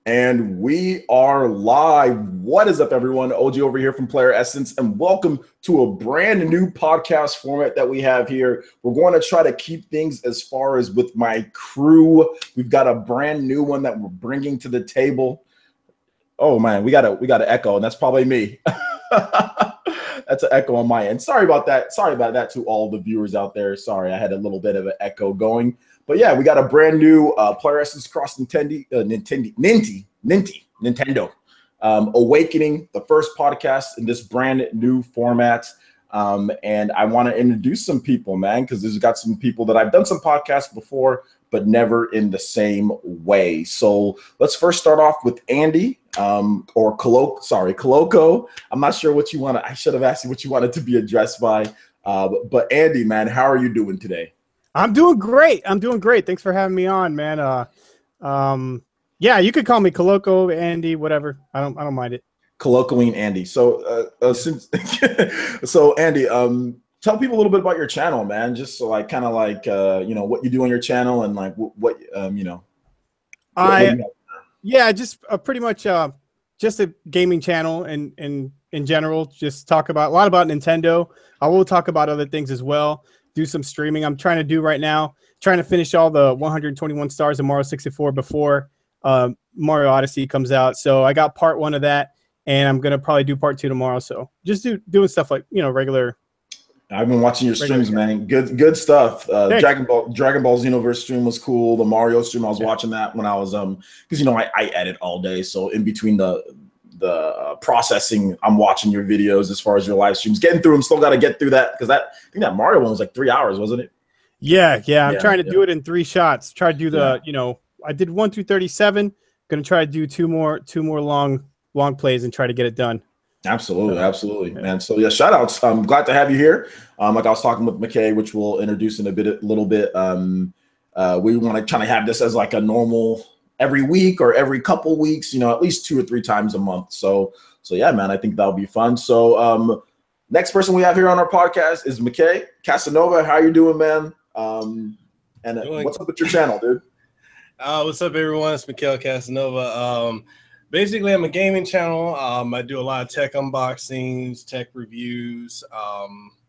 And we are live. What is up, everyone? OG over here from PlayerEssence, and welcome to a brand new podcast format that we have here. We're going to try to keep things as far as with my crew. We've got a brand new one that we're bringing to the table. Oh man, we got an echo, and that's probably me. That's an echo on my end. Sorry about that. Sorry about that to all the viewers out there. Sorry, I had a little bit of an echo going. But yeah, we got a brand new PlayerEssence Cross Nintendo Awakening, the first podcast in this brand new format. And I want to introduce some people, man, because there's got some people that I've done some podcasts before, but never in the same way. So let's first start off with Andy, or Coloco. I'm not sure what you want to. I should have asked you what you wanted to be addressed by. But Andy, man, how are you doing today? I'm doing great. Thanks for having me on, man. Yeah, you could call me Coloco, Andy, whatever. I don't mind it. Colloquially Andy. So so Andy, tell people a little bit about your channel, man. Just so like kind of like what you do on your channel and like what just pretty much just a gaming channel and in general, just talk about a lot about Nintendo. I will talk about other things as well. Do some streaming. I'm trying to do right now, trying to finish all the 121 stars of Mario 64 before Mario Odyssey comes out. So I got part 1 of that, and I'm gonna probably do part 2 tomorrow. So just doing stuff like regular. I've been watching your streams, man. Good stuff. Dragon Ball Xenoverse stream was cool. The Mario stream, I was watching that when I was because I edit all day, so in between the processing, I'm watching your videos as far as your live streams, getting through them. Still got to get through that because I think that Mario one was like 3 hours, wasn't it? Yeah. I'm trying to do it in 3 shots. Try to do the I did 1 through 37. Gonna try to do two more long plays and try to get it done. Absolutely, man. So yeah, shout outs. I'm glad to have you here. Like I was talking with McKay, which we'll introduce in a little bit. We want to kind of have this as like a normal every week or every couple weeks, at least 2 or 3 times a month. So yeah, man, I think that'll be fun. So next person we have here on our podcast is McKay Casanova. How you doing, man? What's up with your channel, dude? What's up, everyone? It's Mikhail Casanova. Basically, I'm a gaming channel. I do a lot of tech unboxings, tech reviews,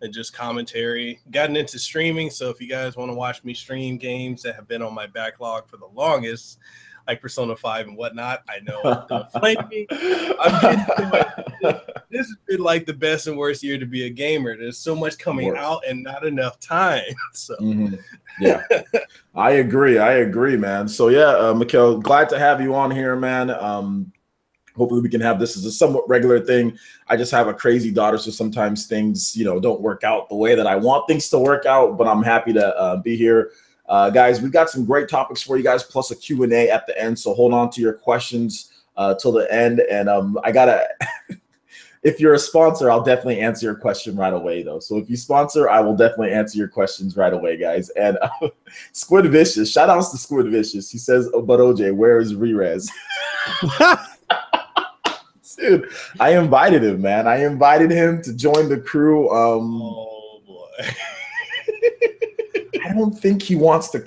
and just commentary. Gotten into streaming, so if you guys want to watch me stream games that have been on my backlog for the longest, like Persona 5 and whatnot, I know don't flame me. I'm getting to it. This has been like the best and worst year to be a gamer. There's so much coming out and not enough time. So yeah, I agree, man. So yeah, Mikhail, glad to have you on here, man. Hopefully we can have this as a somewhat regular thing. I just have a crazy daughter, so sometimes things, don't work out the way that I want things to work out, but I'm happy to be here. Guys, we've got some great topics for you guys, plus a Q&A at the end, so hold on to your questions till the end. And I gotta if you're a sponsor, I'll definitely answer your question right away, though. So if you sponsor, I will definitely answer your questions right away, guys. And Squid Vicious, shout outs to Squid Vicious. He says, but OJ, where is Rerez? Dude, I invited him, man. I invited him to join the crew. Oh boy. I don't think he wants to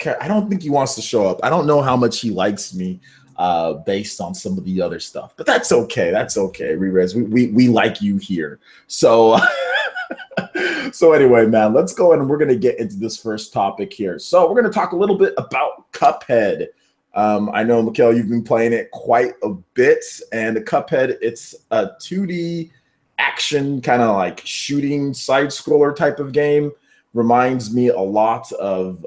show up. I don't know how much he likes me based on some of the other stuff, but that's okay. That's okay. Rerez, we like you here. So so anyway, man, let's go and we're going to get into this first topic here. So we're going to talk a little bit about Cuphead. I know, Mikhail, you've been playing it quite a bit, and the Cuphead, it's a 2D action kind of like shooting side scroller type of game. Reminds me a lot of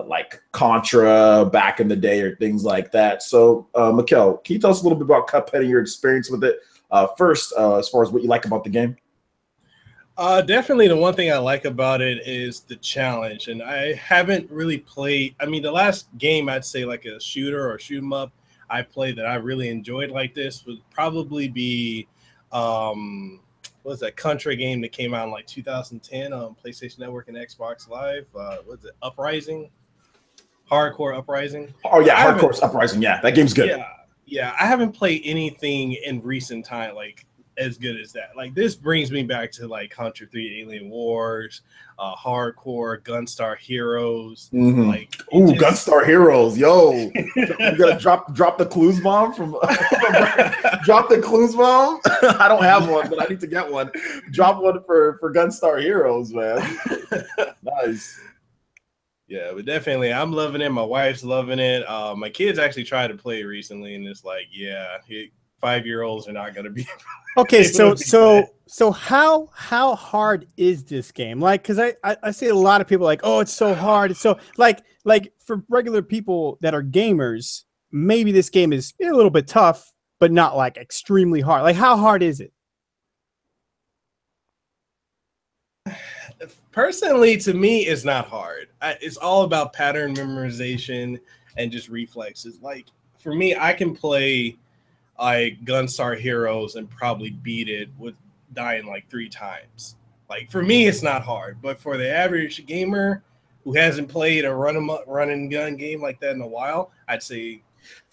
like Contra back in the day or things like that. So, Mikhail, can you tell us a little bit about Cuphead and your experience with it? First, as far as what you like about the game. Definitely the one thing I like about it is the challenge, and I haven't really played. I mean, the last game I'd say like a shooter or shoot 'em up I played that I really enjoyed like this would probably be what was that Contra game that came out in like 2010 on PlayStation Network and Xbox Live? Was it Uprising? Hardcore Uprising? Oh yeah, Hardcore Uprising. Yeah, that game's good. Yeah, I haven't played anything in recent time like as good as that. Like this brings me back to like Hunter 3 Alien Wars, Hardcore, Gunstar Heroes. Like Gunstar Heroes, yo. You gotta drop the clues bomb from drop the clues bomb. I don't have one, but I need to get one. Drop one for Gunstar Heroes, man. Nice. Yeah, but definitely, I'm loving it. My wife's loving it. My kids actually tried to play recently, and it's like, yeah, 5-year-olds are not going to be. Okay, so how hard is this game? Like, because I see a lot of people like, oh, it's so hard. It's so like for regular people that are gamers, maybe this game is a little bit tough, but not like extremely hard. Like, how hard is it? Personally, to me, it's not hard. It's all about pattern memorization and just reflexes. Like for me, I can play like Gunstar Heroes and probably beat it with dying like 3 times. Like for me, it's not hard, but for the average gamer who hasn't played a run and gun game like that in a while, I'd say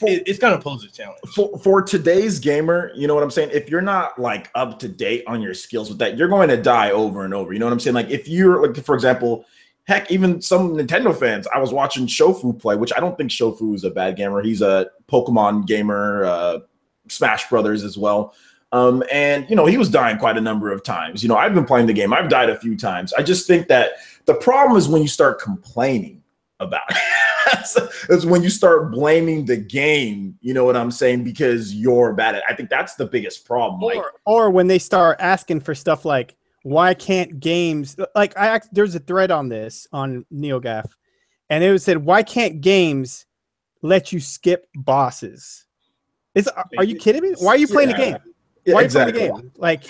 it's gonna pose a challenge. For today's gamer, you know what I'm saying? If you're not like up to date on your skills with that, you're going to die over and over. You know what I'm saying? Like if you're like, for example, heck, even some Nintendo fans, I was watching Shofu play, which I don't think Shofu is a bad gamer. He's a Pokemon gamer, Smash Brothers as well. And, you know, he was dying quite a number of times. You know, I've been playing the game. I've died a few times. I just think that the problem is when you start complaining about it. It's when you start blaming the game, you know what I'm saying, because you're bad at it. I think that's the biggest problem. Or when they start asking for stuff like, why can't games, like there's a thread on this on NeoGAF, and it said, why can't games let you skip bosses? Are you kidding me? Why are you playing the game? Why exactly. are you playing the game? Like,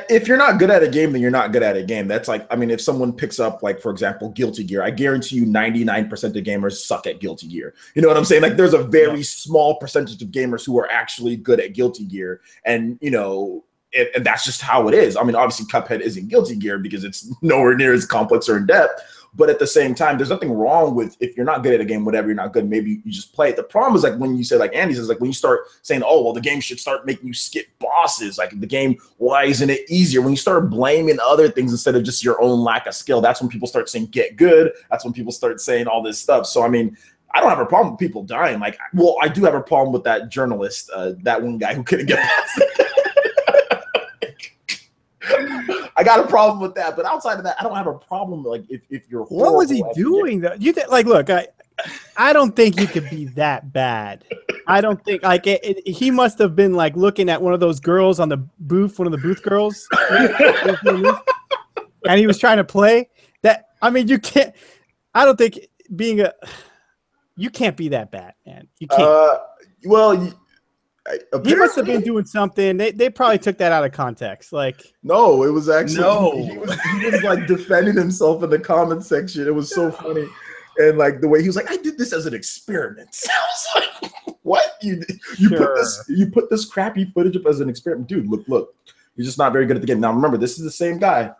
if you're not good at a game, then you're not good at a game. That's like, I mean, if someone picks up, like, for example, Guilty Gear, I guarantee you 99% of gamers suck at Guilty Gear. You know what I'm saying? Like, there's a very small percentage of gamers who are actually good at Guilty Gear. And, you know, and that's just how it is. I mean, obviously, Cuphead isn't Guilty Gear because it's nowhere near as complex or in depth. But at the same time, there's nothing wrong with, if you're not good at a game, whatever, you're not good, maybe you just play it. The problem is, like, when you say, like Andy says, like, when you start saying, oh, well, the game should start making you skip bosses, like the game, why isn't it easier? When you start blaming other things instead of just your own lack of skill, that's when people start saying get good. That's when people start saying all this stuff. So, I mean, I don't have a problem with people dying. Like, well, I do have a problem with that journalist, that one guy who couldn't get past it. I got a problem with that, but outside of that, I don't have a problem. Like if you're what was he doing though? You like, look, I don't think you could be that bad. I don't think like he must have been like looking at one of those girls on the booth, one of the booth girls, and he was trying to play that. I mean, you can't. I don't think you can't be that bad, man. You can't. Well. He must have been doing something. They probably took that out of context. Like, no, it was actually he was like defending himself in the comment section. It was so funny, and like the way he was like, "I did this as an experiment." I was like, "What? You put this crappy footage up as an experiment, dude? Look, you're just not very good at the game." Now remember, this is the same guy.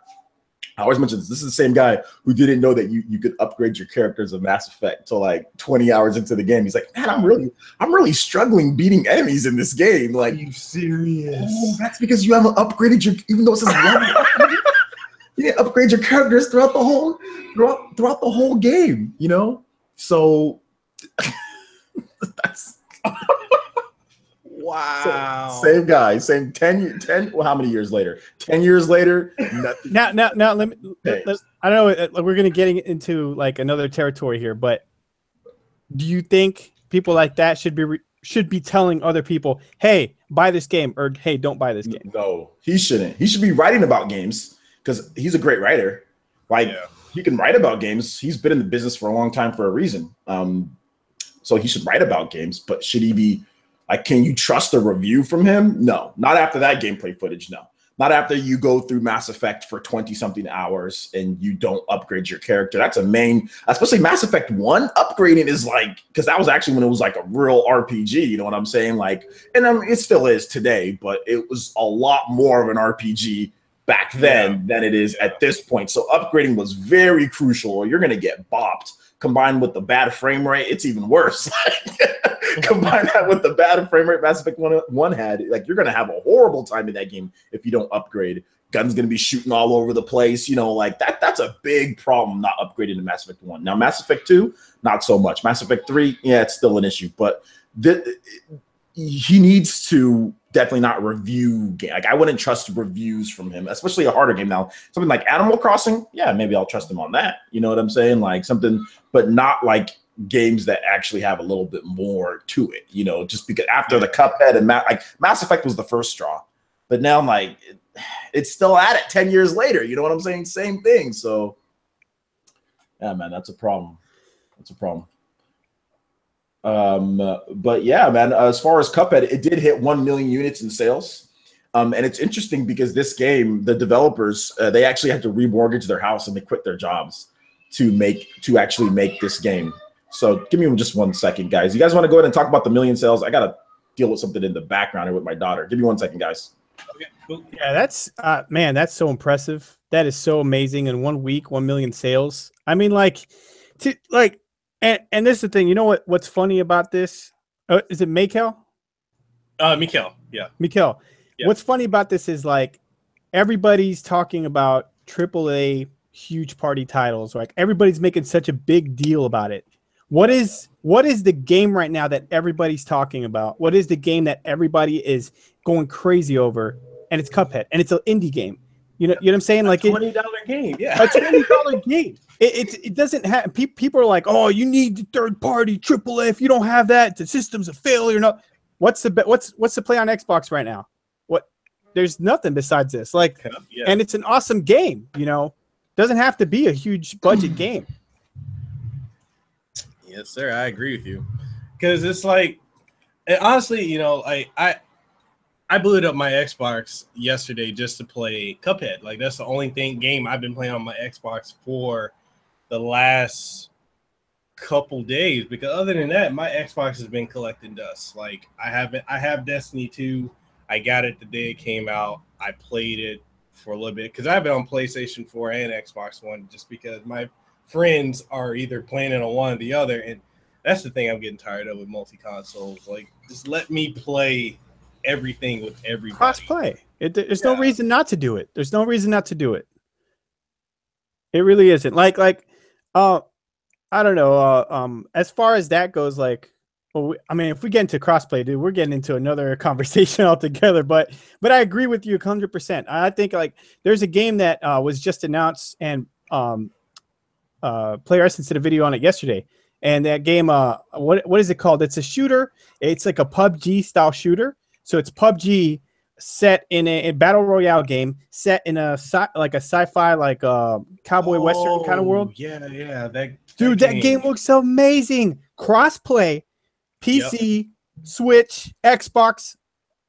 I always mention this. This is the same guy who didn't know that you could upgrade your characters of Mass Effect until like 20 hours into the game. He's like, man, I'm really struggling beating enemies in this game. Like, are you serious? Oh, that's because you haven't upgraded your, even though it says level. You didn't upgrade your characters throughout the whole game. You know, so that's. Wow. So, same guy, same 10, well, how many years later? 10 years later, nothing. Now let me, I don't know, we're going to get into like another territory here, but do you think people like that should be telling other people, hey, buy this game, or hey, don't buy this game? No, he shouldn't. He should be writing about games because he's a great writer. Like, he can write about games. He's been in the business for a long time for a reason. So he should write about games, but should he be like, can you trust a review from him? No, not after that gameplay footage. No, not after you go through Mass Effect for 20-something hours and you don't upgrade your character. That's a main, especially Mass Effect 1. Upgrading is like, because that was actually when it was like a real RPG. You know what I'm saying? Like, and it still is today, but it was a lot more of an RPG back then than it is at this point. So upgrading was very crucial, or you're going to get bopped combined with the bad frame rate, it's even worse. Combine that with the bad frame rate Mass Effect 1 had, like, you're gonna have a horrible time in that game if you don't upgrade. Gun's gonna be shooting all over the place, you know, like that's a big problem not upgrading to Mass Effect 1. Now Mass Effect 2, not so much. Mass Effect 3, yeah, it's still an issue, but he needs to definitely not review game. Like, I wouldn't trust reviews from him, especially a harder game. Now, something like Animal Crossing, yeah, maybe I'll trust him on that. You know what I'm saying? Like something, but not like games that actually have a little bit more to it, you know, just because after the Cuphead and like Mass Effect was the first straw, but now like it's still at it 10 years later. You know what I'm saying? Same thing. So yeah, man, that's a problem. That's a problem. But yeah, man, as far as Cuphead, it did hit 1 million units in sales. And it's interesting because this game, the developers, they actually had to remortgage their house and they quit their jobs to actually make this game. So give me just 1 second, guys. You guys want to go ahead and talk about the million sales? I got to deal with something in the background here with my daughter. Give me 1 second, guys. Okay, cool. Yeah, that's man, that's so impressive. That is so amazing. In 1 week, 1 million sales. I mean, like, and this is the thing. You know what's funny about this? Is it Mikel? Mikel, yeah. Mikel. Yeah. What's funny about this is like everybody's talking about AAA huge party titles. Like everybody's making such a big deal about it. What is the game right now that everybody's talking about? What is the game that everybody is going crazy over? And it's Cuphead, and it's an indie game. You know what I'm saying? Like $20 game, yeah. A $20 game. It doesn't have people are like, oh, you need the third party AAA. If you don't have that, the system's a failure. No, what's the play on Xbox right now? There's nothing besides this. Like, yeah. And it's an awesome game. You know, doesn't have to be a huge budget game. Yes, sir. I agree with you, because it's like, honestly, you know, I booted up my Xbox yesterday just to play Cuphead. Like, that's the only game I've been playing on my Xbox for the last couple days, because other than that, my Xbox has been collecting dust. Like, I have Destiny 2. I got it the day it came out. I played it for a little bit because I have it on PlayStation 4 and Xbox One, just because my friends are either playing it on one or the other. And that's the thing I'm getting tired of with multi-consoles. Like, just let me play everything with everybody. Cross-play. There's no reason not to do it. There's no reason not to do it. It really isn't. Like I don't know. As far as that goes, like, well, I mean, if we get into crossplay, dude, we're getting into another conversation altogether. But I agree with you 100%. I think like there's a game that was just announced, and PlayerEssence did a video on it yesterday. And that game, what is it called? It's a shooter. It's like a PUBG style shooter. So it's PUBG set in a battle royale game, set in a sci-fi, like cowboy western kind of world. Yeah. That game looks amazing. Crossplay. PC, Switch, Xbox,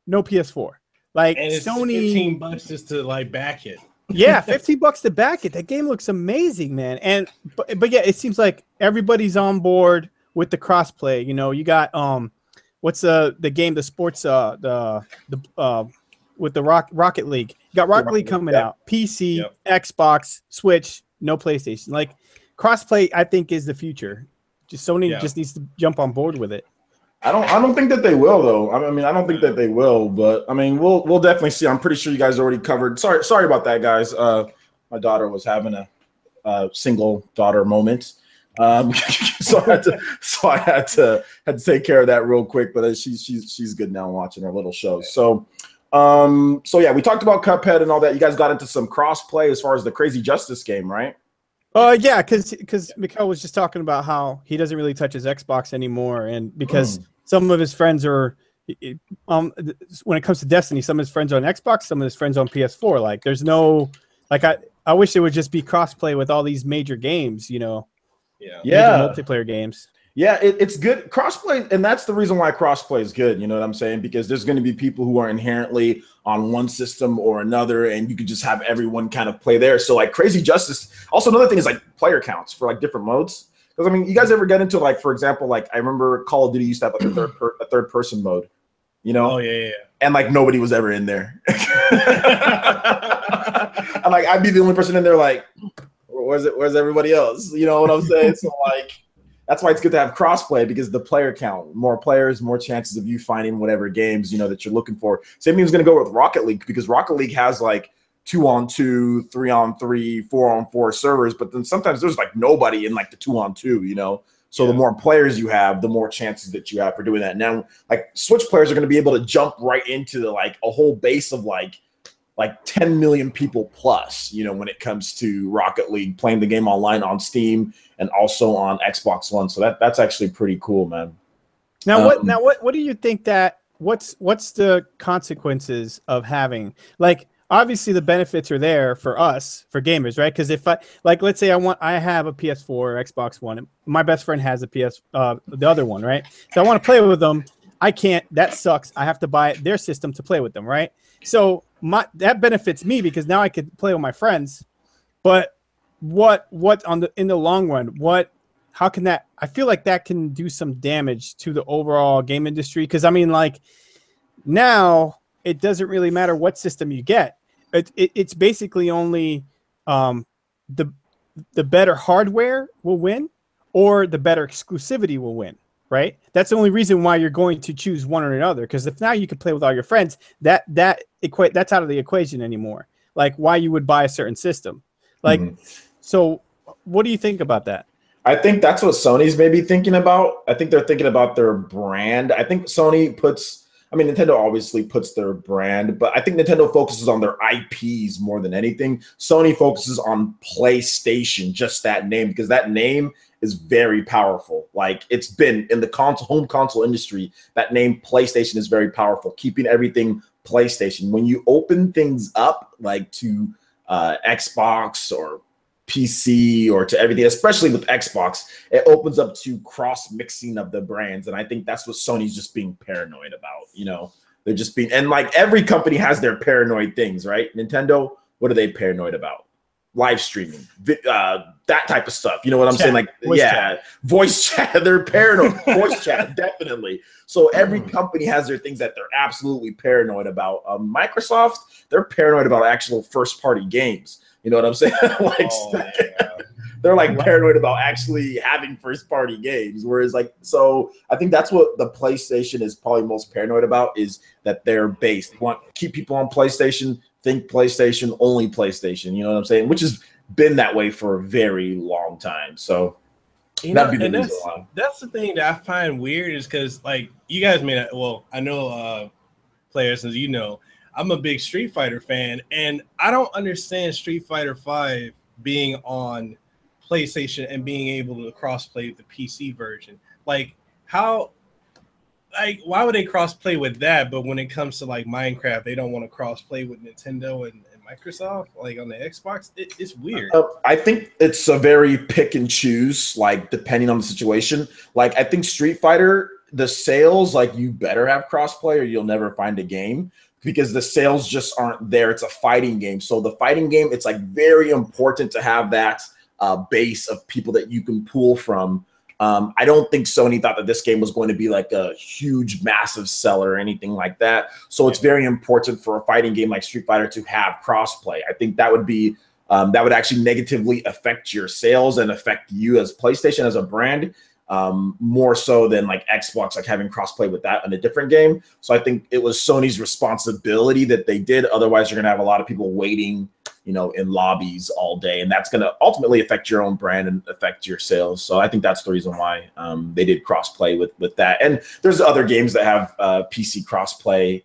no PS4. Like, and it's Sony, $15 just to like back it. Yeah, $15 to back it. That game looks amazing, man. And but yeah, it seems like everybody's on board with the crossplay. You know, you got what's the game, the sports with the Rocket League. You got Rocket League coming out. PC, Xbox, Switch, no PlayStation. Like, crossplay, I think, is the future. Just Sony just needs to jump on board with it. I don't think that they will, though. I mean, I don't think that they will, but I mean, we'll definitely see. I'm pretty sure you guys already covered. Sorry about that, guys. My daughter was having a single daughter moment, so I had to take care of that real quick. But she's good now, watching her little show. So yeah, we talked about Cuphead and all that. You guys got into some cross-play as far as the Crazy Justice game, right? Yeah, because Mikhail was just talking about how he doesn't really touch his Xbox anymore, and because some of his friends are, when it comes to Destiny, some of his friends are on Xbox, some of his friends on PS4. Like, there's no, like, I wish it would just be crossplay with all these major games, you know, multiplayer games. Yeah, it's good crossplay, and that's the reason why crossplay is good. You know what I'm saying? Because there's going to be people who are inherently on one system or another, and you could just have everyone kind of play there. So like Crazy Justice. Also, another thing is like player counts for like different modes. Because I mean, you guys ever get into like, for example, like I remember Call of Duty used to have like a third person mode. You know? Oh yeah. And like nobody was ever in there. And like I'd be the only person in there. Like, where's everybody else? You know what I'm saying? So like, that's why it's good to have crossplay, because the player count, more players, more chances of you finding whatever games, you know, that you're looking for. Same thing is going to go with Rocket League, because Rocket League has like 2-on-2, 3-on-3, 4-on-4 servers, but then sometimes there's like nobody in like the 2-on-2, you know. So the more players you have, the more chances that you have for doing that. Now, like Switch players are going to be able to jump right into like a whole base of like 10 million people plus, you know, when it comes to Rocket League, playing the game online on Steam and also on Xbox One. So that's actually pretty cool, man. Now what do you think that what's the consequences of having, like, obviously the benefits are there for us, for gamers, right? Because if I, like, let's say I have a PS4 or Xbox One, and my best friend has a the other one, right? So I want to play with them. I can't. That sucks. I have to buy their system to play with them, right? So that benefits me because now I could play with my friends. But what in the long run, how can that? I feel like that can do some damage to the overall game industry, because I mean, like, now it doesn't really matter what system you get. It's basically only the better hardware will win, or the better exclusivity will win, right? That's the only reason why you're going to choose one or another. Because if now you can play with all your friends, that's out of the equation anymore. Like, why you would buy a certain system, like. So, what do you think about that? I think that's what Sony's maybe thinking about. I think they're thinking about their brand. I think Nintendo obviously puts their brand, but I think Nintendo focuses on their IPs more than anything. Sony focuses on PlayStation, just that name, because that name is very powerful. Like, it's been in the home console industry, that name PlayStation is very powerful, keeping everything PlayStation. When you open things up, like to Xbox or PC or to everything, especially with Xbox, it opens up to cross mixing of the brands. And I think that's what Sony's just being paranoid about. You know, they're just being, and like every company has their paranoid things, right? Nintendo, what are they paranoid about? Live streaming, that type of stuff. You know what I'm saying? Like, voice chat. They're paranoid. Voice chat, definitely. So every company has their things that they're absolutely paranoid about. Microsoft, they're paranoid about actual first-party games. You know what I'm saying? They're like paranoid about actually having first-party games. Whereas, like, so I think that's what the PlayStation is probably most paranoid about, is that they're based. They want to keep people on PlayStation, think PlayStation, only PlayStation. You know what I'm saying? Which has been that way for a very long time. So that'd be the reason why. That's the thing that I find weird, is because, like, you guys may not, well, I know players, as you know, I'm a big Street Fighter fan, and I don't understand Street Fighter V being on PlayStation and being able to crossplay with the PC version. Like, how, like, why would they crossplay with that? But when it comes to like Minecraft, they don't want to crossplay with Nintendo and Microsoft, like on the Xbox. It's weird. I think it's a very pick and choose, like, depending on the situation. Like, I think Street Fighter, the sales, like, you better have crossplay or you'll never find a game, because the sales just aren't there. It's a fighting game. So the fighting game, it's like very important to have that base of people that you can pull from. I don't think Sony thought that this game was going to be like a huge, massive seller or anything like that. So it's very important for a fighting game like Street Fighter to have crossplay. I think that would be that would actually negatively affect your sales and affect you as PlayStation as a brand, more so than like Xbox, like having crossplay with that in a different game. So I think it was Sony's responsibility that they did. Otherwise, you're going to have a lot of people waiting, you know, in lobbies all day, and that's going to ultimately affect your own brand and affect your sales. So I think that's the reason why they did crossplay with that. And there's other games that have PC crossplay,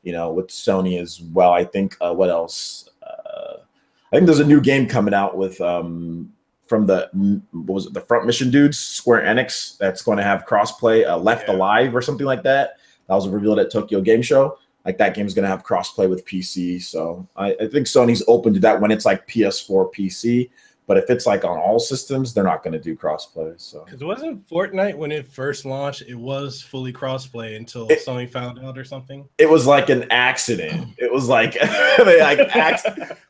you know, with Sony as well. I think what else? I think there's a new game coming out with from the Front Mission dudes, Square Enix, that's going to have crossplay. Left Alive or something like that. That was revealed at Tokyo Game Show. Like, that game's going to have crossplay with PC. So I think Sony's open to that when it's like PS4, PC. But if it's like on all systems, they're not going to do crossplay. So, because it wasn't Fortnite when it first launched, it was fully crossplay until Sony found out or something. It was like an accident. It was like they like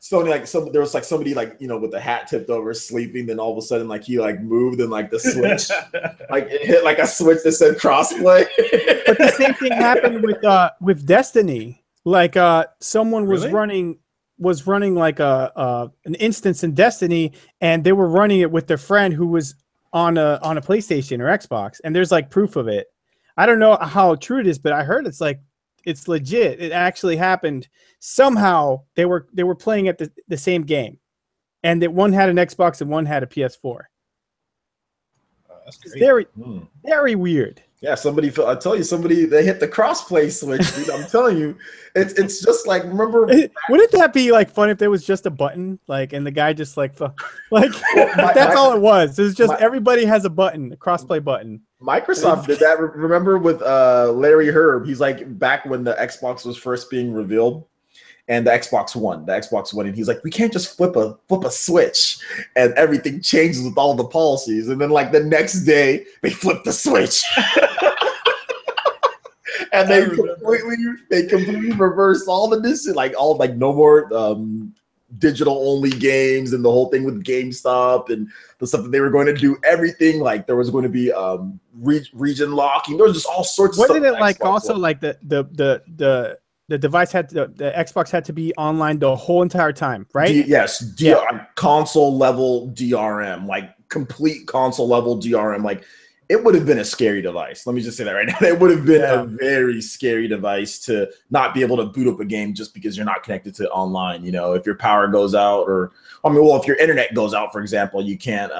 Sony, like there was like somebody, like, you know, with the hat tipped over sleeping. Then all of a sudden, like, he like moved and like the switch, like it hit like a switch that said crossplay. But the same thing happened with Destiny. Like someone was running like an instance in Destiny, and they were running it with their friend who was on a PlayStation or Xbox, and there's like proof of it. I don't know how true it is, but I heard it's legit. It actually happened. Somehow they were playing at the same game, and that one had an Xbox and one had a PS4. That's It's great. very weird. Yeah, I tell you, they hit the crossplay switch, dude. I'm telling you, it's just like, remember. Wouldn't that be like fun if there was just a button, like, and the guy just like that's all it was. It's just everybody has a button, a crossplay button. Microsoft did that. Remember with Larry Herb? He's like back when the Xbox was first being revealed, and the Xbox One, and he's like, we can't just flip a switch, and everything changes with all the policies. And then like the next day, they flip the switch. And they completely reversed all the no more digital only games, and the whole thing with GameStop and the stuff that they were going to do. Everything, like there was going to be region locking. There was just all sorts of stuff. Wasn't it like Xbox also One. Like the device the Xbox had to be online the whole entire time, right? Yes, console level DRM, like complete console level DRM, like. It would have been a scary device. Let me just say that right now. It would have been a very scary device to not be able to boot up a game just because you're not connected to online. You know, if your power goes out, if your internet goes out, for example, you can't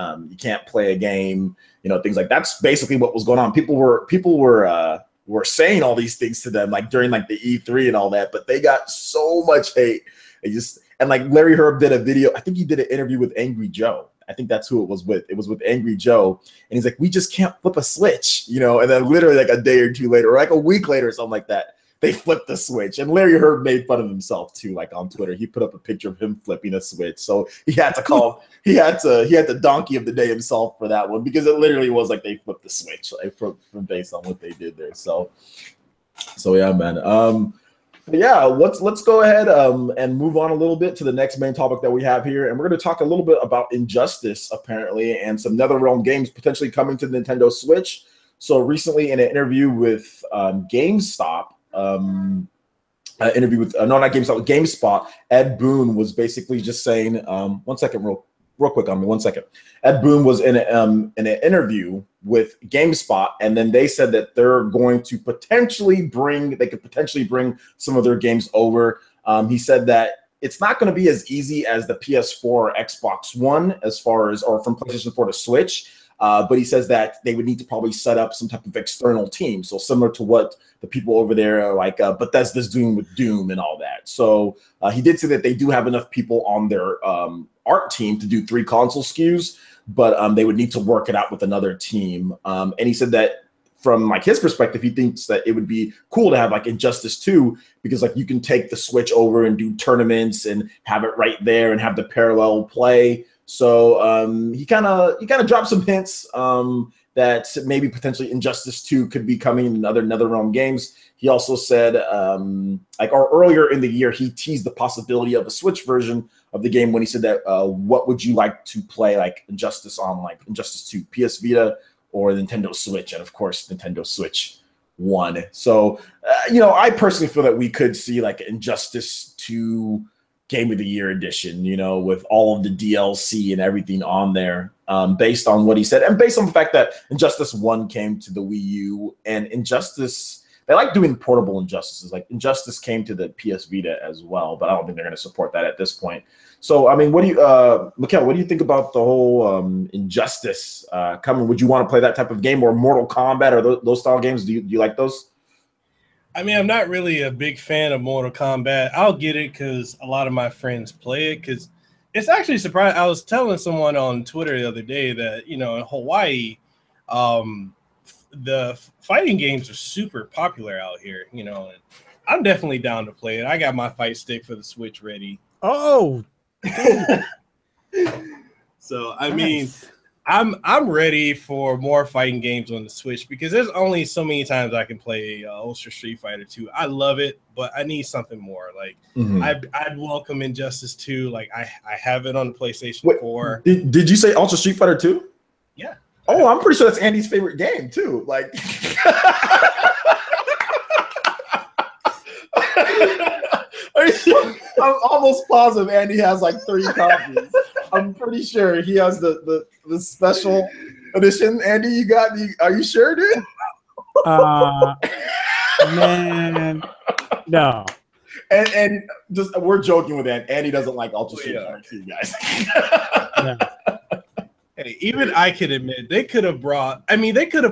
play a game. You know, things like that's basically what was going on. People were saying all these things to them, like during like the E3 and all that, but they got so much hate. And like Larry Herb did a video. I think he did an interview with Angry Joe. I think that's who it was with. It was with Angry Joe. And he's like, we just can't flip a switch, you know? And then literally like a day or two later, or like a week later or something like that, they flipped the switch. And Larry Herb made fun of himself too, like on Twitter. He put up a picture of him flipping a switch. So he had to he had the donkey of the day himself for that one, because it literally was like they flipped the switch, like from based on what they did there. So yeah, man. Yeah, let's go ahead and move on a little bit to the next main topic that we have here, and we're going to talk a little bit about Injustice, apparently, and some NetherRealm games potentially coming to the Nintendo Switch. So recently, in an interview with GameStop, not GameStop, with GameSpot, Ed Boon was basically just saying, one second, real quick on me, 1 second. Ed Boon was in an interview with GameSpot, and then they said that they're going to potentially bring some of their games over. He said that it's not going to be as easy as the PS4 or Xbox One or from PlayStation 4 to Switch. But he says that they would need to probably set up some type of external team. So similar to what the people over there like Bethesda's doing with Doom and all that. So he did say that they do have enough people on their art team to do 3 console SKUs, but they would need to work it out with another team. And he said that from like his perspective, he thinks that it would be cool to have like Injustice 2, because like you can take the Switch over and do tournaments and have it right there and have the parallel play. So he kind of dropped some hints that maybe potentially Injustice 2 could be coming in other NetherRealm games. He also said, earlier in the year, he teased the possibility of a Switch version of the game when he said that, what would you like to play like Injustice on, like Injustice 2, PS Vita or Nintendo Switch? And of course, Nintendo Switch won. So, I personally feel that we could see like Injustice 2 Game of the Year edition, with all of the DLC and everything on there, based on what he said, and based on the fact that Injustice 1 came to the Wii U, and Injustice, they like doing portable Injustices. Like Injustice came to the PS Vita as well, but I don't think they're going to support that at this point. So, I mean, Mikhail, what do you think about the whole Injustice coming? Would you want to play that type of game, or Mortal Kombat, or those style games? Do you like those? I mean, I'm not really a big fan of Mortal Kombat. I'll get it because a lot of my friends play it, because it's actually surprising. I was telling someone on Twitter the other day that, in Hawaii, the fighting games are super popular out here, and I'm definitely down to play it. I got my fight stick for the Switch ready. Oh, so, I mean, I'm ready for more fighting games on the Switch, because there's only so many times I can play Ultra Street Fighter 2. I love it, but I need something more. Like, I'd welcome Injustice 2. Like, I have it on the PlayStation 4. Did you say Ultra Street Fighter 2? Yeah. Oh, I'm pretty sure that's Andy's favorite game too. Like, I'm almost positive Andy has like 3 copies. I'm pretty sure he has the special edition. Andy, are you sure, dude? Man, no. And just we're joking with Andy. Andy doesn't like Ultra Street Fighter 2, guys. No. Hey, even I can admit they could have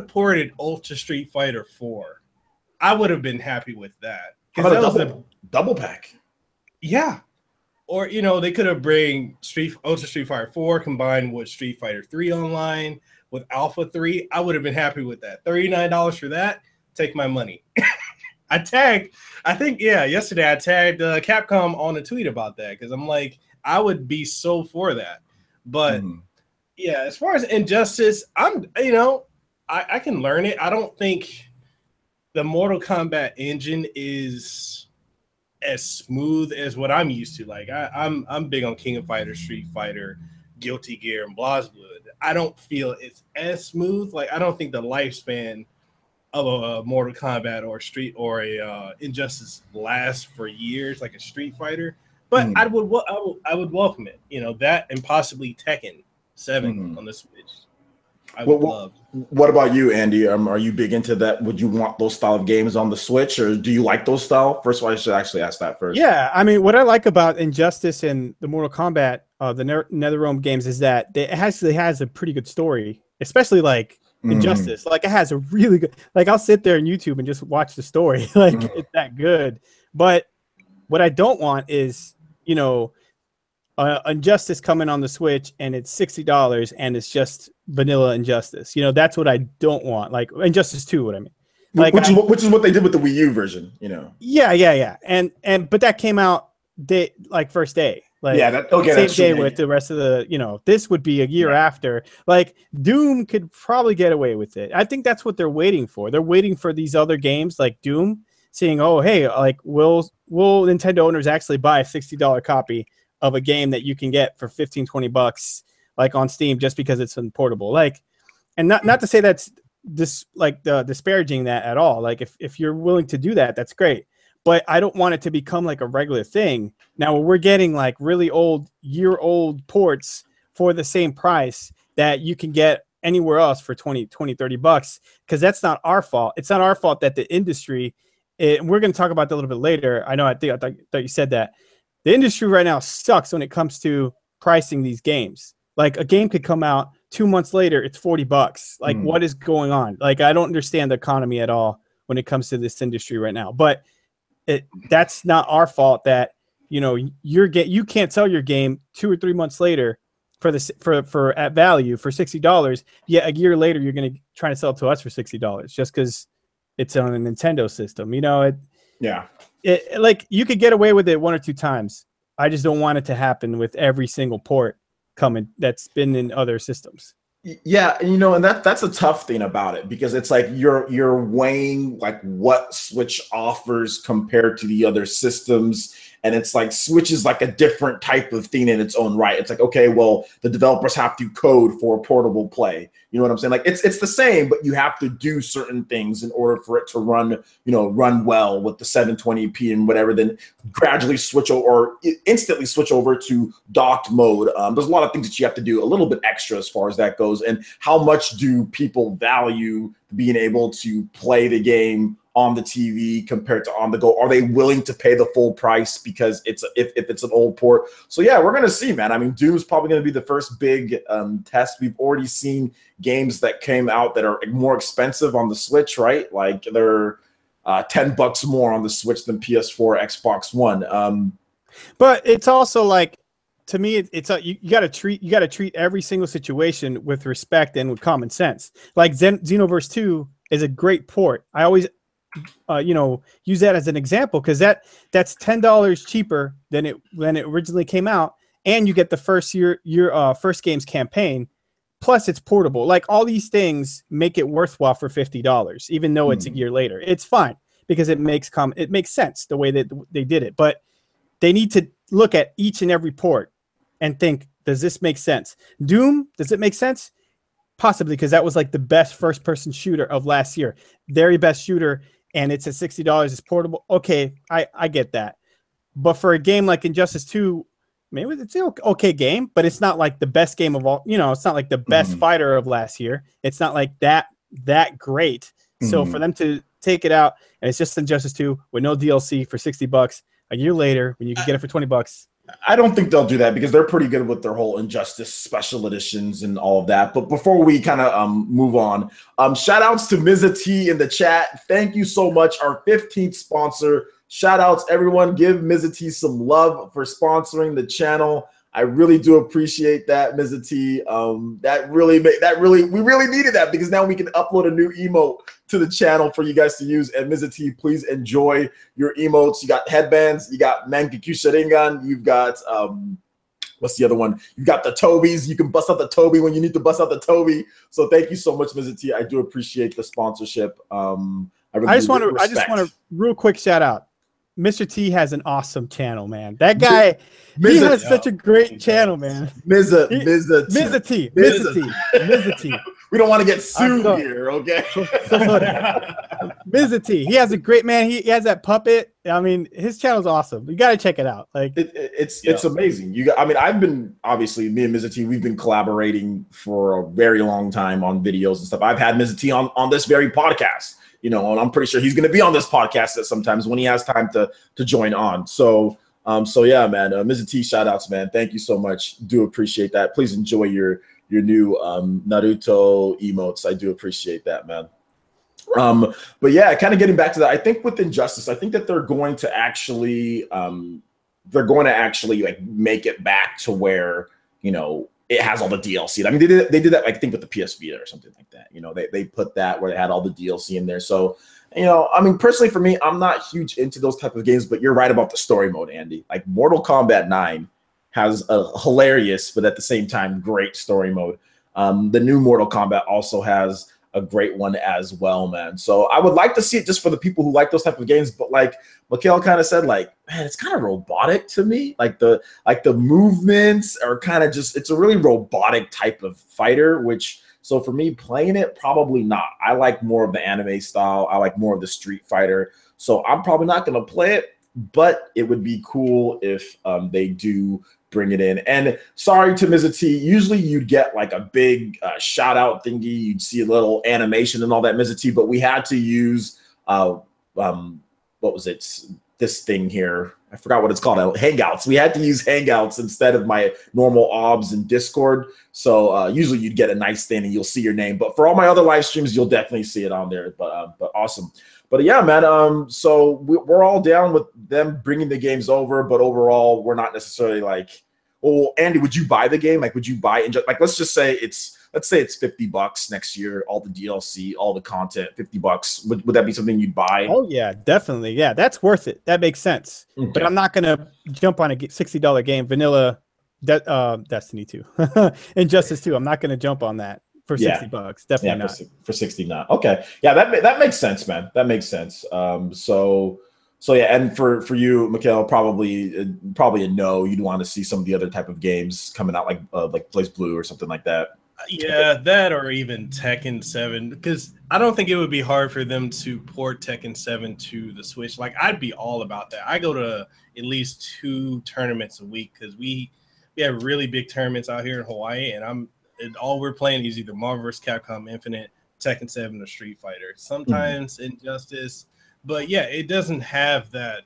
ported Ultra Street Fighter 4. I would have been happy with that. How about a double pack? Yeah. Or, they could have bring Ultra Street Fighter 4 combined with Street Fighter 3 online with Alpha 3. I would have been happy with that. $39 for that, take my money. Yesterday I tagged Capcom on a tweet about that because I'm like, I would be so for that. But yeah, as far as Injustice, I can learn it. I don't think the Mortal Kombat engine is as smooth as what I'm used to. Like I'm big on King of Fighters, Street Fighter, Guilty Gear, and BlazBlue. I don't feel it's as smooth. Like I don't think the lifespan of a Mortal Kombat or a Injustice lasts for years like a Street Fighter. But I would welcome it. That and possibly Tekken 7 on the Switch. I would love. What about you, Andy? Are you big into that? Would you want those style of games on the Switch, or do you like those style? First of all, I should actually ask that first. Yeah, I mean, what I like about Injustice and the Mortal Kombat, the NetherRealm games, is that it actually has a pretty good story, especially like Injustice. Like it has a really good. Like I'll sit there on YouTube and just watch the story. Like it's that good. But what I don't want is, Injustice coming on the Switch and it's $60 and it's just vanilla Injustice. That's what I don't want. Like Injustice 2, what I mean. Like which is what they did with the Wii U version, Yeah. But that came out first day. Like same day with the rest of the, this would be a year after. Like Doom could probably get away with it. I think that's what they're waiting for. They're waiting for these other games like Doom, seeing, oh, hey, like will Nintendo owners actually buy a $60 copy of a game that you can get for $15-20 like on Steam just because it's portable. Like, and not to say that's disparaging that at all. Like if you're willing to do that, that's great. But I don't want it to become like a regular thing. Now we're getting like really year-old ports for the same price that you can get anywhere else for $20-30, because that's not our fault. It's not our fault that the industry, we're going to talk about that a little bit later. I thought you said that. The industry right now sucks when it comes to pricing these games. Like a game could come out 2 months later, it's $40. Like what is going on? Like I don't understand the economy at all when it comes to this industry right now. But that's not our fault that you can't sell your game 2 or 3 months later for at value for $60. Yet a year later you're going to try to sell it to us for $60 just because it's on a Nintendo system. Like you could get away with it 1 or 2 times. I just don't want it to happen with every single port coming that's been in other systems. Yeah, and that's a tough thing about it, because it's like you're weighing like what Switch offers compared to the other systems, and it's like Switch is like a different type of thing in its own right. It's like, okay, well, the developers have to code for portable play. You know what I'm saying? Like it's the same, but you have to do certain things in order for it to run well with the 720p and whatever. Then gradually switch or instantly switch over to docked mode. There's a lot of things that you have to do a little bit extra as far as that goes. And how much do people value being able to play the game on the TV compared to on the go? Are they willing to pay the full price because if it's an old port? So yeah, we're gonna see, man. I mean, Doom's probably gonna be the first big test. We've already seen games that came out that are more expensive on the Switch, right? Like they're $10 more on the Switch than PS4, Xbox One. But it's also like, to me, it's you got to treat every single situation with respect and with common sense. Like Xenoverse 2 is a great port. I always use that as an example because that's $10 cheaper than it originally came out, and you get the first first game's campaign, plus it's portable. Like all these things make it worthwhile for $50, even though it's a year later. It's fine because it makes sense the way that they did it, but they need to look at each and every port and think, does this make sense? Doom, does it make sense? Possibly, because that was like the best first-person shooter of last year. Very best shooter, and it's at $60. It's portable. Okay, I get that. But for a game like Injustice 2, mean, it's an okay game, but it's not like the best game of all. You know, it's not like the best fighter of last year. It's not like that great. So for them to take it out, and it's just Injustice 2 with no DLC for $60 a year later, when you can get it for $20. I don't think they'll do that because they're pretty good with their whole Injustice special editions and all of that. But before we kind of move on, shout outs to Mizza T in the chat. Thank you so much. Our 15th sponsor. Shout outs, everyone. Give Mizza T some love for sponsoring the channel. I really do appreciate that, Mizza T. We really needed that because now we can upload a new emote to the channel for you guys to use. And Mizza T, please enjoy your emotes. You got headbands, you got Mangekyou Sharingan, you've got what's the other one? You've got the Tobis. You can bust out the Toby when you need to bust out the Toby. So thank you so much, Mizza T. I do appreciate the sponsorship. I just want to real quick shout out. Mr. T has an awesome channel, man. That guy, he has such a great channel, man. Mizza T. We don't want to get sued here, okay? Mizza T. He has a great, man. He has that puppet. I mean, his channel's awesome. You got to check it out. Like it's amazing. I've been, obviously, me and Mizza T, we've been collaborating for a very long time on videos and stuff. I've had Mizza T on this very podcast. You know, and I'm pretty sure he's going to be on this podcast at sometimes when he has time to join on. So yeah, man, Mizza T, shout outs, man. Thank you so much. Do appreciate that. Please enjoy your new Naruto emotes. I do appreciate that, man. But yeah, kind of getting back to that, I think with Injustice, I think that they're going to actually like make it back to where, you know, it has all the DLC. I mean, they did that, I think, with the PS Vita or something like that. You know, they put that where they had all the DLC in there. So, you know, I mean, personally for me, I'm not huge into those type of games, but you're right about the story mode, Andy. Like Mortal Kombat 9 has a hilarious, but at the same time, great story mode. The new Mortal Kombat also has a great one as well, man. So I would like to see it just for the people who like those type of games. But like Mikhail kind of said, like, man, it's kind of robotic to me. Like the movements are kind of just, it's a really robotic type of fighter, which, so for me playing it, probably not. I like more of the anime style. I like more of the Street Fighter. So I'm probably not going to play it, but it would be cool if they do bring it in. And sorry to Mizza T, usually you'd get like a big shout out thingy, you'd see a little animation and all that, Mizza T, but we had to use what was it, this thing here, I forgot what it's called, Hangouts. We had to use Hangouts instead of my normal OBS and Discord. So usually you'd get a nice thing and you'll see your name, but for all my other live streams, you'll definitely see it on there. But awesome. But yeah, man, so we're all down with them bringing the games over, but overall, we're not necessarily like, oh, Andy, would you buy the game? Like, would you buy it? Like, let's say it's $50 next year, all the DLC, all the content, $50. Would that be something you'd buy? Oh yeah, definitely. Yeah, that's worth it. That makes sense. Okay. But I'm not gonna jump on a $60 game, vanilla Destiny 2, Injustice 2. I'm not gonna jump on that. For $60, definitely not. For 60, not. Okay, yeah, that makes sense, man. That makes sense. So yeah, and for you, Mikhail, probably a no. You'd want to see some of the other type of games coming out, like Blaze Blue or something like that. Yeah, that or even Tekken 7, because I don't think it would be hard for them to port Tekken 7 to the Switch. Like, I'd be all about that. I go to at least 2 tournaments a week because we have really big tournaments out here in Hawaii, and all we're playing is either Marvel vs. Capcom Infinite, Tekken 7, or Street Fighter. Sometimes Injustice, but yeah, it doesn't have that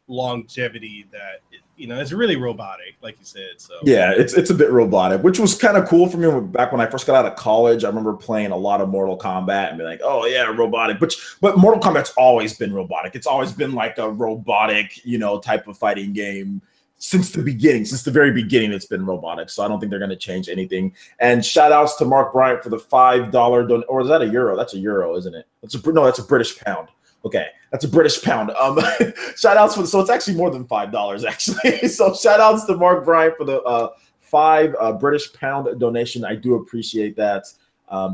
longevity that it's really robotic, like you said. So yeah, it's a bit robotic, which was kind of cool for me back when I first got out of college. I remember playing a lot of Mortal Kombat and be like, oh yeah, robotic. But Mortal Kombat's always been robotic. It's always been like a robotic, type of fighting game. Since the very beginning, it's been robotic. So I don't think they're going to change anything. And shout outs to Mark Bryant for the $5 or is that a euro? That's a euro, isn't it? That's a British pound. Okay, that's a British pound. Shout outs so it's actually more than $5 actually. So shout outs to Mark Bryant for the $5 British pound donation. I do appreciate that.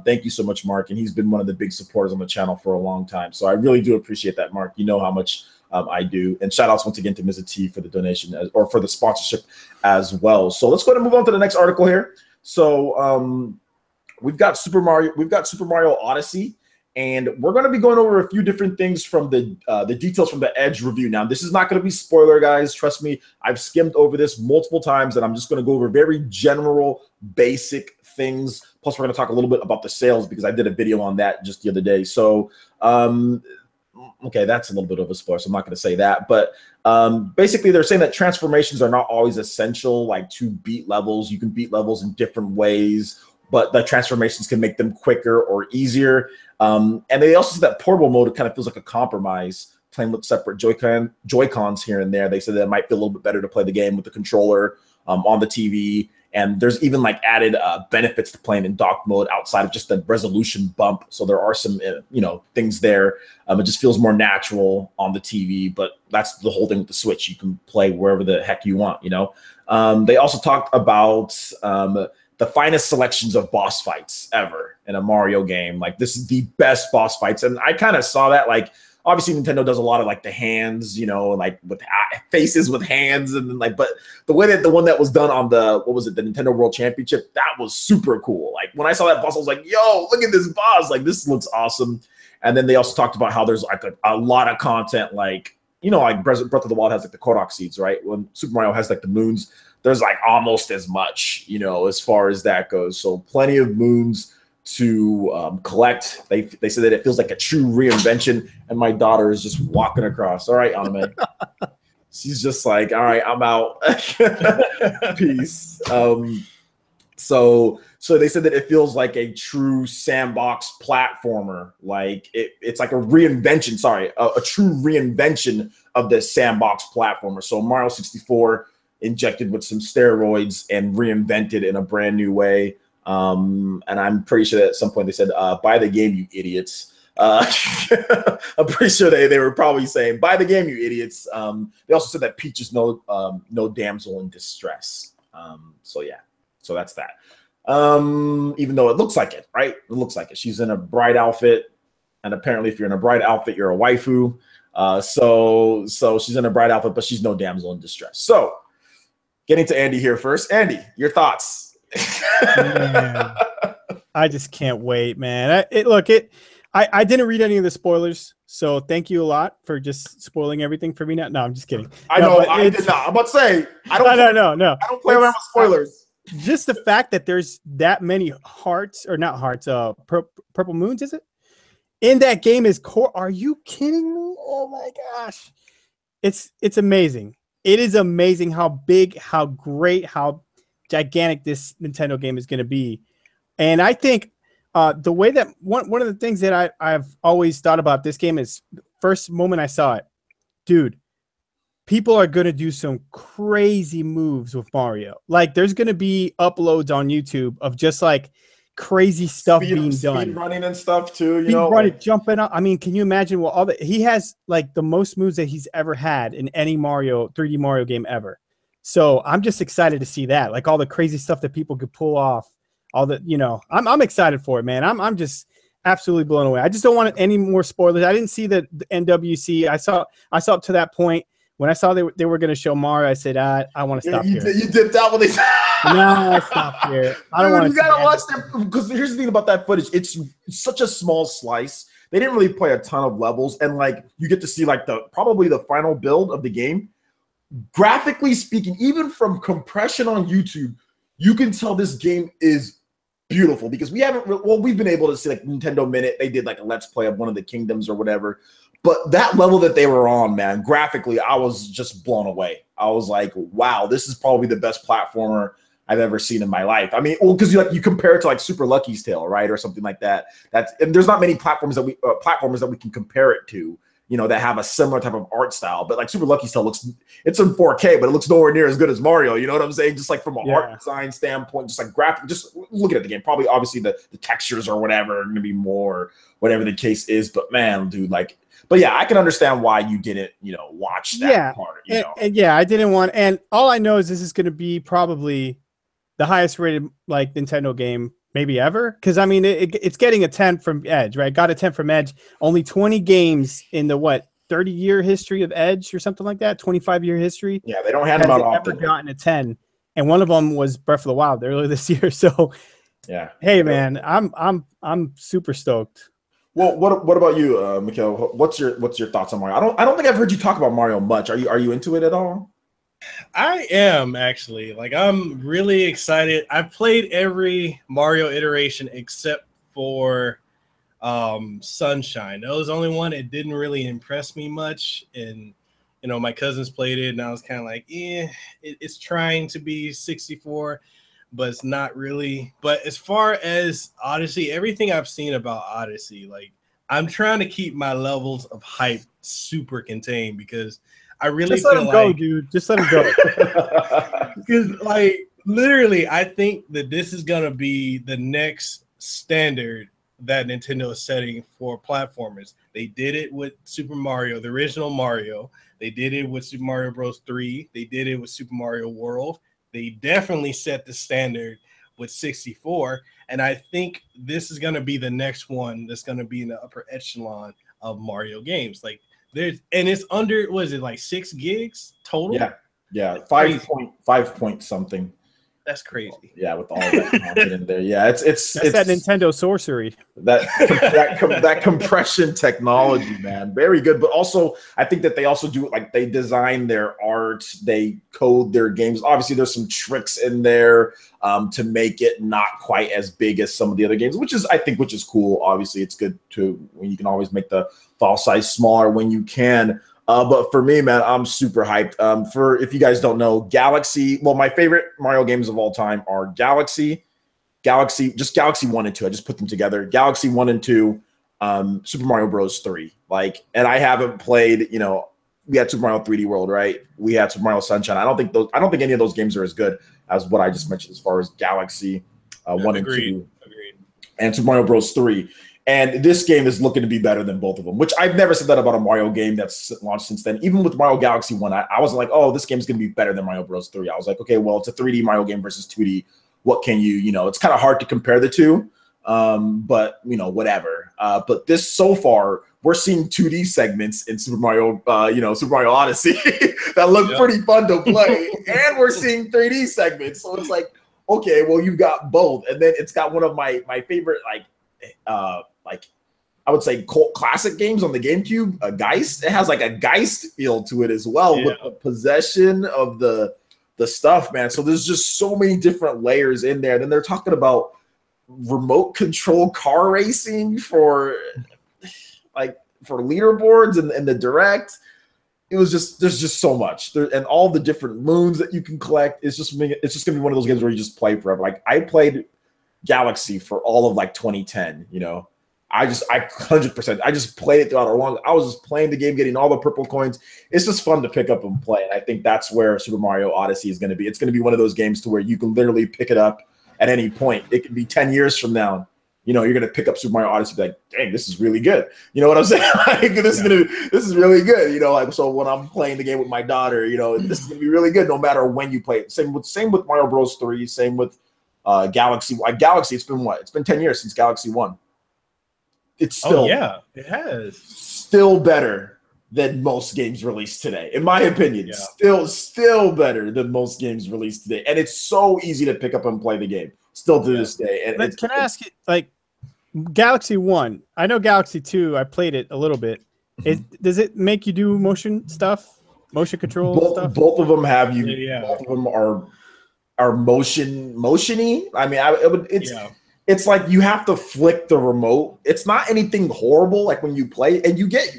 Thank you so much, Mark. And he's been one of the big supporters on the channel for a long time. So I really do appreciate that, Mark. You know how much I do. And shout outs once again to Mizza T for the donation or for the sponsorship as well. So let's go ahead and move on to the next article here. So we've got Super Mario Odyssey. And we're going to be going over a few different things from the details from the Edge review. Now, this is not going to be spoiler, guys. Trust me, I've skimmed over this multiple times, and I'm just going to go over very general, basic things. Plus, we're going to talk a little bit about the sales because I did a video on that just the other day. So, okay, that's a little bit of a spoiler, so I'm not going to say that. But basically, they're saying that transformations are not always essential, like to beat levels. You can beat levels in different ways, but the transformations can make them quicker or easier. And they also said that portable mode kind of feels like a compromise, playing with separate Joy-Cons here and there. They said that it might feel a little bit better to play the game with the controller on the TV. And there's even like added benefits to playing in dock mode outside of just the resolution bump. So there are some, things there. It just feels more natural on the TV, but that's the whole thing with the Switch. You can play wherever the heck you want, They also talked about the finest selections of boss fights ever in a Mario game. Like, this is the best boss fights. And I kind of saw that, like, obviously Nintendo does a lot of like the hands, like with faces with hands. And then but the way that the one that was done on the Nintendo World Championship, that was super cool. Like, when I saw that boss, I was like, yo, look at this boss. Like, this looks awesome. And then they also talked about how there's like a lot of content, like, like Breath of the Wild has like the Korok seeds, right? When Super Mario has like the moons, there's like almost as much, as far as that goes. So plenty of moons to collect. They said that it feels like a true reinvention. And my daughter is just walking across. All right, Anime. She's just like, all right, I'm out. Peace. So they said that it feels like a true sandbox platformer. Like it's like a reinvention. Sorry, a true reinvention of the sandbox platformer. So Mario 64 injected with some steroids and reinvented in a brand new way. And I'm pretty sure that at some point they said, buy the game, you idiots. I'm pretty sure they were probably saying, buy the game, you idiots. They also said that Peach is no damsel in distress. So yeah, so that's that. Even though it looks like it, right? It looks like it. She's in a bright outfit. And apparently if you're in a bright outfit, you're a waifu. So she's in a bright outfit, but she's no damsel in distress. So getting to Andy here first. Andy, your thoughts? Man, I just can't wait, man. I didn't read any of the spoilers, so thank you a lot for just spoiling everything for me now. No, I'm just kidding. I know, I did not. I'm about to say, I don't play around with spoilers. Just the fact that there's that many hearts, or not hearts, purple moons, is it? In that game is core. Are you kidding me? Oh my gosh. It's amazing. It is amazing how big, how great, how gigantic this Nintendo game is going to be. And I think the way that one of the things that I've always thought about this game is, first moment I saw it, dude, people are going to do some crazy moves with Mario. Like, there's going to be uploads on YouTube of just like crazy stuff being done. Speed running and stuff too, running, jumping up. I mean, can you imagine what he has, like the most moves that he's ever had in any 3D Mario game ever. So I'm just excited to see that, like all the crazy stuff that people could pull off. All the, I'm excited for it, man. I'm just absolutely blown away. I just don't want any more spoilers. I didn't see the NWC. I saw up to that point. When I saw they were going to show Mario, I said, I want to stop here. You dipped out when they said, no, I stopped here. I don't want to. You got to watch that, because here's the thing about that footage. It's such a small slice. They didn't really play a ton of levels. And like, you get to see like probably the final build of the game. Graphically speaking, even from compression on YouTube, you can tell this game is beautiful, because we've been able to see like Nintendo Minute. They did like a Let's Play of one of the kingdoms or whatever. But that level that they were on, man, graphically, I was just blown away. I was like, wow, this is probably the best platformer I've ever seen in my life. I mean, well, because you compare it to like Super Lucky's Tale, right, or something like that. And there's not many platformers that we can compare it to, that have a similar type of art style. But like Super Lucky's Tale it's in 4K, but it looks nowhere near as good as Mario. You know what I'm saying? Just like from an art design standpoint, just like graphic, just looking at the game, probably obviously the textures or whatever are going to be more, whatever the case is. But man, dude, like. But yeah, I can understand why you didn't, watch that part. And yeah, I didn't want. And all I know is this is going to be probably the highest rated like Nintendo game maybe ever. Because I mean, it's getting a 10 from Edge, right? Got a 10 from Edge. Only 20 games in the 30-year history of Edge or something like that. 25-year history. Yeah, they don't hand them out often. Ever gotten a 10, and one of them was Breath of the Wild earlier this year. So yeah, hey man, I'm super stoked. Well, what about you, Mikhail? What's your thoughts on Mario? I don't think I've heard you talk about Mario much. Are you into it at all? I am actually like I'm really excited. I've played every Mario iteration except for Sunshine. That was the only one that didn't really impress me much. And my cousins played it, and I was kind of like, it's trying to be 64, but it's not really. But as far as Odyssey, everything I've seen about Odyssey, like I'm trying to keep my levels of hype super contained because I really Just let feel him go, like dude. Just let him go. because like literally, I think that this is gonna be the next standard that Nintendo is setting for platformers. They did it with Super Mario, the original Mario. They did it with Super Mario Bros. 3. They did it with Super Mario World. They definitely set the standard with 64. And I think this is going to be the next one that's going to be in the upper echelon of Mario games. Like it's under, was it like 6 gigs total? Yeah, Like 5 point something. That's crazy. Yeah, with all that content in there. Yeah, it's that Nintendo sorcery. That compression technology, man, very good. But also, I think that they also do it like they design their art, they code their games. Obviously, there's some tricks in there to make it not quite as big as some of the other games, which is cool. Obviously, it's good when you can always make the file size smaller when you can. But for me, man, I'm super hyped. If you guys don't know, Galaxy. Well, my favorite Mario games of all time are Galaxy, just Galaxy 1 and 2. I just put them together. Galaxy 1 and 2, Super Mario Bros. 3. And I haven't played. We had Super Mario 3D World, right? We had Super Mario Sunshine. I don't think any of those games are as good as what I just mentioned as far as Galaxy 1 and 2, and Super Mario Bros. 3. And this game is looking to be better than both of them, which I've never said that about a Mario game that's launched since then. Even with Mario Galaxy 1, I wasn't like, oh, this game's going to be better than Mario Bros. 3. I was like, okay, well, it's a 3D Mario game versus 2D. What can it's kind of hard to compare the two, but, whatever. But this, so far, we're seeing 2D segments in Super Mario Odyssey that look pretty fun to play. And we're seeing 3D segments. So it's like, okay, well, you've got both. And then it's got one of my favorite, I would say cult classic games on the GameCube, a Geist. It has like a Geist feel to it as well, with the possession of the stuff, man. So there's just so many different layers in there. Then they're talking about remote control car racing for leaderboards and the direct. There's just so much there, and all the different moons that you can collect. It's just gonna be one of those games where you just play forever. Like I played Galaxy for all of 2010, I 100%. I just played it throughout a long. I was just playing the game, getting all the purple coins. It's just fun to pick up and play. And I think that's where Super Mario Odyssey is going to be. It's going to be one of those games to where you can literally pick it up at any point. It could be 10 years from now. You're going to pick up Super Mario Odyssey, like, dang, this is really good. You know what I'm saying? This is really good. So when I'm playing the game with my daughter, this is going to be really good no matter when you play it. Same with Mario Bros. 3. Same with Galaxy. Galaxy. It's been what? It's been 10 years since Galaxy 1. It's still it has still better than most games released today, in my opinion. Still better than most games released today, and it's so easy to pick up and play the game still to this day. And can I ask you, Galaxy 1? I know Galaxy 2. I played it a little bit. Does it make you do motion stuff, motion control stuff? Both of them have you. Yeah. Both of them are motiony. I mean, it's like you have to flick the remote. It's not anything horrible. Like when you play, and you get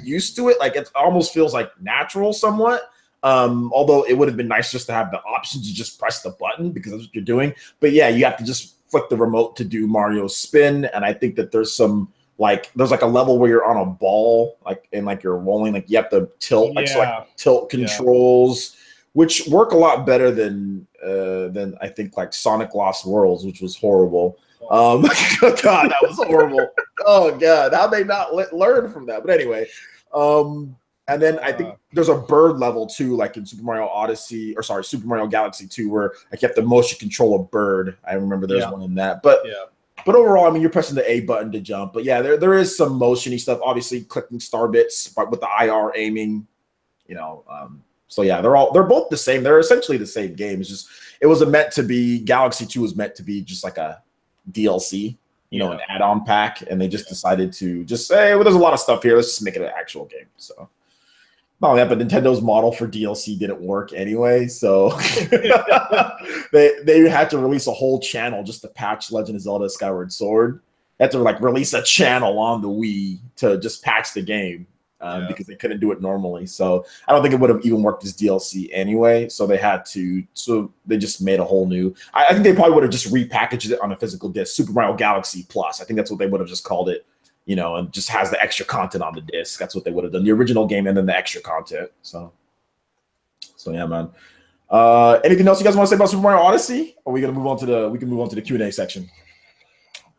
used to it. Like it almost feels like natural somewhat. Although it would have been nice just to have the option to just press the button because that's what you're doing. But yeah, you have to just flick the remote to do Mario's spin. And I think that there's some there's a level where you're on a ball, and you're rolling. You have to tilt, tilt controls, which work a lot better than I think Sonic Lost Worlds, which was horrible. God, that was horrible. Oh God, how they not learn from that? But anyway, and then I think there's a bird level too, like in Super Mario Galaxy 2, where you have to motion control a bird. I remember there's one in that, but overall, I mean, you're pressing the A button to jump. But yeah, there is some motiony stuff. Obviously, clicking star bits, but with the IR aiming, So yeah, they're both the same. They're essentially the same game. It's just Galaxy 2 was meant to be just like a DLC, an add-on pack, and they just decided to just say, well, there's a lot of stuff here. Let's just make it an actual game. So not only that, but Nintendo's model for DLC didn't work anyway, so they had to release a whole channel just to patch Legend of Zelda Skyward Sword. They had to like release a channel on the Wii to just patch the game because they couldn't do it normally. So I don't think it would have even worked as DLC anyway. So they just made a whole new. I think they probably would have just repackaged it on a physical disc, Super Mario Galaxy Plus. I think that's what they would have just called it. And just has the extra content on the disc. That's what they would have done. The original game and then the extra content. So yeah, man. Anything else you guys want to say about Super Mario Odyssey? Or are we gonna move on to the Q&A section?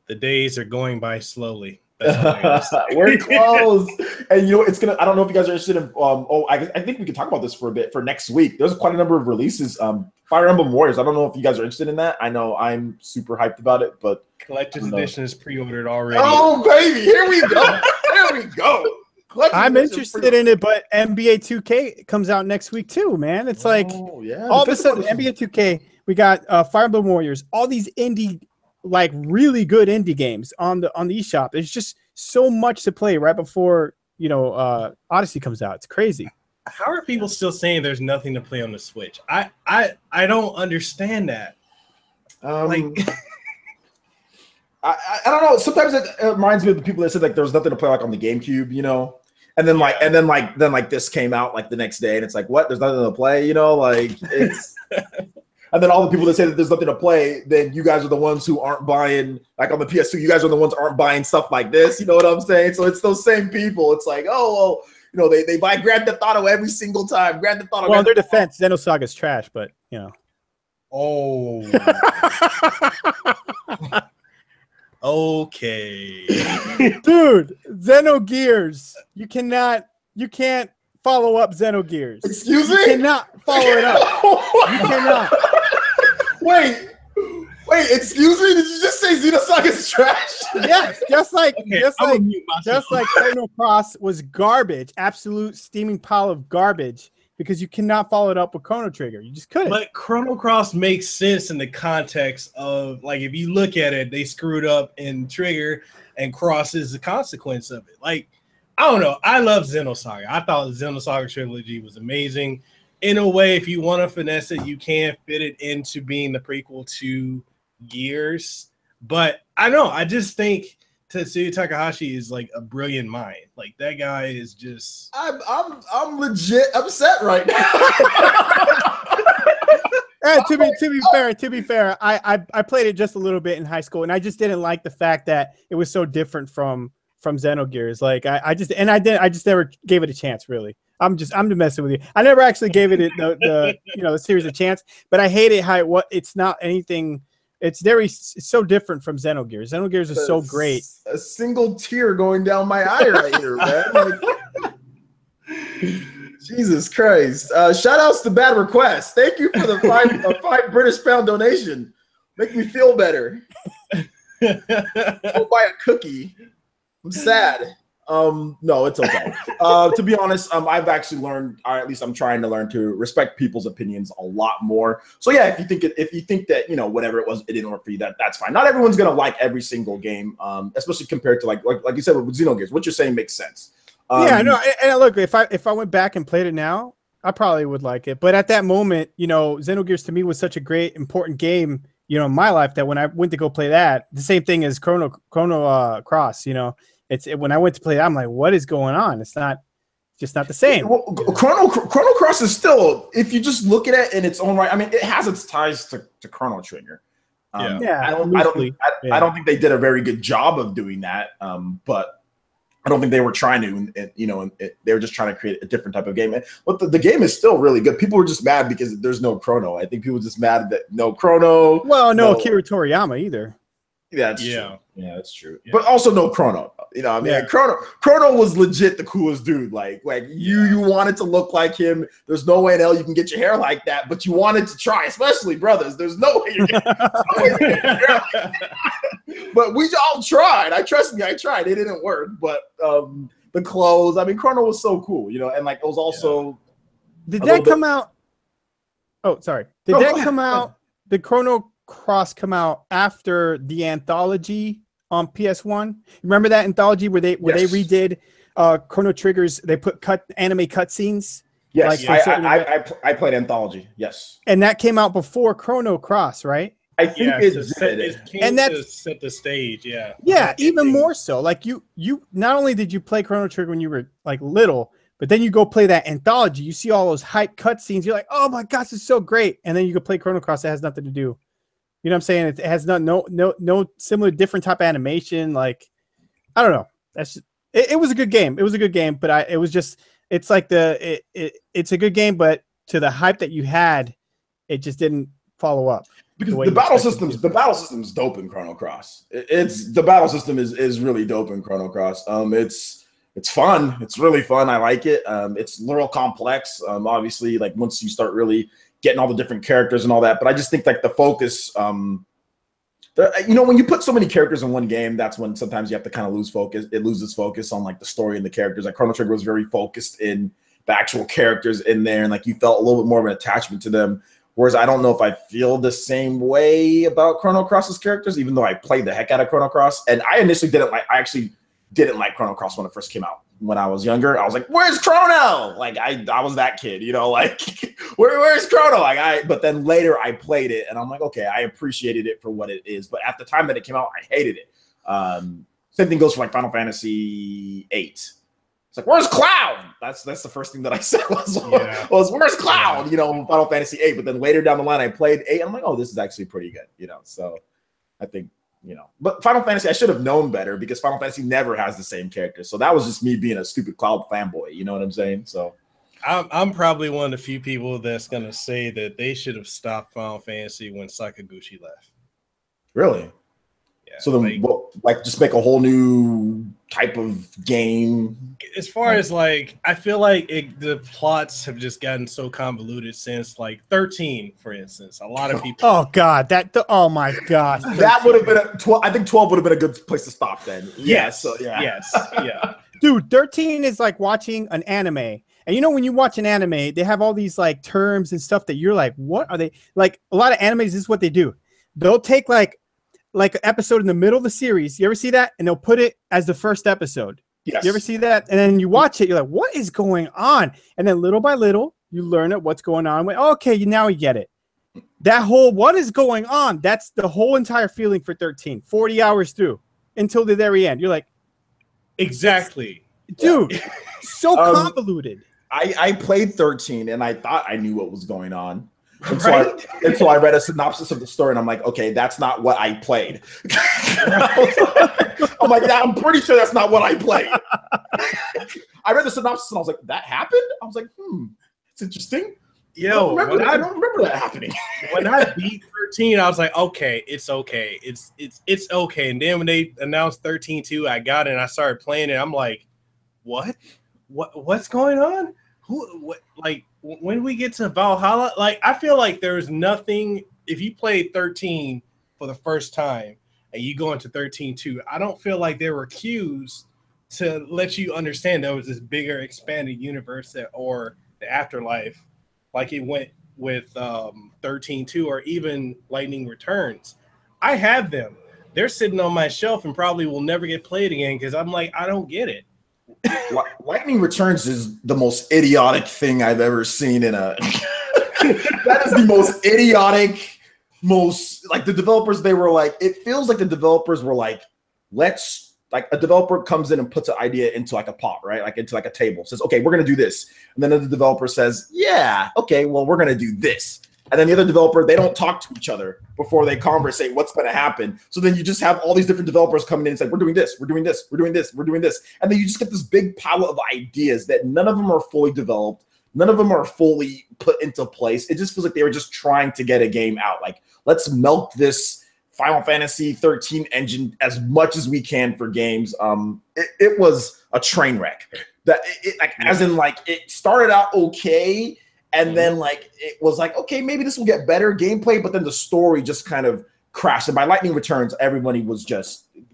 The days are going by slowly. We're close. And it's gonna. I don't know if you guys are interested in. I think we can talk about this for a bit for next week. There's quite a number of releases. Fire Emblem Warriors. I don't know if you guys are interested in that. I know I'm super hyped about it, but Collector's Edition is pre-ordered already. Oh baby, here we go. Here we go. I'm interested in it, but NBA 2K comes out next week too, man. It's like all of a sudden NBA 2K. We got Fire Emblem Warriors. All these indie, like really good indie games on the eShop. There's just so much to play right before Odyssey comes out. It's crazy. How are people still saying there's nothing to play on the Switch? I don't understand that. I don't know. Sometimes it reminds me of the people that said like there was nothing to play like on the GameCube, and then this came out like the next day, and it's like, what? There's nothing to play, like it's. And then all the people that say that there's nothing to play, then you guys are the ones who aren't buying, like on the PS2, you guys are the ones who aren't buying stuff like this. You know what I'm saying? So it's those same people. It's like, oh, well, they buy Grand Theft Auto every single time. Grand Theft Auto. Well, in their defense, Xenosaga is trash, but Oh. Okay. Dude, Xenogears. You can't follow up Xenogears. Excuse me? You cannot follow it up. You cannot. Wait, excuse me? Did you just say Xenosaga is trash? Yes, just like Chrono Cross was garbage, absolute steaming pile of garbage, because you cannot follow it up with Chrono Trigger. You just couldn't. But Chrono Cross makes sense in the context of, like, if you look at it, they screwed up in Trigger, and Cross is the consequence of it. Like, I don't know. I love Xenosaga. I thought the Xenosaga trilogy was amazing. In a way, if you want to finesse it, you can fit it into being the prequel to Gears. But I don't know. I just think Tetsuya Takahashi is like a brilliant mind. Like, that guy is just. I'm legit upset right now. To be fair, I played it just a little bit in high school, and I just didn't like the fact that it was so different from Xenogears. Like I just never gave it a chance, really. I'm just messing with you. I never actually gave it the series a chance, but I hate it how it's not anything. It's so different from Xenogears. Xenogears is so great. A single tear going down my eye right here, man. Like, Jesus Christ. Shout outs to Bad Request. Thank you for the five British pound donation. Make me feel better. Go buy a cookie. I'm sad. No, it's okay. To be honest, I've actually learned, or at least I'm trying to learn, to respect people's opinions a lot more. So yeah, if you think that whatever it was, it didn't work for you, that's fine. Not everyone's gonna like every single game, especially compared to like you said with Xenogears. What you're saying makes sense. Yeah, no, and look, if I went back and played it now, I probably would like it. But at that moment, Xenogears to me was such a great, important game, in my life, that when I went to go play that, the same thing as Chrono Cross, when I went to play that, I'm like, what is going on? It's just not the same. Well, Chrono Cross is still, if you just look at it in its own right, I mean, it has its ties to Chrono Trigger. Yeah, I don't think they did a very good job of doing that. But I don't think they were trying to, they were just trying to create a different type of game. But the game is still really good. People were just mad because there's no Chrono. I think people were just mad that no Chrono. Well, no Akira Toriyama either. Yeah, that's true. Yeah, that's true. Yeah. But also no Chrono. Chrono was legit the coolest dude. Like you wanted to look like him. There's no way in hell you can get your hair like that, but you wanted to try, especially brothers. There's no way you're getting your hair like that. But we all tried. I tried. It didn't work. But the clothes, Chrono was so cool, and like it was also. Did that come out? Oh, sorry. Did that come out? Did Chrono Cross come out after the anthology on PS1. Remember that anthology where they redid Chrono Trigger's? They put anime cutscenes. Yes, I played Anthology. Yes, and that came out before Chrono Cross, right? I think it came to set the stage. Yeah, yeah, even more so. Like you not only did you play Chrono Trigger when you were like little, but then you go play that anthology. You see all those hype cutscenes. You're like, oh my gosh, it's so great. And then you go play Chrono Cross. That has nothing to do. You know what I'm saying? It has no similar, different type of animation. Like, I don't know. That's just, it was a good game. It was a good game, but it's like it's a good game, but to the hype that you had, it just didn't follow up. Because the battle system's dope in Chrono Cross. The battle system is really dope in Chrono Cross. It's fun. It's really fun. I like it. It's a little complex. Obviously, like once you start really getting all the different characters and all that. But I just think like the focus, when you put so many characters in one game, that's when sometimes you have to kind of lose focus. It loses focus on like the story and the characters. Like Chrono Trigger was very focused in the actual characters in there, and like you felt a little bit more of an attachment to them. Whereas I don't know if I feel the same way about Chrono Cross's characters, even though I played the heck out of Chrono Cross. And I actually didn't like Chrono Cross when it first came out. When I was younger, I was like, "Where's Chrono?" Like I was that kid, like where's Chrono? But then later I played it and I'm like, okay, I appreciated it for what it is. But at the time that it came out, I hated it. Same thing goes for like Final Fantasy VIII. It's like, where's Cloud? That's the first thing that I said was where's Cloud? Final Fantasy VIII. But then later down the line, I played 8. And I'm like, oh, this is actually pretty good. So I think. But Final Fantasy, I should have known better because Final Fantasy never has the same character. So that was just me being a stupid Cloud fanboy. You know what I'm saying? So I'm probably one of the few people that's going to say that they should have stopped Final Fantasy when Sakaguchi left. Really? Yeah. So then just make a whole new type of game? As far as like, I feel like the plots have just gotten so convoluted since like 13, for instance. A lot of people. Oh God, oh my God. That would have been 12. I think 12 would have been a good place to stop then. Yes. Yes. Yeah. Dude, 13 is like watching an anime. And when you watch an anime, they have all these like terms and stuff that you're like, what are they? Like a lot of animes, this is what they do. They'll take like an episode in the middle of the series. You ever see that? And they'll put it as the first episode. Yes. You ever see that? And then you watch it, you're like, what is going on? And then little by little, you learn what's going on. Okay, now you get it. That whole what is going on, that's the whole entire feeling for 13, 40 hours through until the very end. You're like, exactly. Dude, so convoluted. I played 13 and I thought I knew what was going on. Until I read a synopsis of the story and I'm like, okay, that's not what I played. I'm like, yeah, I'm pretty sure that's not what I played. I read the synopsis and I was like, that happened? I was like, it's interesting. Yo, I don't remember that happening. When I beat 13, I was like, okay, it's okay. It's okay. And then when they announced 13-2, I got it and I started playing it. I'm like, what's going on? When we get to Valhalla, like I feel like there's nothing. If you played 13 for the first time and you go into 13-2, I don't feel like there were cues to let you understand there was this bigger expanded universe or the afterlife, like it went with 13-2 or even Lightning Returns. I have them. They're sitting on my shelf and probably will never get played again because I'm like, I don't get it. Lightning Returns is the most idiotic thing I've ever seen in a that is the most idiotic, the developers, they were like, it feels like the developers were like, a developer comes in and puts an idea into like a pot, right? Like into like a table, says, okay, we're gonna do this. And then the developer says, yeah, okay, well, we're gonna do this. And then the other developer, they don't talk to each other before they conversate what's going to happen. So then you just have all these different developers coming in and say, we're doing this, we're doing this, we're doing this, we're doing this. And then you just get this big pile of ideas that none of them are fully developed. None of them are fully put into place. It just feels like they were just trying to get a game out. Like, let's milk this Final Fantasy 13 engine as much as we can for games. It was a train wreck. It started out okay. And then it was like, okay, maybe this will get better gameplay, but then the story just kind of crashed. And by Lightning Returns, everybody was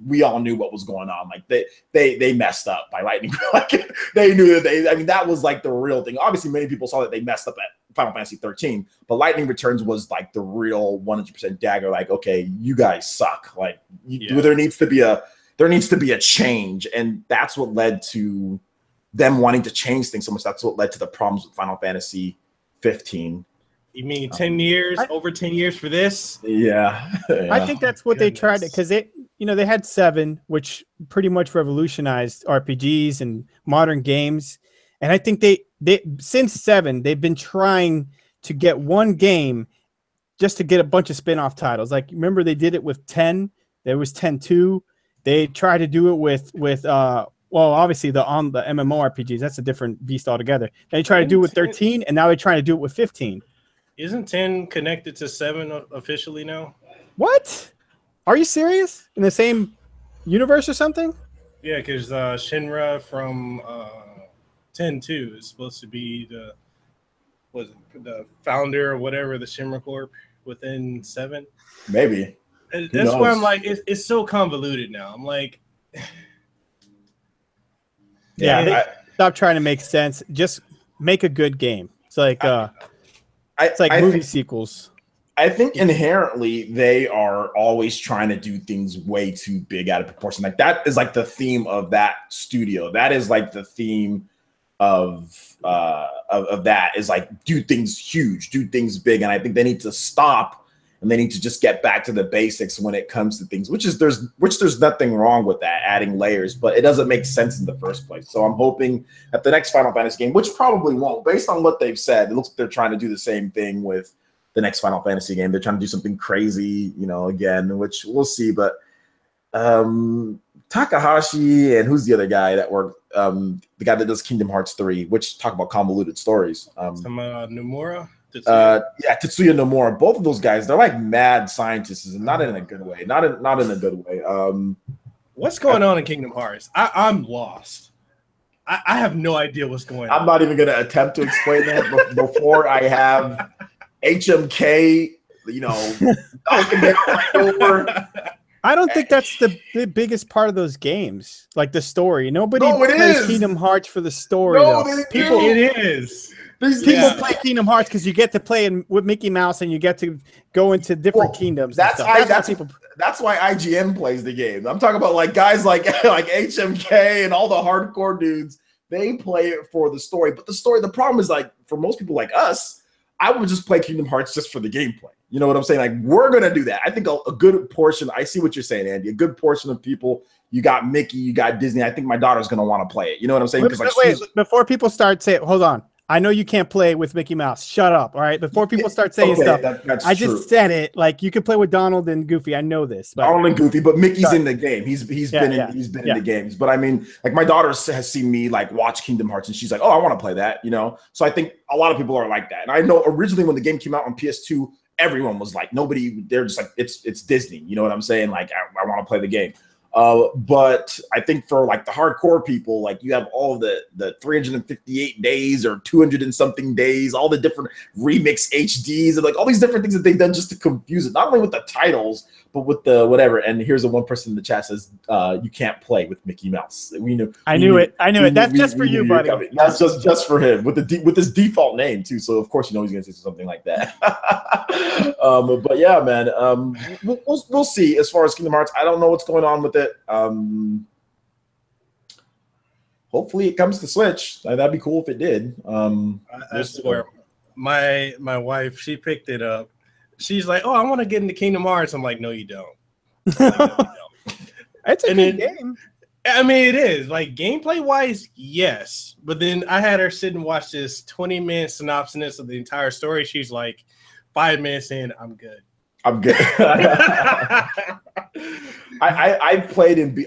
we all knew what was going on. Like they messed up by Lightning. They knew that that was like the real thing. Obviously, many people saw that they messed up at Final Fantasy 13, but Lightning Returns was like the real 100% dagger. Like, okay, you guys suck. Like, there needs to be a change, and that's what led to them wanting to change things so much. That's what led to the problems with Final Fantasy 15. You mean 10 years, over 10 years for this? Yeah. I think that's what they tried, because they had 7, which pretty much revolutionized RPGs and modern games. And I think they since 7, they've been trying to get one game just to get a bunch of spin-off titles. Like, remember they did it with 10. There was 10-2. They tried to do it with obviously the MMORPGs. That's a different beast altogether. They tried to do it with 13, and now they're trying to do it with 15. Isn't 10 connected to 7 officially now? What? Are you serious? In the same universe or something? Yeah, because Shinra from 10-2 is supposed to be the founder or whatever, the Shinra Corp within 7. Maybe. That's why I'm like, it's so convoluted now. I'm like, stop trying to make sense. Just make a good game. It's like movie sequels. I think inherently they are always trying to do things way too big out of proportion. Like, that is like the theme of that studio. That is like the theme of that, is like, do things huge, do things big. And I think they need to stop, and they need to just get back to the basics when it comes to things, which there's nothing wrong with that, adding layers, but it doesn't make sense in the first place. So I'm hoping that the next Final Fantasy game, which probably won't, based on what they've said, it looks like they're trying to do the same thing with the next Final Fantasy game. They're trying to do something crazy, again, which we'll see. But Takahashi, and who's the other guy that worked, the guy that does Kingdom Hearts 3, which talk about convoluted stories. Nomura? Tetsuya Nomura. Both of those guys, they're like mad scientists, and not in a good way. Not in a good way. What's going on in Kingdom Hearts? I'm lost. I have no idea what's going on. I'm not even going to attempt to explain that before I have HMK, knocking down right over. I don't think that's the biggest part of those games, like the story. Nobody plays Kingdom Hearts for the story. It is. People play Kingdom Hearts because you get to play with Mickey Mouse, and you get to go into different kingdoms. That's why IGN plays the game. I'm talking about like guys like HMK and all the hardcore dudes. They play it for the story. But the problem is, like, for most people like us, I would just play Kingdom Hearts just for the gameplay. You know what I'm saying? Like, we're going to do that. I think a good portion, I see what you're saying, Andy, a good portion of people, you got Mickey, you got Disney. I think my daughter's going to want to play it. You know what I'm saying? Wait, before people start saying, hold on. I know you can't play with Mickey Mouse. Shut up, all right? Before people start saying stuff, I just said it. Like, you can play with Donald and Goofy. I know this. But Donald and Goofy, but Mickey's in the game. He's been in the games. But I mean, like, my daughter has seen me like watch Kingdom Hearts, and she's like, "Oh, I want to play that," So I think a lot of people are like that. And I know originally when the game came out on PS2, everyone was like, they're just like, it's Disney. You know what I'm saying? Like, I want to play the game. But I think for like the hardcore people, like, you have all the 358 days or 200 and something days, all the different remix HDs and like all these different things that they've done just to confuse it, not only with the titles, but with the whatever. And here's the one person in the chat says, you can't play with Mickey Mouse. I knew it. That's just for you, buddy. That's just for him with his default name too. So of course, he's going to say something like that. But yeah, man, we'll see. As far as Kingdom Hearts, I don't know what's going on with it. Hopefully it comes to Switch. That'd be cool if it did. I swear, my wife, she picked it up. She's like, "Oh, I want to get into Kingdom Hearts." I'm like, "No, you don't." It's a good game. I mean, it is. Like, gameplay wise, yes. But then I had her sit and watch this 20-minute synopsis of the entire story. She's like, 5 minutes in, I'm good. I played and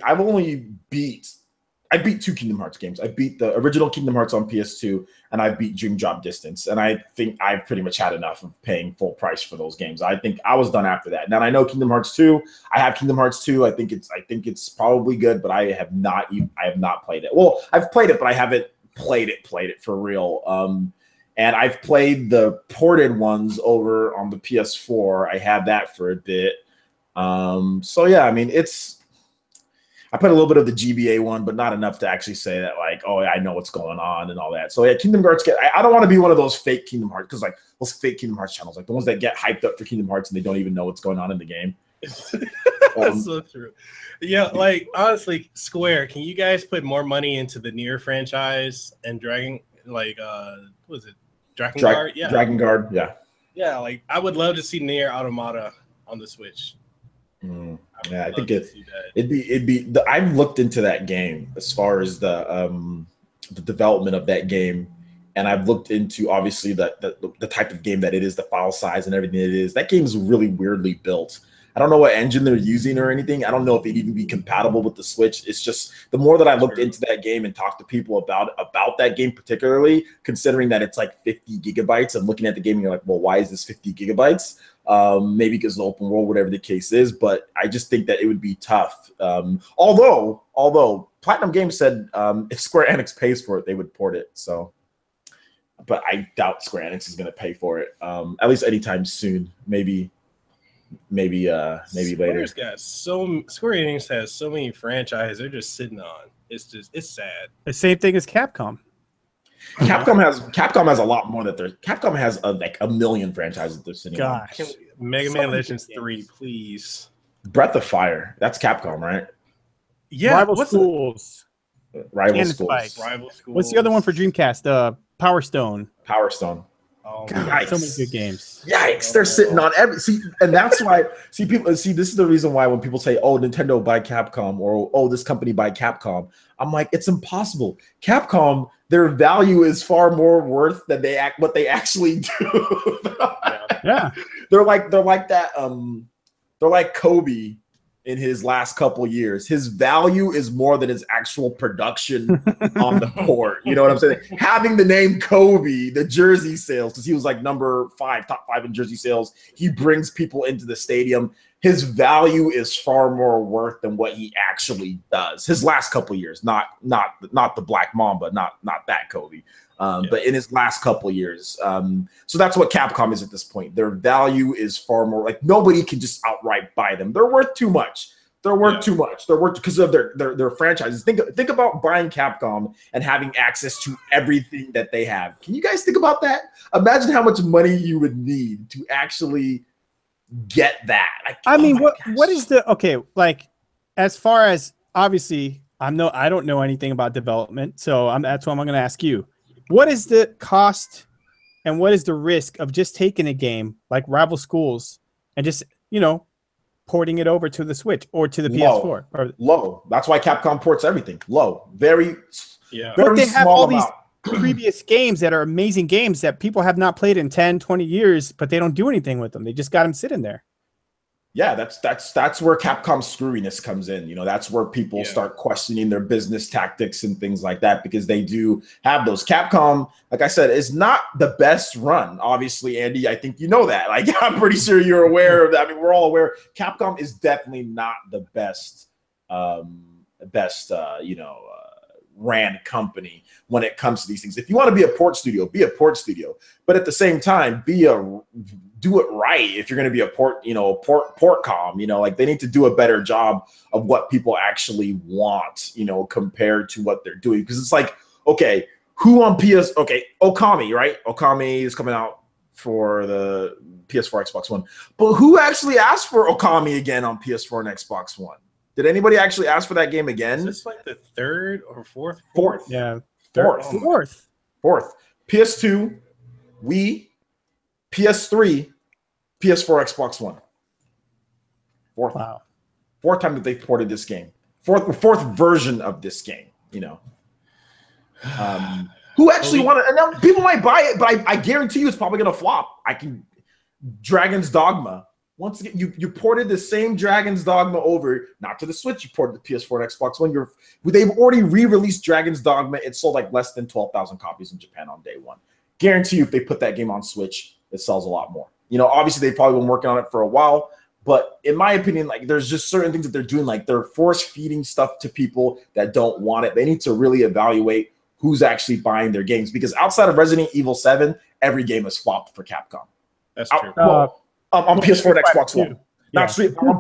I beat 2 Kingdom Hearts games. I beat the original Kingdom Hearts on PS2, and I beat Dream Drop Distance. And I think I've pretty much had enough of paying full price for those games. I think I was done after that. Now I know Kingdom Hearts 2. I have Kingdom Hearts 2. I think it's probably good, but I have not played it. Well, I've played it, but I haven't played it for real. And I've played the ported ones over on the PS4. I had that for a bit. So yeah, I mean, I put a little bit of the GBA one, but not enough to actually say that like, oh, I know what's going on and all that. So yeah, Kingdom Hearts I don't want to be one of those fake Kingdom Hearts, because like those fake Kingdom Hearts channels, like the ones that get hyped up for Kingdom Hearts and they don't even know what's going on in the game. That's so true. Yeah, like honestly, Square, can you guys put more money into the Nier franchise and Dragon, like what was it? Dragon Guard? Yeah. Dragon Guard, yeah. Yeah, like I would love to see Nier Automata on the Switch. Yeah, I think it'd be I've looked into that game as far as the development of that game, and I've looked into obviously the type of game that it is, the file size and everything it is. That game is really weirdly built. I don't know what engine they're using or anything. I don't know if it'd even be compatible with the Switch. It's just the more that I looked into that game and talked to people about that game, particularly considering that it's like 50 gigabytes, and looking at the game and you're like, well, why is this 50 gigabytes? Maybe because of the open world, whatever the case is. But I just think that it would be tough. Although Platinum Games said if Square Enix pays for it, they would port it. So, but I doubt Square Enix is going to pay for it. At least anytime soon. Maybe later. Square Enix has so many franchises they're just sitting on. It's sad. The same thing as Capcom. Capcom has a lot more Capcom has like a million franchises they're sitting on. Mega Man Legends 3, please. Breath of Fire. That's Capcom, right? Yeah. Rival Schools. Rival Schools. What's the other one for Dreamcast? Power Stone. Oh, God, so many good games. Yikes! They're sitting on and that's why. People this is the reason why when people say, "Oh, Nintendo buy Capcom," or "Oh, this company buy Capcom," I'm like, it's impossible. Capcom, their value is far more worth than what they actually do. Yeah, they're like that. They're like Kobe in his last couple years. His value is more than his actual production on the court. You know what I'm saying? Having the name Kobe, the jersey sales, because he was like top 5 in jersey sales. He brings people into the stadium. His value is far more worth than what he actually does. His last couple years, not the Black Mamba, not that Kobe. But in his last couple years. So that's what Capcom is at this point. Their value is far more, like nobody can just outright buy them. They're worth too much. They're worth too much. They're worth because of their franchises. Think about buying Capcom and having access to everything that they have. Can you guys think about that? Imagine how much money you would need to actually get that. What is like as far as, obviously I don't know anything about development, so that's why I'm going to ask you. What is the cost and what is the risk of just taking a game like Rival Schools and just, porting it over to the Switch or to the PS4? Low. That's why Capcom ports everything. Low. Very but they have all these previous games that are amazing games that people have not played in 10, 20 years, but they don't do anything with them. They just got them sitting there. Yeah, that's where Capcom's screwiness comes in. That's where people start questioning their business tactics and things like that, because they do have those. Capcom, like I said, is not the best run. Obviously, Andy, I think you know that. Like, I'm pretty sure you're aware of that. I mean, we're all aware. Capcom is definitely not the best, ran company when it comes to these things. If you want to be a port studio, be a port studio. But at the same time, do it right. If you're going to be a portcom, like they need to do a better job of what people actually want, compared to what they're doing. Because it's like, okay, who on PS? Okay, Okami, right? Okami is coming out for the PS4, Xbox One. But who actually asked for Okami again on PS4 and Xbox One? Did anybody actually ask for that game again? Is this like the third or fourth? Fourth. Yeah. Fourth. PS2, Wii, PS3, PS4, Xbox One. Fourth. Wow. Fourth time that they've ported this game. Fourth version of this game, Who actually wanted, and now people might buy it, but I guarantee you it's probably going to flop. Dragon's Dogma. Once again, you ported the same Dragon's Dogma over, not to the Switch, you ported the PS4 and Xbox One. They've already re-released Dragon's Dogma. It sold like less than 12,000 copies in Japan on day one. Guarantee you if they put that game on Switch, it sells a lot more. Obviously they've probably been working on it for a while, but in my opinion, like there's just certain things that they're doing, like they're force feeding stuff to people that don't want it. They need to really evaluate who's actually buying their games, because outside of Resident Evil 7, every game has flopped for Capcom. That's true. On PS4 and Xbox One. On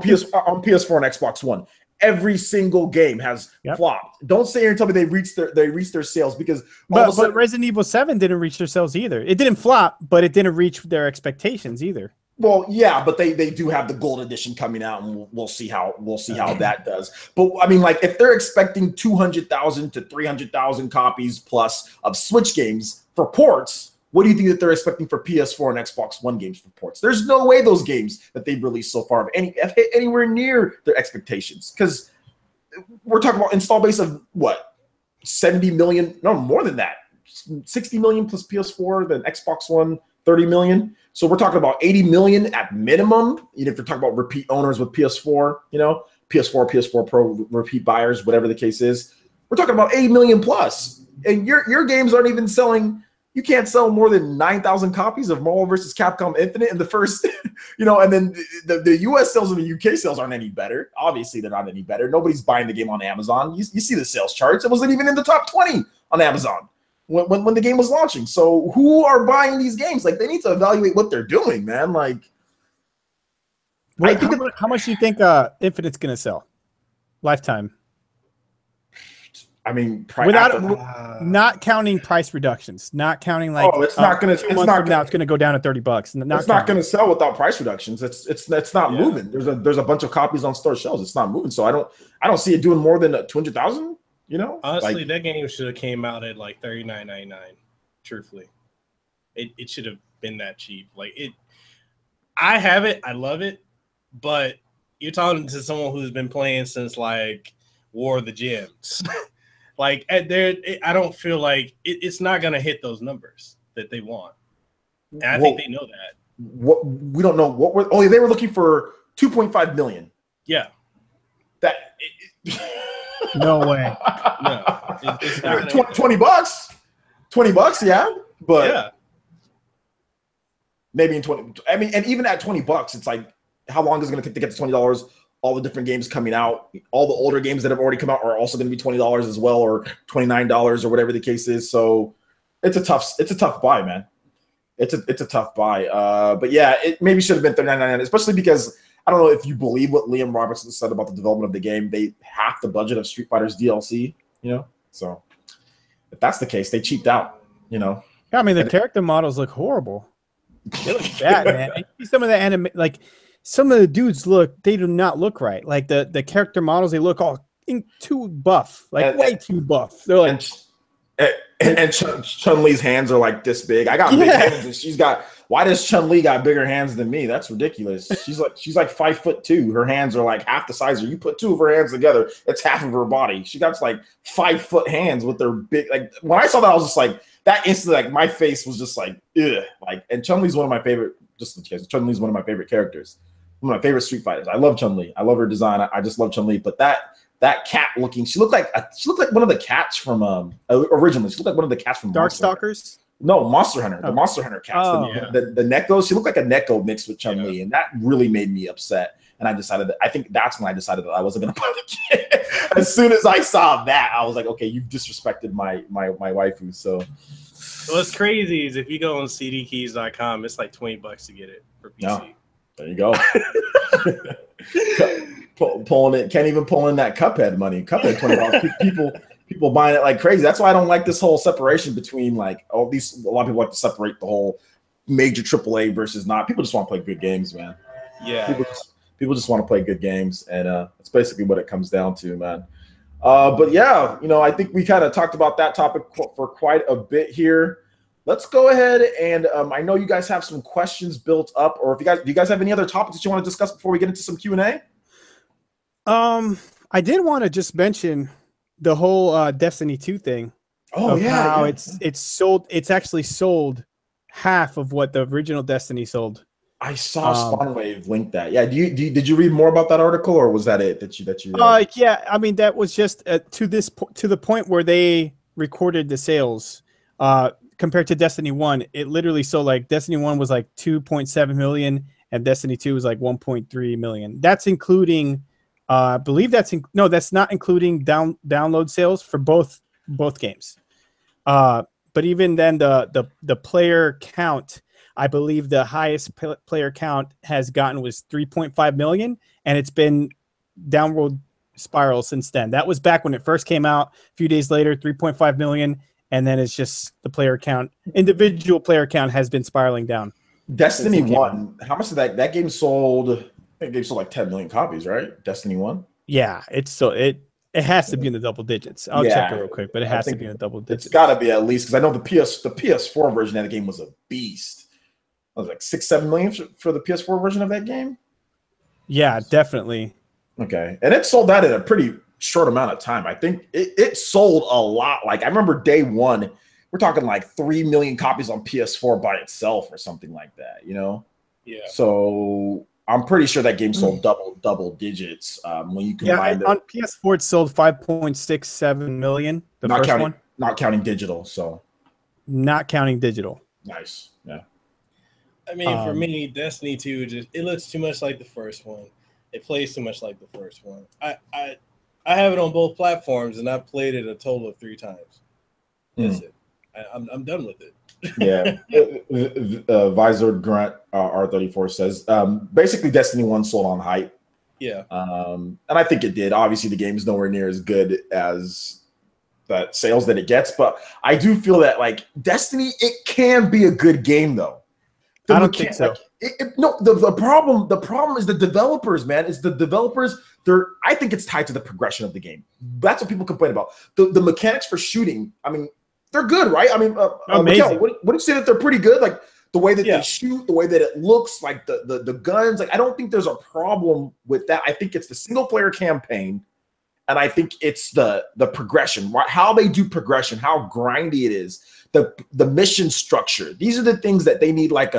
PS4 and Xbox One. every single game has flopped. Don't sit here and tell me they reached their sales, because but Resident Evil 7 didn't reach their sales either. It didn't flop, but it didn't reach their expectations either. Well, yeah, but they do have the gold edition coming out, and we'll see how that does. But I mean, like, if they're expecting 200,000 to 300,000 copies plus of Switch games for ports, what do you think that they're expecting for PS4 and Xbox One games for ports? There's no way those games that they've released so far have hit anywhere near their expectations, because we're talking about install base of what, 70 million? No, more than that, 60 million plus PS4, then Xbox One 30 million. So we're talking about 80 million at minimum. Even if you're talking about repeat owners with PS4, PS4 Pro repeat buyers, whatever the case is, we're talking about 80 million plus. And your games aren't even selling. You can't sell more than 9,000 copies of Marvel vs. Capcom Infinite in the first, and then the US sales and the UK sales aren't any better. Obviously, they're not any better. Nobody's buying the game on Amazon. You see the sales charts. It wasn't even in the top 20 on Amazon when the game was launching. So who are buying these games? Like, they need to evaluate what they're doing, man. Like, how much do you think Infinite's going to sell? Lifetime. I mean, not counting price reductions, not counting like it's not going to. It's not now. It's going to go down to $30. It's not going to sell without price reductions. It's not moving. There's a bunch of copies on store shelves. It's not moving. So I don't see it doing more than 200,000. Honestly, that game should have came out at like $39.99. Truthfully, it should have been that cheap. Like it. I have it. I love it, but you're talking to someone who's been playing since like War of the Gems. Like, I don't feel like it's not going to hit those numbers that they want. And I think they know that. We don't know what they were looking for 2.5 million. Yeah. No way. No. It's not $20. $20, yeah. But yeah. Maybe in 20. I mean, and even at $20, it's like, how long is it going to take to get to $20? All the different games coming out, all the older games that have already come out are also going to be $20 as well, or $29 or whatever the case is. So it's a tough buy, man. It's a tough buy. But yeah, it maybe should have been $39.99, especially because I don't know if you believe what Liam Robertson said about the development of the game. They half the budget of Street Fighter's DLC, So if that's the case, they cheaped out, Yeah, I mean, the character models look horrible. They look bad, man. I see some of the anime, like, some of the dudes they do not look right. Like the character models, they look all too buff, like way too buff. They're like, and Chun-Li's hands are like this big. I got big hands, and why does Chun-Li got bigger hands than me? That's ridiculous. She's like 5'2". Her hands are like half the size. You put two of her hands together, it's half of her body. She got like 5 foot hands with their big. Like, when I saw that, I was just like, that instantly, like, my face was just like, ugh. Like, and Chun-Li's one of my favorite. Chun-Li's one of my favorite characters. One of my favorite Street Fighters. I love Chun-Li. I love her design. I just love Chun-Li. But that cat looking, she looked like one of the cats from originally. She looked like one of the cats from Darkstalkers. No, Monster Hunter. The Monster Hunter cats. The Neko. She looked like a Neko mixed with Chun-Li, and that really made me upset. And I think that's when I decided that I wasn't going to buy the game. As soon as I saw that, I was like, okay, you've disrespected my waifu. So what's crazy is if you go on cdkeys.com, it's like $20 to get it for PC. No. There you go. Pulling it, can't even pull in that Cuphead money. Cuphead $20. People buying it like crazy. That's why I don't like this whole separation between like all these. A lot of people like to separate the whole major AAA versus not. People just want to play good games, man. Yeah. People just want to play good games, and that's basically what it comes down to, man. But yeah, I think we kind of talked about that topic for quite a bit here. Let's go ahead and I know you guys have some questions built up, or do you guys have any other topics that you want to discuss before we get into some Q&A? I did want to just mention the whole Destiny 2 thing. Oh yeah, how it's sold. It's actually sold half of what the original Destiny sold. I saw Spawnwave link that. Yeah, did you read more about that article, or was that it that you read? Yeah, I mean, that was just to the point where they recorded the sales. Compared to Destiny 1, it literally sold like Destiny 1 was like 2.7 million and Destiny 2 was like 1.3 million. That's including I believe that's not including download sales for both games. But even then the player count, I believe the highest player count has gotten was 3.5 million, and it's been downward spiral since then. That was back when it first came out. A few days later, 3.5 million, and then it's just the player count, individual player count has been spiraling down. Destiny 1, how much did that game sold? I think the game sold like 10 million copies, right? Destiny 1. Yeah, it has to be in the double digits. I'll check it real quick, but it has to be in the double digits. It's got to be at least, because I know the PS4 version of the game was a beast. It was like 6-7 million for the PS4 version of that game. Yeah, definitely. Okay, and it sold out in a pretty short amount of time. I think it sold a lot. Like I remember day one, we're talking like 3 million copies on PS4 by itself or something like that. You know? Yeah. So I'm pretty sure that game sold double digits when you combine on PS4 it sold 5.67 million. The not first counting, one, not counting digital. So not counting digital. Nice. Yeah. I mean, for me, Destiny 2 it looks too much like the first one. It plays too much like the first one. I have it on both platforms, and I've played it a total of 3 times. That's it. I'm done with it. Yeah. Visor Grunt R34 says basically Destiny 1 sold on hype. Yeah. And I think it did. Obviously, the game is nowhere near as good as the sales that it gets, but I do feel that like Destiny, it can be a good game though. I don't think so. No, the problem is the developers, man. It's the developers. I think it's tied to the progression of the game. That's what people complain about. The mechanics for shooting, I mean, they're good, right? I mean, Mikhail, what do you say that they're pretty good? Like the way that they shoot, the way that it looks, like the guns. Like I don't think there's a problem with that. I think it's the single player campaign, and I think it's the progression, how they do progression, how grindy it is, the mission structure. These are the things that they need, like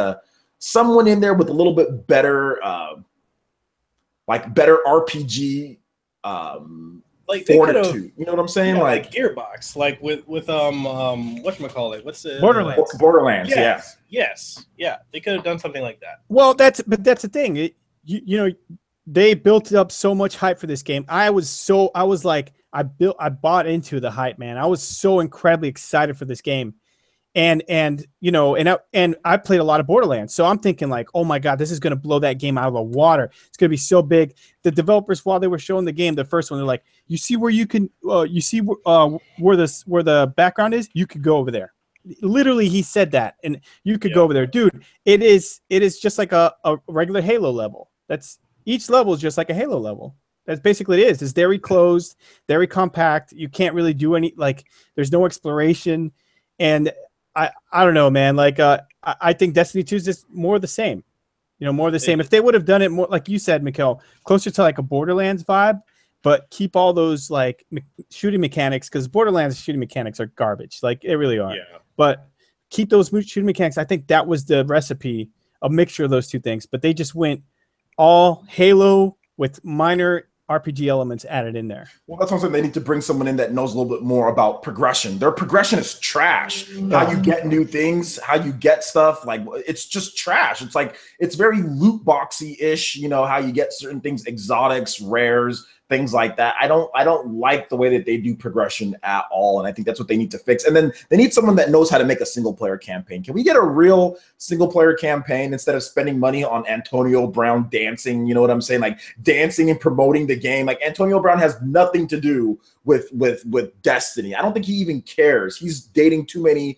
someone in there with a little bit better, better RPG. Like they could have, you know what I'm saying? Yeah, like Gearbox, like with whatchamacallit, what's the Borderlands? Borderlands, yes, yeah. They could have done something like that. Well, that's the thing. You know, they built up so much hype for this game. I bought into the hype, man. I was so incredibly excited for this game. And you know, and I played a lot of Borderlands, so I'm thinking like, oh my god, this is going to blow that game out of the water. It's going to be so big. The developers, while they were showing the game, the first one, they're like, you see where you can, where the background is, you could go over there. Literally, he said that, and you could go over there, dude. It is just like a regular Halo level. Each level is just like a Halo level. That's basically it is. It's very closed, very compact. You can't really do any, like, there's no exploration, and I don't know, man. Like, I think Destiny 2 is just more of the same. You know, more of the same. If they would have done it more, like you said, Mikhail, closer to like a Borderlands vibe, but keep all those like shooting mechanics, because Borderlands shooting mechanics are garbage. Like, they really are. Yeah. But keep those shooting mechanics. I think that was the recipe, a mixture of those two things. But they just went all Halo with minor RPG elements added in there. Well, that's what I'm saying. They need to bring someone in that knows a little bit more about progression. Their progression is trash. How you get new things, how you get stuff, like it's just trash. It's like it's very loot boxy-ish, you know, how you get certain things, exotics, rares, things like that. I don't like the way that they do progression at all, and I think that's what they need to fix. And then they need someone that knows how to make a single player campaign. Can we get a real single player campaign instead of spending money on Antonio Brown dancing? You know what I'm saying? Like dancing and promoting the game. Like Antonio Brown has nothing to do with Destiny. I don't think he even cares. He's dating too many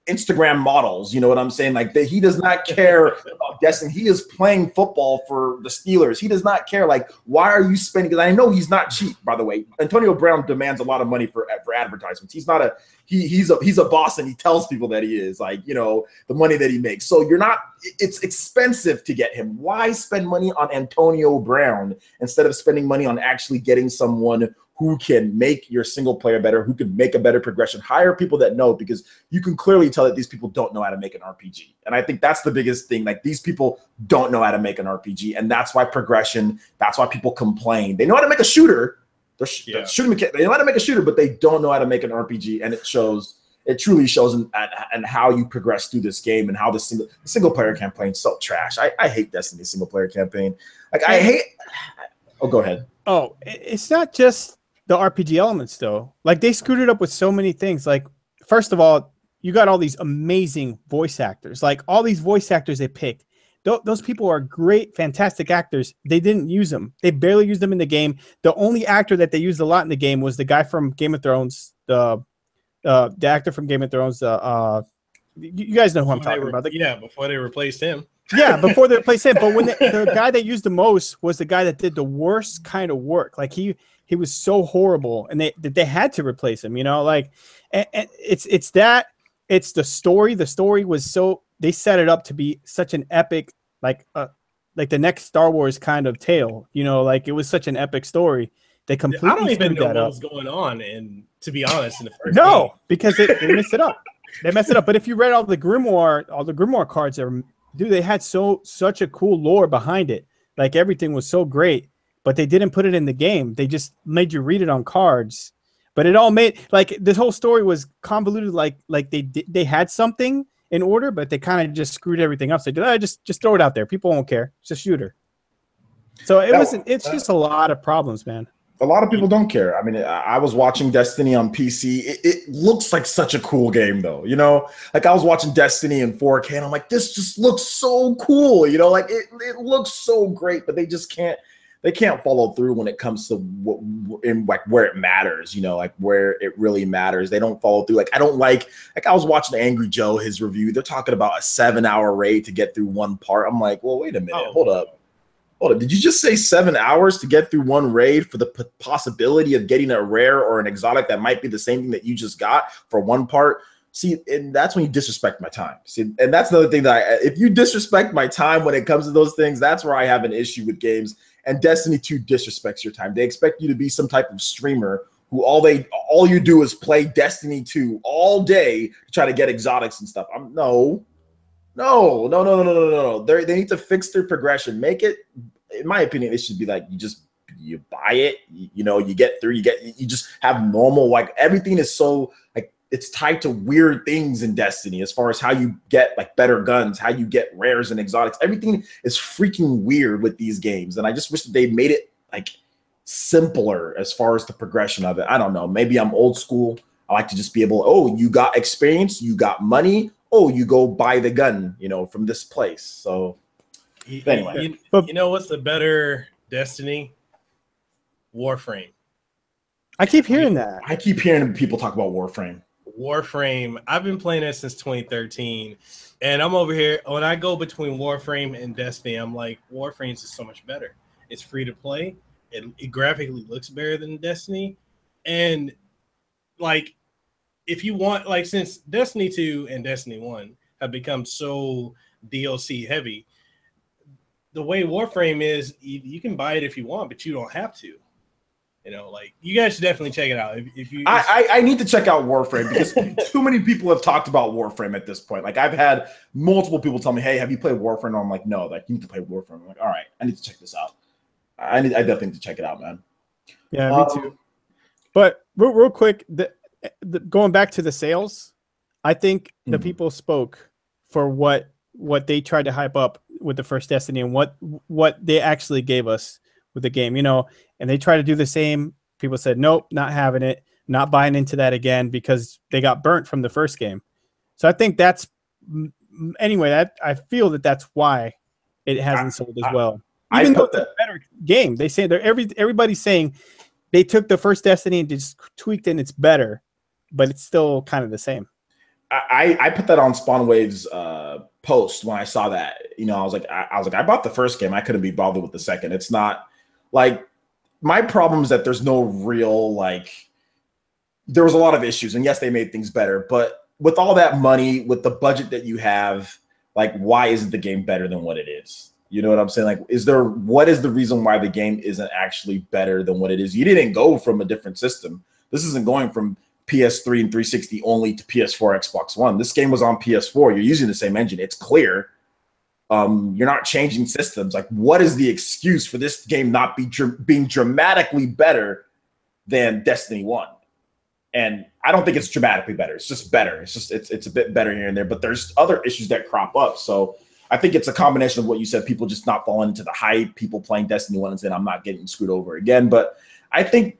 Instagram models, you know what I'm saying? Like that, he does not care about Destiny. He is playing football for the Steelers. He does not care. Like, why are you spending? Because I know he's not cheap, by the way. Antonio Brown demands a lot of money for advertisements. He's not he's a boss, and he tells people that he is, like, you know, the money that he makes. So it's expensive to get him. Why spend money on Antonio Brown instead of spending money on actually getting someone who can make your single player better, who can make a better progression? Hire people that know, because you can clearly tell that these people don't know how to make an RPG. And I think that's the biggest thing. Like, these people don't know how to make an RPG, and that's why progression, that's why people complain. They know how to make a shooter. They know how to make a shooter, but they don't know how to make an RPG. And it shows. It truly shows in how you progress through this game, and how the single player campaign is so trash. I hate Destiny's single player campaign. Like, I hate. Oh, go ahead. Oh, it's not just the RPG elements, though. Like, they screwed it up with so many things. Like, first of all, you got all these amazing voice actors. Like, all these voice actors they picked, those people are great, fantastic actors. They didn't use them. They barely used them in the game. The only actor that they used a lot in the game was the guy from Game of Thrones, the actor from Game of Thrones. You guys know who I'm talking about. Before they replaced him. Yeah, before they replaced him. But when the guy they used the most was the guy that did the worst kind of work. Like he was so horrible, and they had to replace him. You know, like and it's that. It's the story. The story was so they set it up to be such an epic, like the next Star Wars kind of tale. You know, like it was such an epic story. They completely I don't even know what up. was going on, and to be honest, in the first game. Because they messed it up. They messed it up. But if you read all the grimoire cards, they had such a cool lore behind it. Like everything was so great, but they didn't put it in the game. They just made you read it on cards. But it all made like this whole story was convoluted. Like they had something in order, but they kind of just screwed everything up. So they just throw it out there. People won't care. It's a shooter. So it's just a lot of problems, man. A lot of people don't care. I mean, I was watching Destiny on PC. It looks like such a cool game, though. You know, like I was watching Destiny in 4K, and I'm like, this just looks so cool. You know, like it looks so great, but they just can't. They can't follow through when it comes to where it matters. You know, like where it really matters. They don't follow through. Like I don't like I was watching Angry Joe his review. They're talking about a 7-hour raid to get through one part. I'm like, well, wait a minute, hold up. Did you just say 7 hours to get through one raid for the possibility of getting a rare or an exotic that might be the same thing that you just got for one part? See, and that's when you disrespect my time. See, and that's another thing that if you disrespect my time when it comes to those things, that's where I have an issue with games. And Destiny 2 disrespects your time. They expect you to be some type of streamer who all you do is play Destiny 2 all day to try to get exotics and stuff. No. They need to fix their progression. Make it, in my opinion, it should be like you buy it, you get through, you just have normal, like everything is so like it's tied to weird things in Destiny as far as how you get like better guns, how you get rares and exotics. Everything is freaking weird with these games. And I just wish that they made it like simpler as far as the progression of it. I don't know. Maybe I'm old school. I like to just be able, you got experience, you got money. You go buy the gun, from this place. So anyway. You know what's the better Destiny? Warframe. I keep hearing that. I keep hearing people talk about Warframe. I've been playing it since 2013. And I'm over here. When I go between Warframe and Destiny, I'm like, Warframe's is so much better. It's free to play. It graphically looks better than Destiny. And like, if you want, like, since Destiny 2 and Destiny 1 have become so DLC heavy, the way Warframe is, you can buy it if you want, but you don't have to. Like, you guys should definitely check it out. I need to check out Warframe because too many people have talked about Warframe at this point. Like, I've had multiple people tell me, hey, have you played Warframe? And I'm like, no, like, you need to play Warframe. I'm like, all right, I need to check this out. I definitely need to check it out, man. Yeah, me too. But real quick, going back to the sales, I think the people spoke for what they tried to hype up with the first Destiny and what they actually gave us with the game, and they tried to do the same. People said, nope, not having it, not buying into that again because they got burnt from the first game. So I think that's anyway, I feel that's why it hasn't sold as well. Even though it's a better game, they say everybody's saying they took the first Destiny and just tweaked it and it's better, but it's still kind of the same. I put that on Spawnwave's post when I saw that. I was like, I bought the first game. I couldn't be bothered with the second. It's not like my problem is that there's no real there was a lot of issues, and yes, they made things better, but with all that money, with the budget that you have, like, why isn't the game better than what it is? You know what I'm saying? Like, what is the reason why the game isn't actually better than what it is? You didn't go from a different system. This isn't going from PS3 and 360 only to PS4, Xbox One. This game was on PS4. You're using the same engine. It's clear. You're not changing systems. Like, what is the excuse for this game not being dramatically better than Destiny 1? And I don't think it's dramatically better. It's just better. It's a bit better here and there, but there's other issues that crop up. So I think it's a combination of what you said, people just not falling into the hype, people playing Destiny 1 and saying, I'm not getting screwed over again. But I think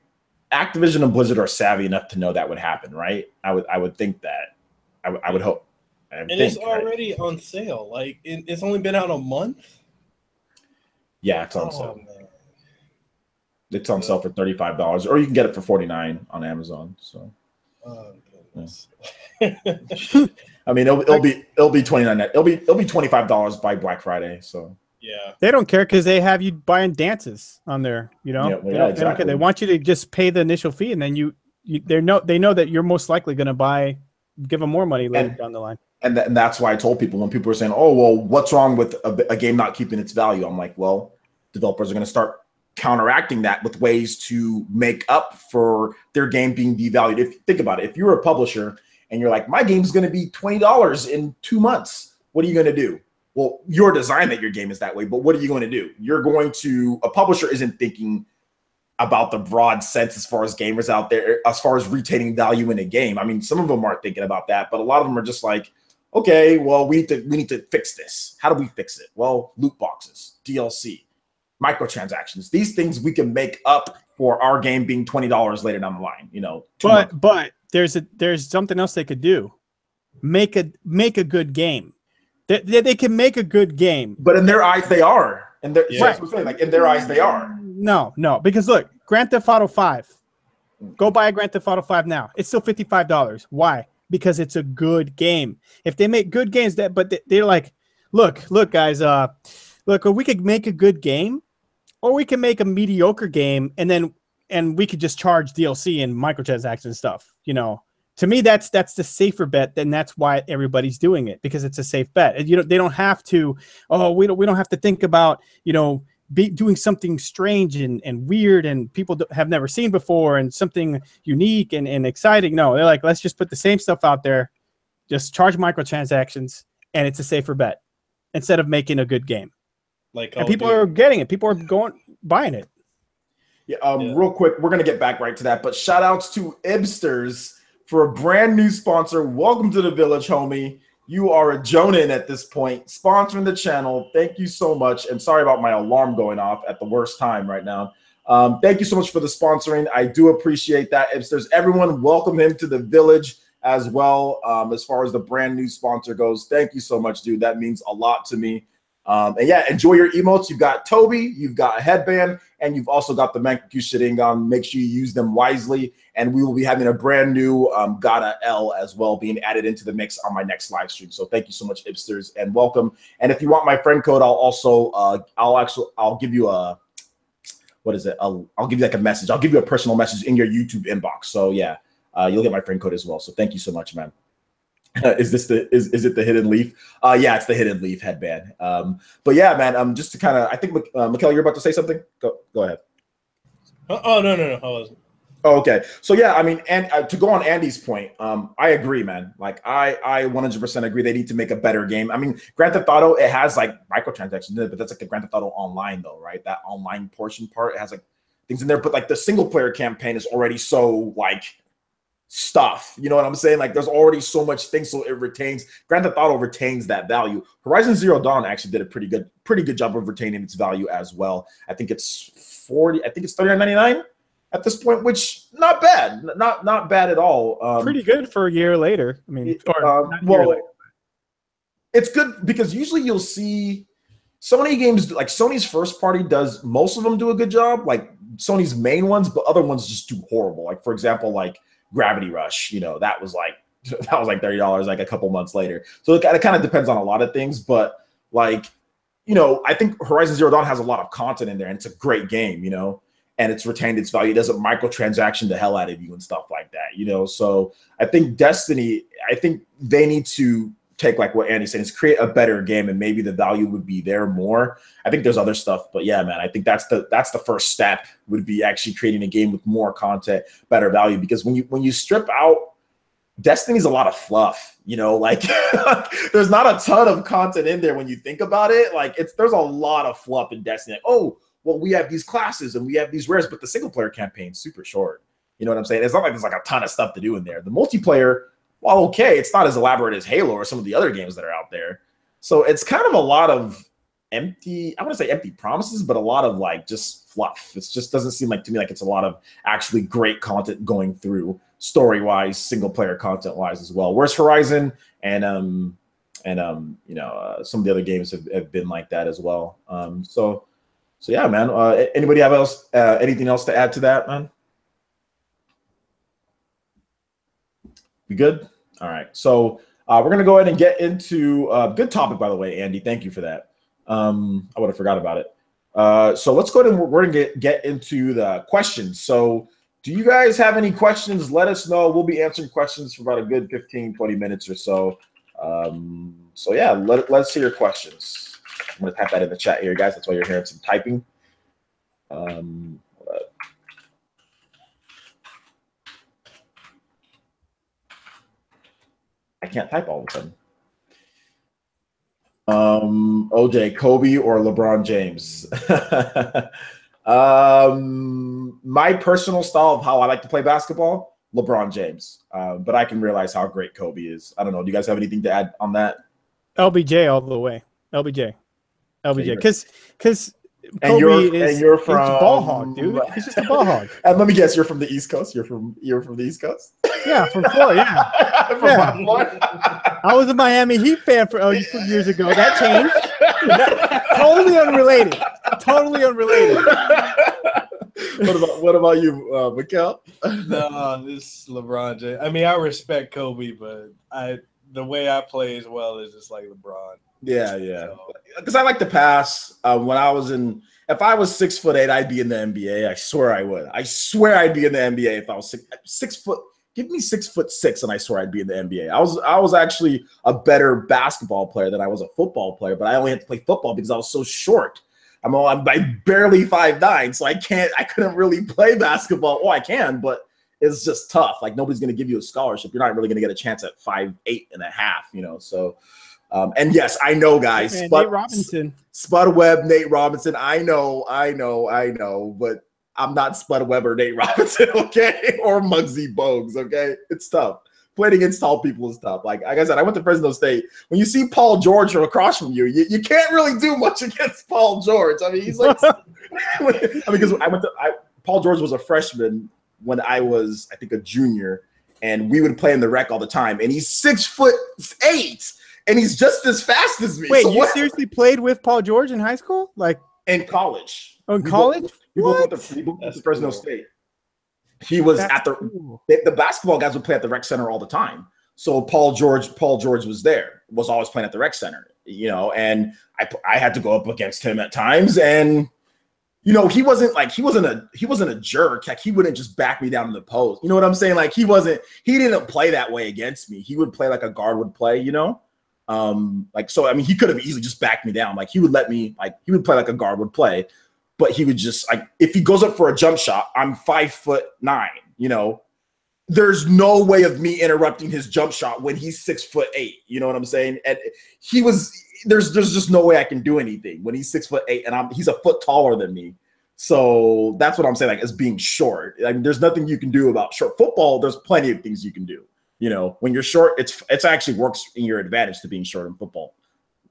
Activision and Blizzard are savvy enough to know that would happen, right? I would think that. I would hope. And it's already on sale. Like it's only been out a month. Yeah, it's on sale. Man. It's on sale for $35, or you can get it for $49 on Amazon. So, oh goodness. Yeah. I mean, it'll be $29. It'll be $25 by Black Friday. So yeah, they don't care because they have you buying dances on there. You know, they don't care. They want you to just pay the initial fee, and then they know that you're most likely going to give them more money later down the line. And that's why I told people when people were saying, "Oh, well, what's wrong with a game not keeping its value?" I'm like, well, developers are going to start counteracting that with ways to make up for their game being devalued. If you think about it, if you're a publisher and you're like, my game's going to be $20 in 2 months, what are you going to do? Well, your design that your game is that way, but what are you going to do? A publisher isn't thinking about the broad sense as far as gamers out there, as far as retaining value in a game. I mean, some of them aren't thinking about that, but a lot of them are just like, okay, well, we need to fix this. How do we fix it? Well, loot boxes, DLC, microtransactions, these things we can make up for our game being $20 later down the line, you know. But there's something else they could do. Make a good game. They can make a good game. But in their eyes, they are. And that's what I'm saying. Like, in their eyes, they are. No, because look, Grand Theft Auto 5. Go buy a Grand Theft Auto 5 now. It's still $55. Why? Because it's a good game. If they make good games, but they're like, look, guys, look, we could make a good game, or we can make a mediocre game, and we could just charge DLC and microtransactions and stuff. You know, to me, that's the safer bet. Then that's why everybody's doing it, because it's a safe bet. And, they don't have to. Oh, we don't have to think about doing something strange and weird and people have never seen before and something unique and exciting. No, they're like, let's just put the same stuff out there, just charge microtransactions, and it's a safer bet instead of making a good game. And people are getting it. People are buying it. Yeah, real quick, we're going to get back right to that, but shout outs to Ibsters for a brand new sponsor. Welcome to the village, homie. You are a Jonin at this point, sponsoring the channel. Thank you so much. And sorry about my alarm going off at the worst time right now. Thank you so much for the sponsoring. I do appreciate that. Ibsters, everyone, welcome him to the village as well. As far as the brand new sponsor goes, thank you so much, dude. That means a lot to me. And yeah, enjoy your emotes. You've got Toby, you've got a headband, and you've also got the Mankaku Sharingan. Make sure you use them wisely. And we will be having a brand new Gata L as well being added into the mix on my next live stream. So thank you so much, Ibsters, and welcome. And if you want my friend code, I'll give you a I'll give you like a message. I'll give you a personal message in your YouTube inbox. So yeah, you'll get my friend code as well. So thank you so much, man. Is it the hidden leaf? Yeah, it's the hidden leaf headband. But yeah, man, just to kind of, I think Mikkel, you're about to say something. Go ahead. Oh no, I wasn't. Oh, okay. So yeah, I mean, and to go on Andy's point, I agree, man. Like I 100% agree. They need to make a better game. I mean, Grand Theft Auto, it has like microtransactions in it, but that's like the Grand Theft Auto Online though, right? That online portion part, it has like things in there, but like the single player campaign is already so like stuff, you know what I'm saying? Like there's already so much things, so it retains, Grand Theft Auto retains that value. Horizon Zero Dawn actually did a pretty good job of retaining its value as well. I think it's $39.99 at this point, which not bad, not bad at all. Pretty good for a year later. I mean, it's good because usually you'll see Sony games, like Sony's first party does, most of them do a good job, like Sony's main ones, but other ones just do horrible. Like for example, like Gravity Rush, that was like $30 like a couple months later. So it kind of depends on a lot of things, but like, I think Horizon Zero Dawn has a lot of content in there and it's a great game, and it's retained its value. It doesn't microtransaction the hell out of you and stuff like that, So I think Destiny, I think they need to take like what Andy's saying, is create a better game and maybe the value would be there more. I think there's other stuff, but yeah, man, I think that's the first step, would be actually creating a game with more content, better value. Because when you strip out, Destiny's a lot of fluff, like there's not a ton of content in there when you think about it. Like there's a lot of fluff in Destiny. Like, oh, well, we have these classes and we have these rares, but the single player campaign's super short. You know what I'm saying? It's not like there's like a ton of stuff to do in there. The multiplayer, well, okay, it's not as elaborate as Halo or some of the other games that are out there. So it's kind of a lot of empty, I want to say empty promises, but a lot of like just fluff. It just doesn't seem like to me like it's a lot of actually great content going through story-wise, single-player content-wise as well. Whereas Horizon and you know, some of the other games have been like that as well. So yeah, man. Anybody have anything else to add to that, man? We good? All right. So we're gonna go ahead and get into good topic, by the way, Andy. Thank you for that. I would have forgot about it. So let's go ahead and we're gonna get into the questions. So do you guys have any questions? Let us know. We'll be answering questions for about a good 15, 20 minutes or so. So yeah, let's hear your questions. I'm gonna type that in the chat here, guys. That's why you're hearing some typing. I can't type all of a sudden. OJ, Kobe or LeBron James? My personal style of how I like to play basketball, LeBron James. But I can realize how great Kobe is. I don't know. Do you guys have anything to add on that? LBJ all the way. LBJ. Because and you're from he's a ball hog, dude. He's just a ball hog. And let me guess, you're from the East Coast. You're from the East Coast. Yeah, from Florida. Yeah, from Florida. I was a Miami Heat fan for years ago. That changed. Totally unrelated. Totally unrelated. What about you, Mikel? No, this LeBron James. I mean, I respect Kobe, but the way I play as well is just like LeBron. Yeah. Because I like to pass. If I was 6'8", I'd be in the NBA. I swear I would. I swear I'd be in the NBA if I was 6 foot. Give me 6'6", and I swear I'd be in the NBA. I was actually a better basketball player than I was a football player, but I only had to play football because I was so short. I'm barely 5'9", so I couldn't really play basketball. Oh, I can, but it's just tough. Like nobody's gonna give you a scholarship. You're not really gonna get a chance at 5'8.5", you know. So and yes, I know, guys. Hey, man, Nate Robinson. Spud Webb, Nate Robinson. I know, but I'm not Spud Webb or Nate Robinson, okay? Or Muggsy Bogues, okay? It's tough. Playing against tall people is tough. Like I said, I went to Fresno State. When you see Paul George from across from you, you can't really do much against Paul George. I mean, he's like, because Paul George was a freshman when I was, I think, a junior, and we would play in the rec all the time. And he's 6'8", and he's just as fast as me. Wait, so you seriously played with Paul George in high school? Like in college? Oh, in college? We both went to Fresno State. He was the basketball guys would play at the rec center all the time. So Paul George was there, was always playing at the rec center, you know, and I had to go up against him at times. And, you know, he wasn't a jerk. Like he wouldn't just back me down in the post. You know what I'm saying? Like he didn't play that way against me. He would play like a guard would play, you know? So, I mean, he could have easily just backed me down. Like he would play like a guard would play. But he would just if he goes up for a jump shot, I'm 5'9", you know, there's no way of me interrupting his jump shot when he's 6'8", you know what I'm saying? And there's just no way I can do anything when he's 6'8" and he's a foot taller than me. So that's what I'm saying, like as being short. I mean, there's nothing you can do about short football. There's plenty of things you can do. You know, when you're short, it's actually works in your advantage to being short in football.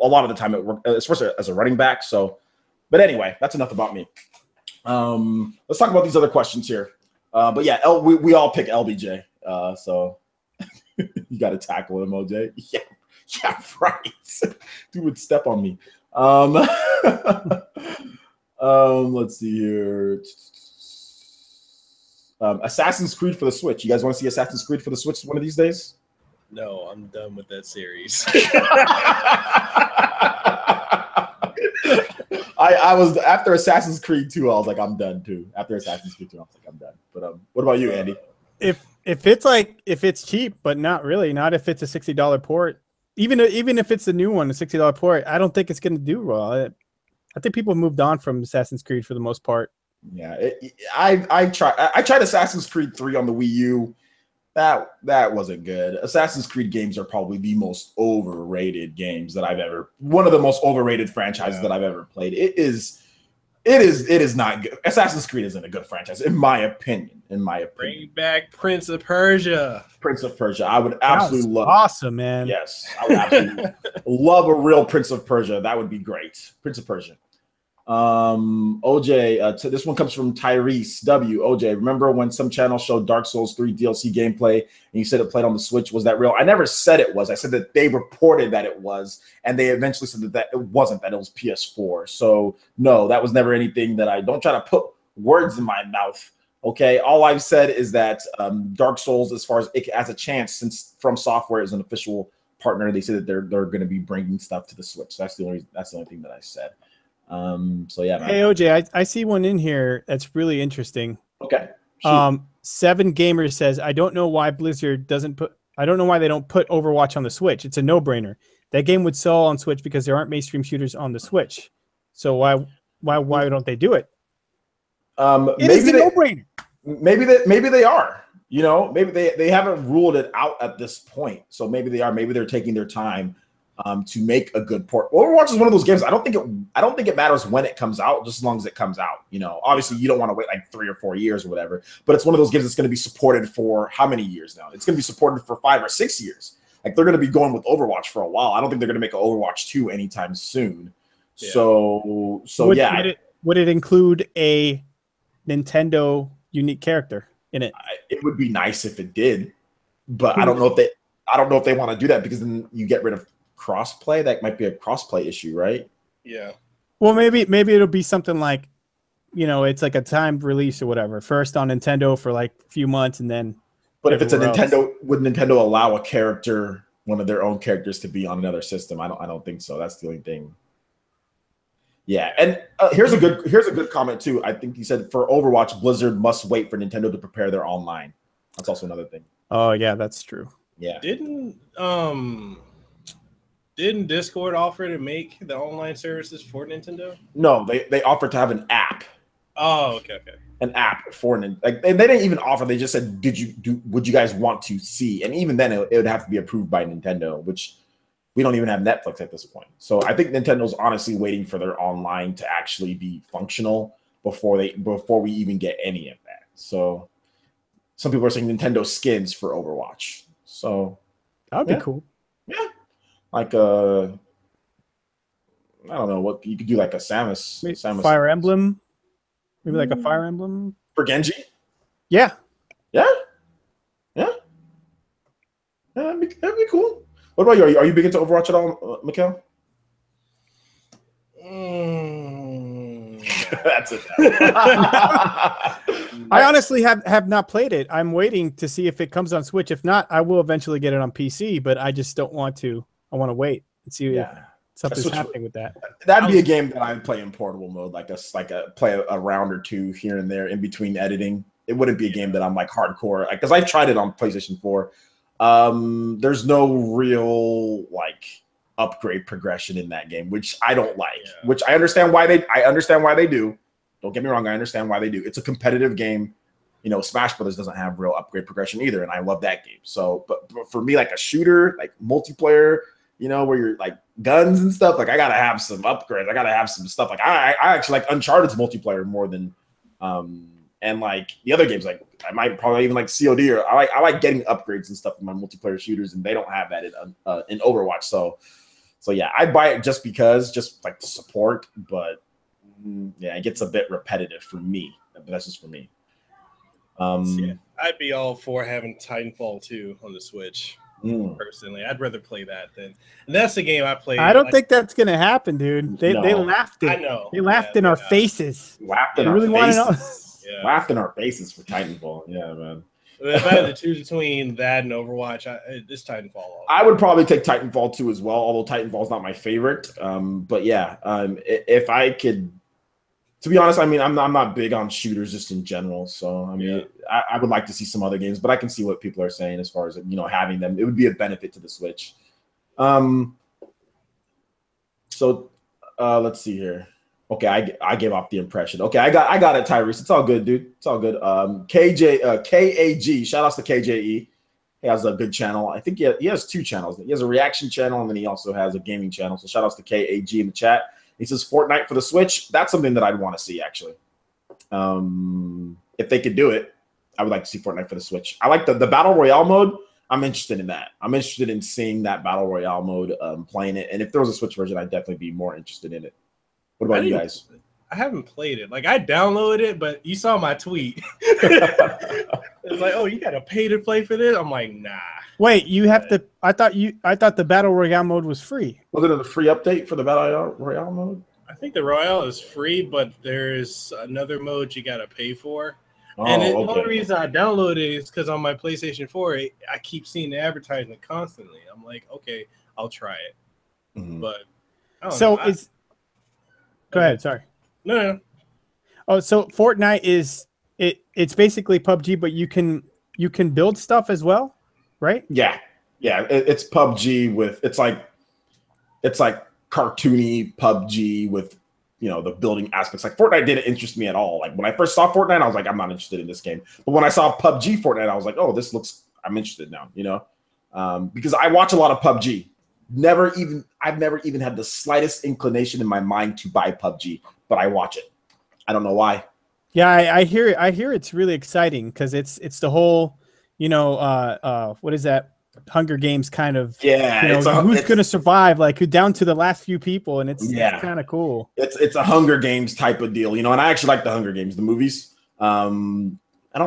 A lot of the time it works, especially as a running back. So. But anyway, that's enough about me. Let's talk about these other questions here. But yeah, we all pick LBJ. So you got to tackle him, OJ. Yeah, right. Dude would step on me. Let's see here. Assassin's Creed for the Switch. You guys want to see Assassin's Creed for the Switch one of these days? No, I'm done with that series. I was after Assassin's Creed 2. I was like, I'm done too. After Assassin's Creed 2, I was like, I'm done. But what about you, Andy? If it's cheap, but not really, not if it's a $60 port. Even if it's a new one, a $60 port, I don't think it's going to do well. I think people moved on from Assassin's Creed for the most part. Yeah, I tried Assassin's Creed 3 on the Wii U. That wasn't good. Assassin's Creed games are probably the most overrated games that one of the most overrated franchises that I've ever played. It is not good. Assassin's Creed isn't a good franchise, in my opinion. Bring back Prince of Persia. Prince of Persia. I would absolutely love. Awesome, man. Yes, I would absolutely love a real Prince of Persia. That would be great. Prince of Persia. OJ, this one comes from Tyrese W. OJ, remember when some channels showed Dark Souls 3 DLC gameplay and you said it played on the Switch? Was that real? I never said it was. I said that they reported that it was, and they eventually said that it wasn't, that it was PS4. So no, that was never anything that I don't try to put words in my mouth. Okay, all I've said is that Dark Souls, as far as it has a chance, since From Software is an official partner, they said that they're going to be bringing stuff to the Switch. So that's the only thing that I said. So yeah, man. Hey OJ, I see one in here that's really interesting. Okay. Seven Gamers says, I don't know why Blizzard doesn't put, I don't know why they don't put Overwatch on the Switch. It's a no-brainer. That game would sell on Switch because there aren't mainstream shooters on the Switch. So why don't they do it? It's a no-brainer. Maybe they are. You know, maybe they haven't ruled it out at this point. So maybe they are. Maybe they're taking their time to make a good port. Overwatch is one of those games. I don't think it matters when it comes out, just as long as it comes out. You know, obviously you don't want to wait like 3 or 4 years or whatever. But it's one of those games that's going to be supported for how many years now? It's going to be supported for 5 or 6 years. Like they're going to be going with Overwatch for a while. I don't think they're going to make an Overwatch 2 anytime soon. Yeah. So would it include a Nintendo unique character in it? It would be nice if it did, but I don't know if they want to do that, because then you get rid of crossplay. That might be a crossplay issue, right? Yeah. Well, maybe it'll be something like, you know, it's like a timed release or whatever. First on Nintendo for like a few months, and then. But if it's a Nintendo, would Nintendo allow a character, one of their own characters, to be on another system? I don't think so. That's the only thing. Yeah, and here's a good comment too. I think he said for Overwatch, Blizzard must wait for Nintendo to prepare their online. That's also another thing. Oh yeah, that's true. Yeah. Didn't Discord offer to make the online services for Nintendo? No, they offered to have an app. Oh, okay. An app for like they didn't even offer. They just said, would you guys want to see? And even then, it would have to be approved by Nintendo, which we don't even have Netflix at this point. So I think Nintendo's honestly waiting for their online to actually be functional before we even get any of that. So some people are saying Nintendo skins for Overwatch. So that would be cool. Yeah. Like I don't know what you could do, like a Samus Fire Emblem. Maybe like a Fire Emblem for Genji. Yeah. That'd be cool. What about you? Are you big into Overwatch at all, Mikhail? That's it. I honestly have not played it. I'm waiting to see if it comes on Switch. If not, I will eventually get it on PC, but I just don't want to. I want to wait and see if something's happening with that. That'd be a game that I'd play in portable mode, play a round or two here and there in between editing. It wouldn't be a game that I'm like hardcore, because I've tried it on PlayStation 4. There's no real like upgrade progression in that game, which I don't like. Yeah. Which I understand why they do. Don't get me wrong, I understand why they do. It's a competitive game. You know, Smash Brothers doesn't have real upgrade progression either, and I love that game. So, but for me, like a shooter, like multiplayer, you know, where you're like guns and stuff, like I gotta have some upgrades. I gotta have some stuff. Like I actually like Uncharted's multiplayer more than and like the other games. Like I might probably even like COD, or I like getting upgrades and stuff in my multiplayer shooters, and they don't have that in Overwatch. So yeah, I'd buy it just like the support, but yeah, it gets a bit repetitive for me. But that's just for me. Yeah, I'd be all for having Titanfall 2 on the Switch. Personally, I'd rather play that than. And that's the game I played. I don't think that's gonna happen, dude. They laughed it. I know. They laughed in our faces. Laughed in our faces. Yeah. Laughed in our faces for Titanfall. Yeah, man. If I had to choose between that and Overwatch, it's Titanfall. I would probably take Titanfall 2 as well, although Titanfall's not my favorite. But yeah, if I could. To be honest, I mean, I'm not big on shooters just in general. So, I mean, I would like to see some other games, but I can see what people are saying as far as, you know, having them. It would be a benefit to the Switch. So, let's see here. Okay, I gave off the impression. Okay, I got it, Tyrese. It's all good, dude. It's all good. KAG. Shout outs to KJE. He has a good channel. I think he has 2 channels. He has a reaction channel, and then he also has a gaming channel. So, shout outs to KAG in the chat. He says Fortnite for the Switch. That's something that I'd want to see, actually. If they could do it, I would like to see Fortnite for the Switch. I like the Battle Royale mode. I'm interested in that. I'm interested in seeing that Battle Royale mode, playing it. And if there was a Switch version, I'd definitely be more interested in it. What about you guys? I haven't played it. Like I downloaded it, but you saw my tweet. It's like, oh, you got to pay to play for this. I'm like, nah. Wait, you have to. I thought the battle royale mode was free. Was it a free update for the battle royale mode? I think the royale is free, but there's another mode you got to pay for. Oh, And the okay. only reason I downloaded it is because on my PlayStation 4, I keep seeing the advertisement constantly. I'm like, okay, I'll try it. Mhm. But I don't So know. it's. Go ahead. Sorry. No. Oh, so Fortnite is it's basically PUBG, but you can build stuff as well, right? Yeah. It's PUBG with it's like cartoony PUBG with the building aspects. Like Fortnite didn't interest me at all. Like when I first saw Fortnite, I was like, I'm not interested in this game. But when I saw PUBG Fortnite, I was like, oh, I'm interested now. Because I watch a lot of PUBG. I've never even had the slightest inclination in my mind to buy PUBG, but I watch it. I don't know why. Yeah, I hear it. I hear it's really exciting because it's the whole, what is that? Hunger Games kind of. Yeah, who's going to survive? Like who down to the last few people, and it's kind of cool. It's a Hunger Games type of deal, and I actually like the Hunger Games, the movies. I don't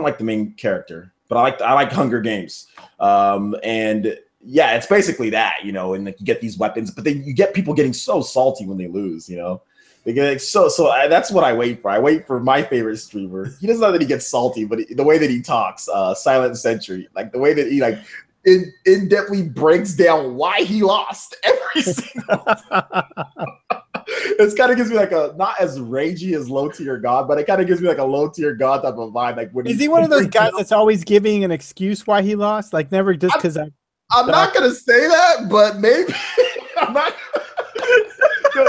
like the main character, but I like Hunger Games, and. Yeah, it's basically that, and like you get these weapons, but then you get people getting so salty when they lose, They get that's what I wait for. I wait for my favorite streamer. He doesn't know that he gets salty, but the way that he talks, Silent Sentry, like the way that he like in-depthly breaks down why he lost every single time. It kind of gives me like a not as ragey as low tier god, but it kind of gives me like a low tier god type of vibe. Like is he one of those guys that's always giving an excuse why he lost? Like never just because I'm not gonna say that, but maybe I'm not.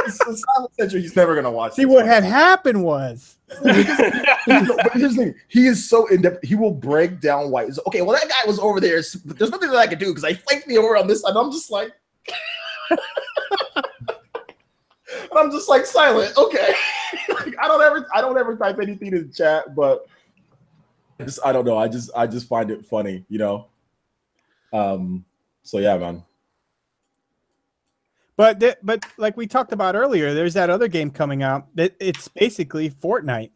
Silent Sentry, he's never gonna watch. See, what had happened was. But here's the thing: he is so in depth. He will break down why. Okay, well that guy was over there, but there's nothing that I could do because I flanked me over on this side. I'm just like, I'm just like silent. Okay, like, I don't ever type anything in the chat, but I don't know. I just find it funny, So yeah, man. But like we talked about earlier, there's that other game coming out that it's basically Fortnite.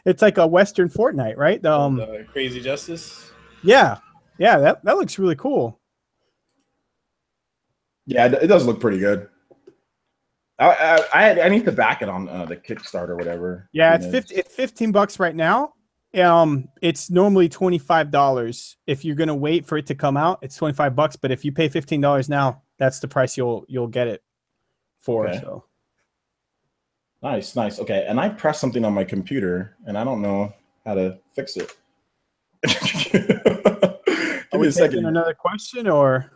It's like a Western Fortnite, right? The Crazy Justice. Yeah, that looks really cool. Yeah, it does look pretty good. I need to back it on the Kickstarter or whatever. Yeah, it's $15 right now. It's normally $25. If you're gonna wait for it to come out, it's $25. But if you pay $15 now, that's the price you'll get it for. Okay. So nice. Okay, and I pressed something on my computer, and I don't know how to fix it. Give me a second. Another question, or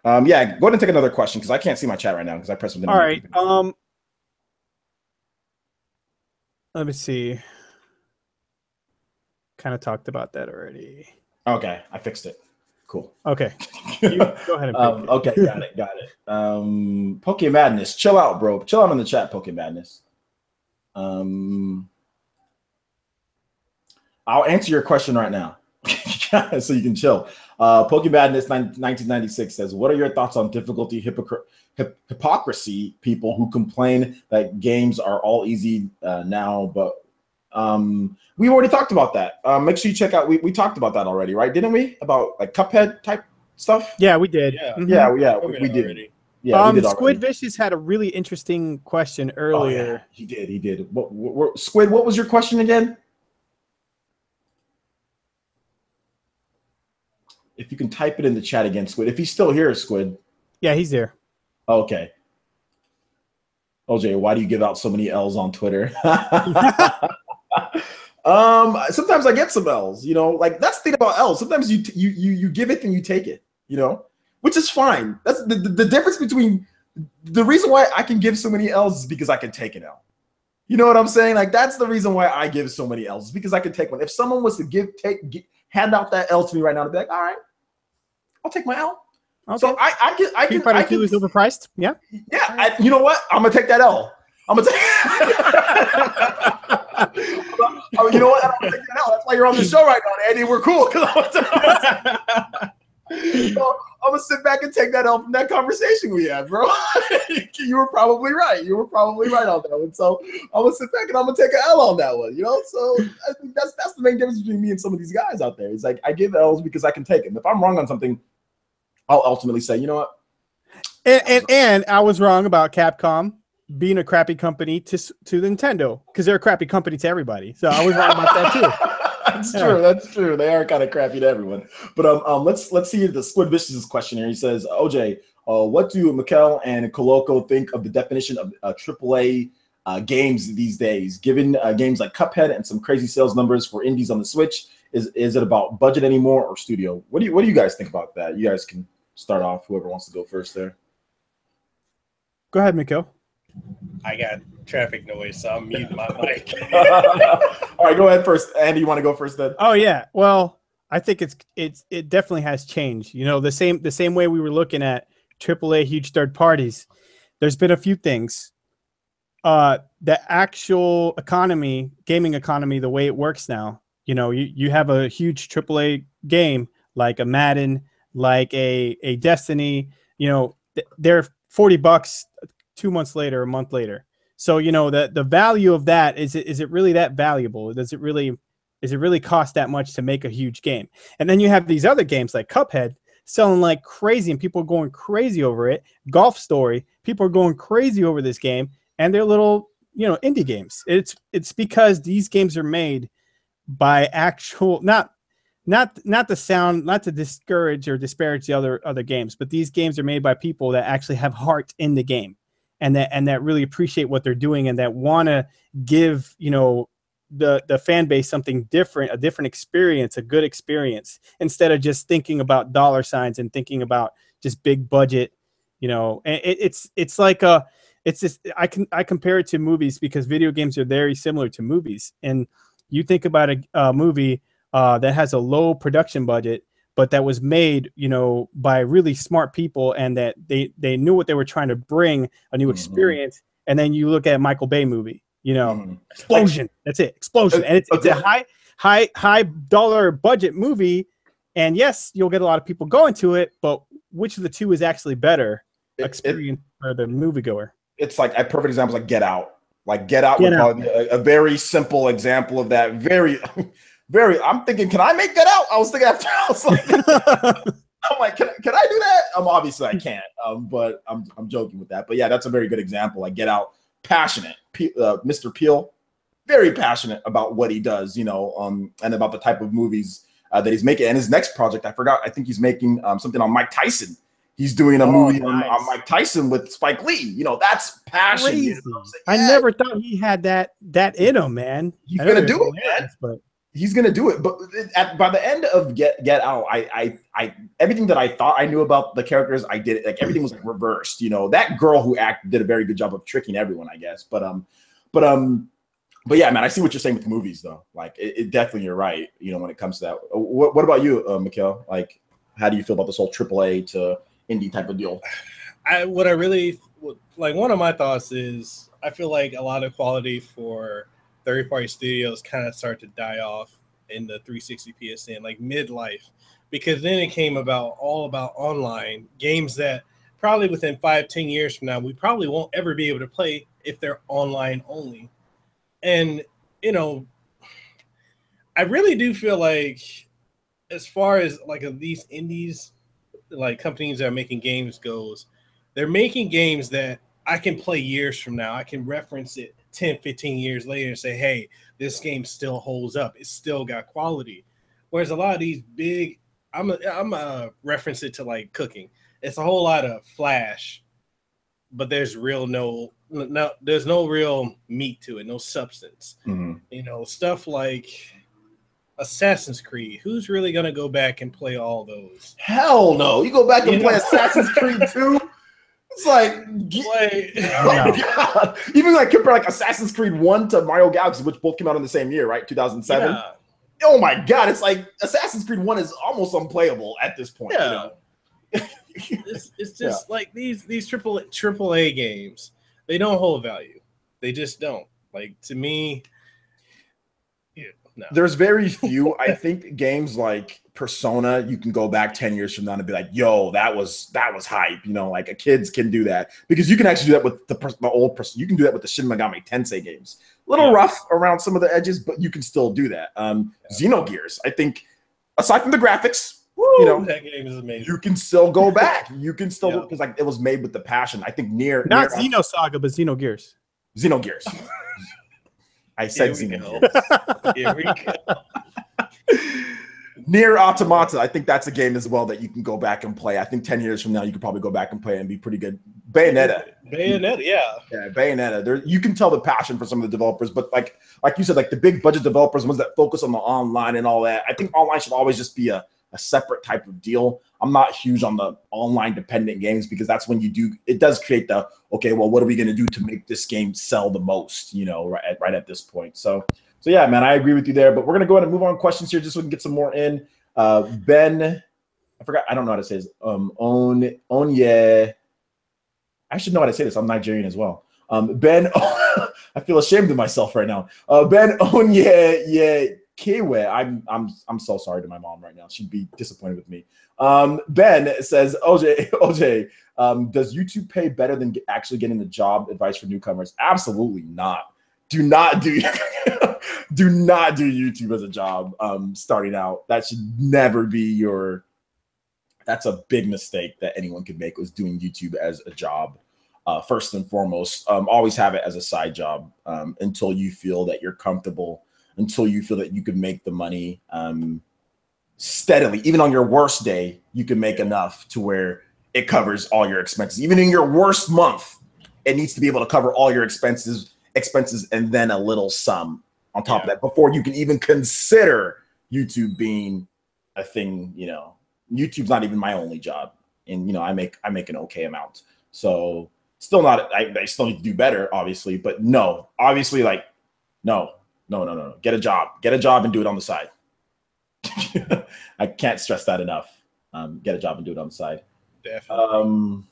yeah, go ahead and take another question because I can't see my chat right now because I pressed something. All right. Let me see. Kind of talked about that already. Okay, I fixed it. Cool. Okay. You go ahead and okay, got it. Poke Madness. Chill out, bro. Chill out in the chat, Poke Madness. I'll answer your question right now. So you can chill. Poke Madness 1996 says, what are your thoughts on difficulty hypocrisy people who complain that games are all easy now, but we already talked about that. Make sure you check out, we talked about that already, right? Didn't we? About like Cuphead type stuff? Yeah, we did. Yeah, we did. Already. Yeah, we did Squid Vicious had a really interesting question earlier. Oh, yeah. He did. Squid, what was your question again? If you can type it in the chat again, Squid. If he's still here, Squid. Yeah, he's there. Okay. OJ, why do you give out so many L's on Twitter? Sometimes I get some L's, like that's the thing about L's. Sometimes you give it and you take it, which is fine. That's the difference between the reason why I can give so many L's is because I can take an L. You know what I'm saying? Like that's the reason why I give so many L's, is because I can take one. If someone was to hand out that L to me right now, to be like, all right, I'll take my L. Okay. So I can. Street 2 is overpriced. Yeah. Yeah. You know what? I'm gonna take that L. I'm gonna take. You know what? I'm gonna take that L. That's why you're on the show right now, Andy. We're cool. So I'm gonna sit back and take that L from that conversation we had, bro. You were probably right. You were probably right on that one. So I'm gonna sit back and I'm gonna take an L on that one. You know, so I think that's the main difference between me and some of these guys out there. It's like I give L's because I can take them. If I'm wrong on something, I'll ultimately say, you know what? And I was wrong about Capcom being a crappy company to Nintendo, because they're a crappy company to everybody. So I was wrong about that too. That's true. That's true. They are kind of crappy to everyone. But let's see the Squid Vicious's question here. He says, OJ, what do Mikel and Koloko think of the definition of AAA games these days? Given games like Cuphead and some crazy sales numbers for indies on the Switch, is it about budget anymore or studio? What do you guys think about that? You guys can start off. Whoever wants to go first there. Go ahead, Mikel. I got traffic noise, so I'm muting my mic. All right, go ahead first. Andy, you want to go first then? Oh yeah. Well, I think it definitely has changed. You know, the same way we were looking at AAA huge third parties. There's been a few things. The actual economy, gaming economy, the way it works now, you know, you have a huge AAA game like a Madden, like a Destiny, you know, they're $40 2 months later, a month later. So, you know, the value of that, is it really that valuable? Does it really cost that much to make a huge game? And then you have these other games like Cuphead selling like crazy and people are going crazy over it. Golf Story, people are going crazy over this game, and they're little, you know, indie games. It's because these games are made by actual, not to discourage or disparage the other games, but these games are made by people that actually have heart in the game, and that really appreciate what they're doing, and that want to give, you know, the fan base something different, a different experience, a good experience, instead of just thinking about dollar signs and thinking about just big budget, you know. And it's like it's just, I compare it to movies, because video games are very similar to movies. And you think about a movie that has a low production budget, but that was made, you know, by really smart people, and that they knew what they were trying to bring, a new experience. And then you look at a Michael Bay movie, you know, explosion. That's it, explosion. And it's a high dollar budget movie. And yes, you'll get a lot of people going to it, but which of the two is actually better experience for the moviegoer? It's like a perfect example, like Get Out. Like Get Out would probably be a very simple example of that. Very. I'm thinking, can I make Get Out? I was thinking after, I was like, I'm like, can I do that? Obviously I can't. But I'm joking with that. But yeah, that's a very good example. Like Get Out, passionate. Mr. Peele, very passionate about what he does, you know, and about the type of movies that he's making. And his next project, I forgot. I think he's making something on Mike Tyson. He's doing a movie on Mike Tyson with Spike Lee. You know, that's passion. You know, I never thought he had that in him, man. He's gonna do it, man. But he's gonna do it. But by the end of Get Out, I everything that I thought I knew about the characters, I did it. Like everything was like reversed. You know, that girl who acted did a very good job of tricking everyone, I guess. But yeah, man, I see what you're saying with movies, though. Like it definitely, you're right. You know, when it comes to that. What about you, Mikel? Like, how do you feel about this whole AAA to indie type of deal? What I really like, one of my thoughts is, I feel like a lot of quality for third-party studios kind of start to die off in the 360 PSN, like midlife, because then it came all about online games that probably within 5-10 years from now, we probably won't ever be able to play if they're online only. And, you know, I really do feel like, as far as like these indies, like companies that are making games goes, they're making games that I can play years from now. I can reference it 10-15 years later and say, hey, this game still holds up. It's still got quality. Whereas a lot of these big, I'm a reference it to like cooking. It's a whole lot of flash, but there's there's no real meat to it, no substance. You know, stuff like Assassin's Creed. Who's really gonna go back and play all those? Hell no. You go back and play Assassin's Creed 2. It's like, God. Even like compare like Assassin's Creed 1 to Mario Galaxy, which both came out in the same year, right? 2007. Yeah. Oh my God, it's like Assassin's Creed 1 is almost unplayable at this point. Yeah. You know? It's just like these AAA games, they don't hold value. They just don't. Like, to me, No. There's very few. I think games like Persona, you can go back 10 years from now and be like, yo, that was hype. You know, like kids can do that because you can actually do that with the old person. You can do that with the Shin Megami Tensei games. A little rough around some of the edges, but you can still do that. Xenogears, I think, aside from the graphics, you know, that game is amazing. You can still go back. You can still because like it was made with the passion. I think not Xenosaga, but Xenogears. Xenogears. I said Xenogears. Here we go. Nier Automata, I think that's a game as well that you can go back and play. I think 10 years from now, you could probably go back and play and be pretty good. Bayonetta, yeah. Yeah, Bayonetta. You can tell the passion for some of the developers, but like you said, like the big budget developers, ones that focus on the online and all that, I think online should always just be a separate type of deal. I'm not huge on the online dependent games because that's when it does create the, okay, well, what are we going to do to make this game sell the most, you know, right at this point. So yeah, man, I agree with you there, but we're going to go ahead and move on questions here just so we can get some more in. Ben, I don't know how to say this. Onye. I should know how to say this. I'm Nigerian as well. Ben, I feel ashamed of myself right now. Ben Onye Kewe. I'm so sorry to my mom right now. She'd be disappointed with me. Ben says, OJ, does YouTube pay better than actually getting the job advice for newcomers? Absolutely not. Do not do YouTube as a job starting out. That should never be that's a big mistake that anyone could make, was doing YouTube as a job. First and foremost, always have it as a side job until you feel that you're comfortable, until you feel that you can make the money steadily. Even on your worst day, you can make enough to where it covers all your expenses. Even in your worst month, it needs to be able to cover all your expenses and then a little sum on top of that before you can even consider YouTube being a thing. You know, YouTube's not even my only job, and you know, I make an okay amount. So still not, I still need to do better, obviously, but no, obviously, like no. Get a job and do it on the side. I can't stress that enough. Get a job and do it on the side. Definitely.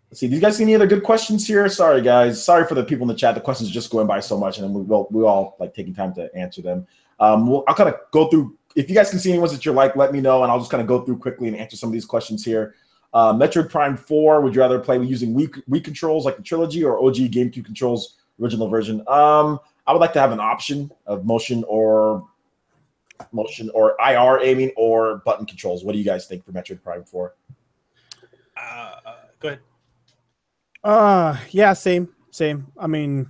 Let's see. Do you guys see any other good questions here? Sorry, guys. Sorry for the people in the chat. The questions are just going by so much, and we all like taking time to answer them. I'll kind of go through. If you guys can see any ones that you're like, let me know, and I'll just kind of go through quickly and answer some of these questions here. Metroid Prime 4. Would you rather play using Wii controls like the trilogy or OG GameCube controls, original version? I would like to have an option of motion or IR aiming or button controls. What do you guys think for Metroid Prime 4? Go ahead. Yeah, same. I mean,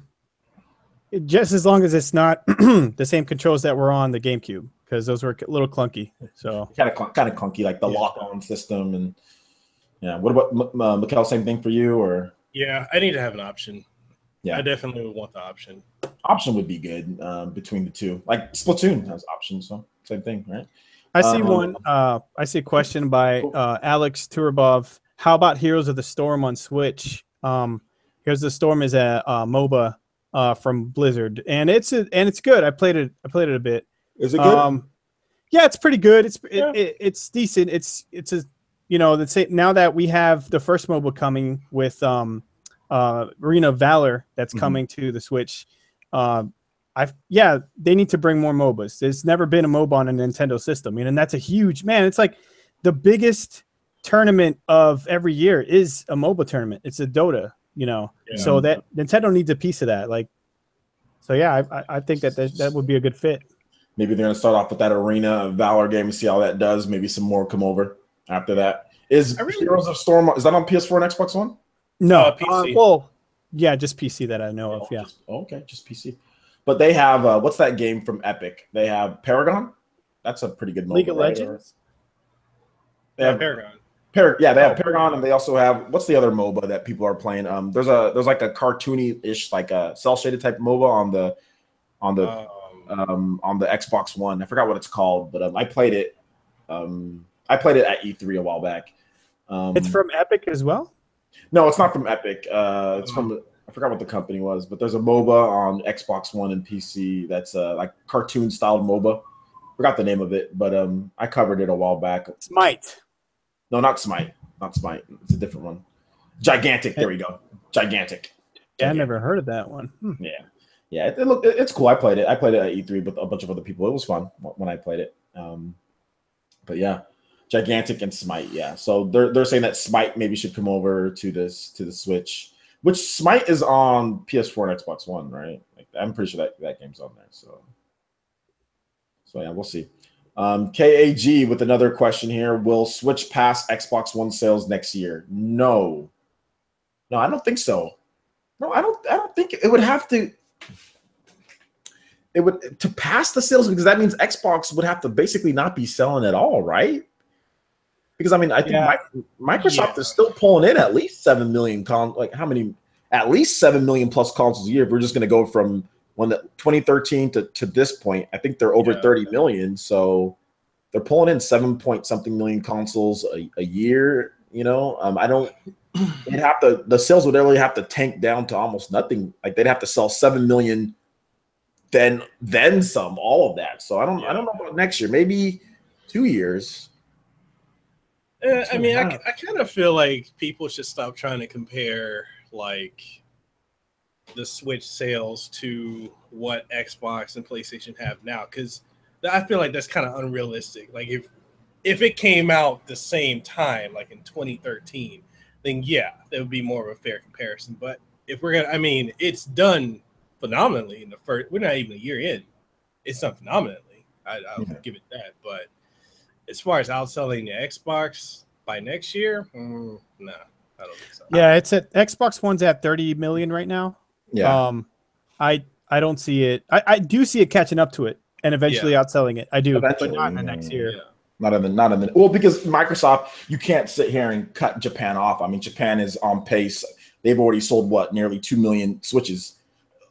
just as long as it's not the same controls that were on the GameCube, because those were a little clunky. So kind of clunky, like the lock-on system. And yeah, what about Mikkel? Same thing for you, or? Yeah, I need to have an option. Yeah, I definitely would want the option. Option would be good between the two. Like Splatoon has options, so same thing, right? I see one. I see a question by Alex Turabov. How about Heroes of the Storm on Switch? Heroes of the Storm is a MOBA from Blizzard, and it's good. I played it a bit. Is it good? Yeah, it's pretty good. It's decent. It's a, you know, let's say now that we have the first MOBA coming with Arena of Valor that's coming to the Switch. They need to bring more MOBAs. There's never been a MOBA on a Nintendo system, and that's a huge, man. It's like the biggest tournament of every year is a MOBA tournament. It's a Dota, you know. Yeah. So that Nintendo needs a piece of that. Like, so yeah, I think that would be a good fit. Maybe they're gonna start off with that Arena of Valor game and see how that does. Maybe some more come over after that. Heroes of Storm, is that on PS4 and Xbox One? No, PC. Yeah, just PC that I know of. Yeah. Just PC. But they have what's that game from Epic? They have Paragon. That's a pretty good MOBA. League of Legends. They have Paragon. They have Paragon, and they also have what's the other MOBA that people are playing? There's like a cartoony-ish, like a cel-shaded type MOBA on the Xbox One. I forgot what it's called, but I played it. I played it at E3 a while back. It's from Epic as well. No, it's not from Epic. It's from I forgot what the company was, but there's a MOBA on Xbox One and PC that's like cartoon styled MOBA. Forgot the name of it, but I covered it a while back. Smite. No, not Smite. Not Smite. It's a different one. Gigantic. There we go. Gigantic. Yeah, I never heard of that one. Yeah. Yeah, it's cool. I played it. I played it at E3 with a bunch of other people. It was fun when I played it. But yeah, Gigantic and Smite. Yeah, so they're saying that Smite maybe should come over to the Switch, which Smite is on PS4 and Xbox One, right? Like, I'm pretty sure that game's on there. So yeah, we'll see. KAG with another question here: will Switch pass Xbox One sales next year? No, I don't think so. No, I don't think it would have to. It would to pass the sales, because that means Xbox would have to basically not be selling at all, right? Because I mean, I think Microsoft is still pulling in at least 7 million how many? At least 7 million plus consoles a year. If we're just going to go from 2013 to this point, I think they're over 30 million. So they're pulling in 7 point something million consoles a year. You know, I don't. The sales would really have to tank down to almost nothing. Like, they'd have to sell 7 million. Then some, all of that. So I don't know about next year. Maybe 2 years. I mean, I kind of feel like people should stop trying to compare like the Switch sales to what Xbox and PlayStation have now, because I feel like that's kind of unrealistic. Like, if it came out the same time, like in 2013, then yeah, that would be more of a fair comparison. But if we're gonna, I mean, it's done phenomenally in the first. We're not even a year in. It's done phenomenally. I'll give it that. But as far as outselling the Xbox by next year, no, I don't think so. Yeah, it's at Xbox One's at 30 million right now. Yeah. I don't see it. I do see it catching up to it and eventually outselling it. I do, eventually, but not in the next year. Yeah. Not in the well, because Microsoft, you can't sit here and cut Japan off. I mean, Japan is on pace. They've already sold nearly 2 million Switches